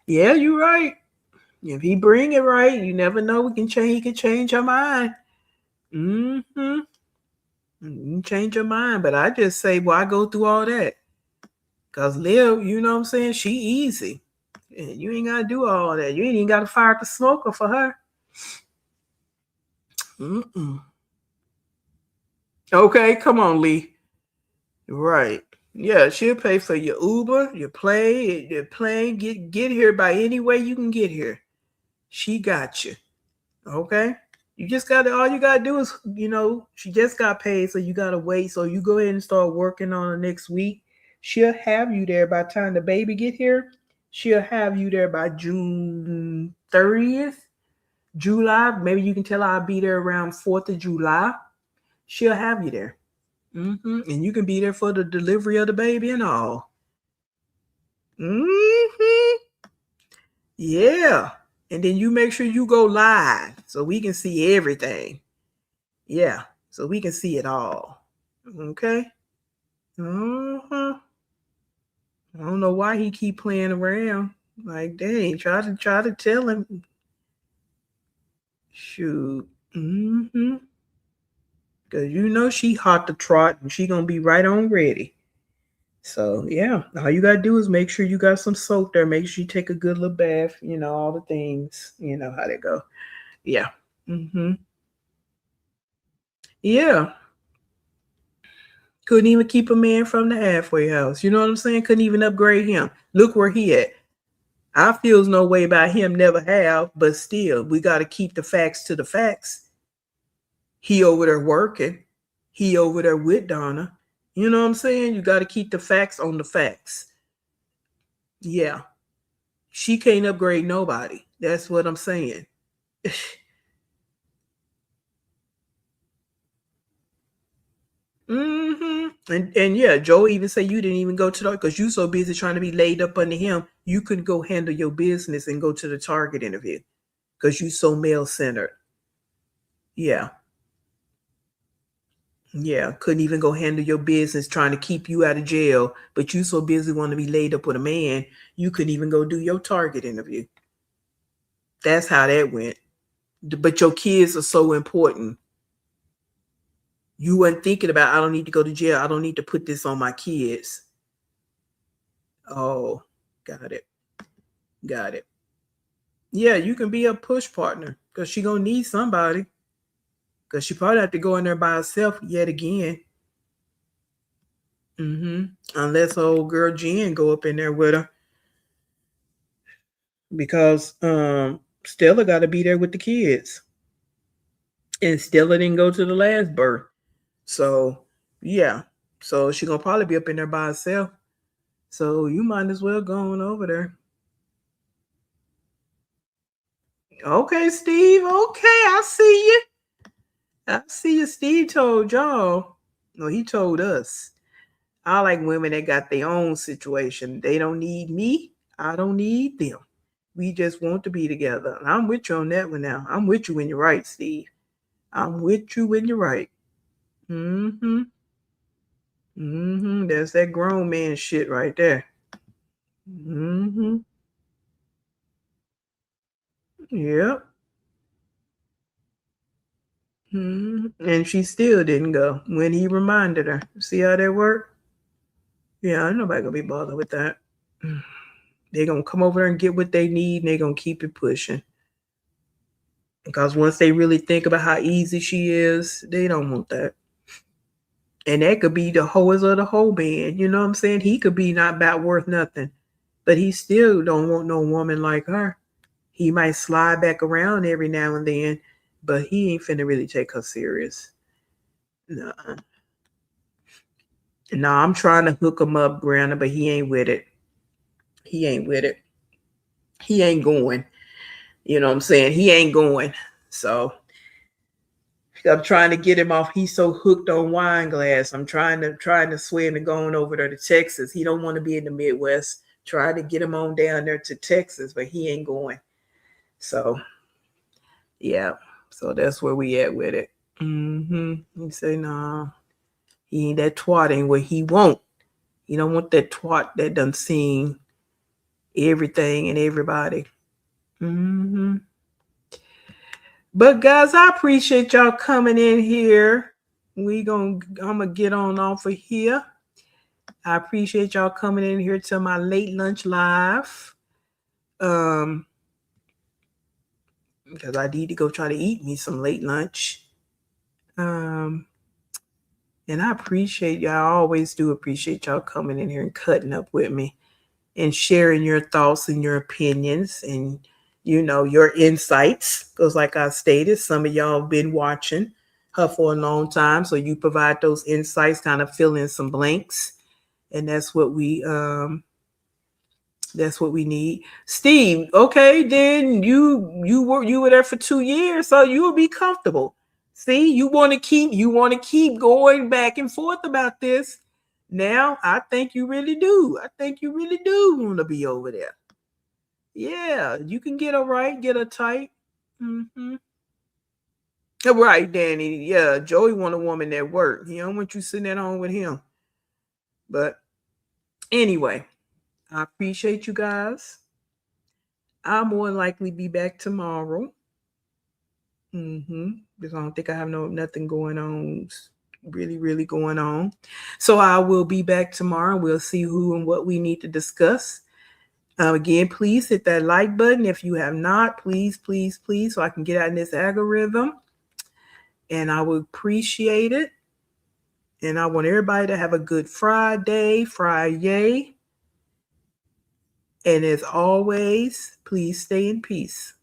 Yeah, you're right. If he bring it right, you never know. We can change. He can change her mind. Mm-hmm. You can change your mind, but I just say, well, I go through all that because Liv, you know what I'm saying? She easy. And you ain't gotta do all that. You ain't even gotta fire up the smoker for her. Mm-mm. Okay, come on, Lee. Right. Yeah, she'll pay for your Uber, your plane, get here by any way you can get here. She got you. Okay? You just all you gotta do is, she just got paid, so you gotta wait. So you go ahead and start working on her next week. She'll have you there by the time the baby get here. She'll have you there by June 30th, July. Maybe you can tell her I'll be there around 4th of July. She'll have you there. And you can be there for the delivery of the baby and all. Yeah. And then you make sure you go live so we can see everything. Yeah. So we can see it all. Okay. I don't know why he keep playing around. Like, dang, try to tell him. Shoot. Because she hot to trot and she gonna be right on ready. So yeah, all you gotta do is make sure you got some soap there. Make sure you take a good little bath. All the things. You know how they go. Yeah. Yeah. Couldn't even keep a man from the halfway house. You know what I'm saying? Couldn't even upgrade him. Look where he at. I feels no way about him, never have, but still, we got to keep the facts to the facts. He over there working. He over there with Donna. You know what I'm saying? You got to keep the facts on the facts. Yeah. She can't upgrade nobody. That's what I'm saying. And yeah, Joe even said you didn't even go to the because you so busy trying to be laid up under him, you couldn't go handle your business and go to the Target interview because you so male centered. Yeah. Yeah, couldn't even go handle your business trying to keep you out of jail, but you so busy wanting to be laid up with a man, you couldn't even go do your Target interview. That's how that went. But your kids are so important. You weren't thinking about, I don't need to go to jail. I don't need to put this on my kids. Oh, got it. Got it. Yeah, you can be a push partner because she gonna need somebody. Because she probably have to go in there by herself yet again. Unless old girl Jen go up in there with her. Because Stella got to be there with the kids. And Stella didn't go to the last birth. So, yeah. So she gonna probably be up in there by herself. So you might as well go on over there. Okay, Steve. Okay, I see you. I see you. Steve told y'all. No, he told us. I like women that got their own situation. They don't need me. I don't need them. We just want to be together. And I'm with you on that one now. I'm with you when you're right, Steve. I'm with you when you're right. Mm-hmm. Mm-hmm. That's that grown man shit right there. Mm-hmm. Yep. Mm-hmm. And she still didn't go when he reminded her. See how that worked? Yeah, ain't nobody gonna be bothered with that. They're gonna come over there and get what they need and they're gonna keep it pushing. Because once they really think about how easy she is, they don't want that. And that could be the hoes of the whole band. You know what I'm saying? He could be not about worth nothing. But he still don't want no woman like her. He might slide back around every now and then, but he ain't finna really take her serious. No. No, I'm trying to hook him up, Brianna, but he ain't with it. He ain't with it. He ain't going. You know what I'm saying? He ain't going. So I'm trying to get him off. He's so hooked on wine glass. I'm trying to sway him and going over there to Texas. He don't want to be in the Midwest. Trying to get him on down there to Texas, but he ain't going. So yeah. So that's where we at with it. Mm-hmm. He say, nah, he ain't that twat ain't what he want. He don't want that twat that done seen everything and everybody. Mm-hmm. But guys, I appreciate y'all coming in here. I'm gonna get on off of here. I appreciate y'all coming in here to my late lunch live. Because I need to go try to eat me some late lunch. And I appreciate y'all. I always do appreciate y'all coming in here and cutting up with me and sharing your thoughts and your opinions and your insights. Because like I stated, some of y'all have been watching her for a long time. So you provide those insights, kind of fill in some blanks. And that's what we need. Steve, okay, then you were there for 2 years, so you'll be comfortable. See, you want to keep going back and forth about this. Now, I think you really do. I think you really do want to be over there. Yeah, you can get her right, get her tight. Mm-hmm. Right, Danny. Yeah, Joey want a woman that work. He don't want you sitting at home with him. But anyway, I appreciate you guys. I'll more likely be back tomorrow. Because I don't think I have nothing going on, really going on. So I will be back tomorrow. We'll see who and what we need to discuss. Again, please hit that like button if you have not. Please, so I can get out in this algorithm. And I would appreciate it. And I want everybody to have a good Friday. And as always, please stay in peace.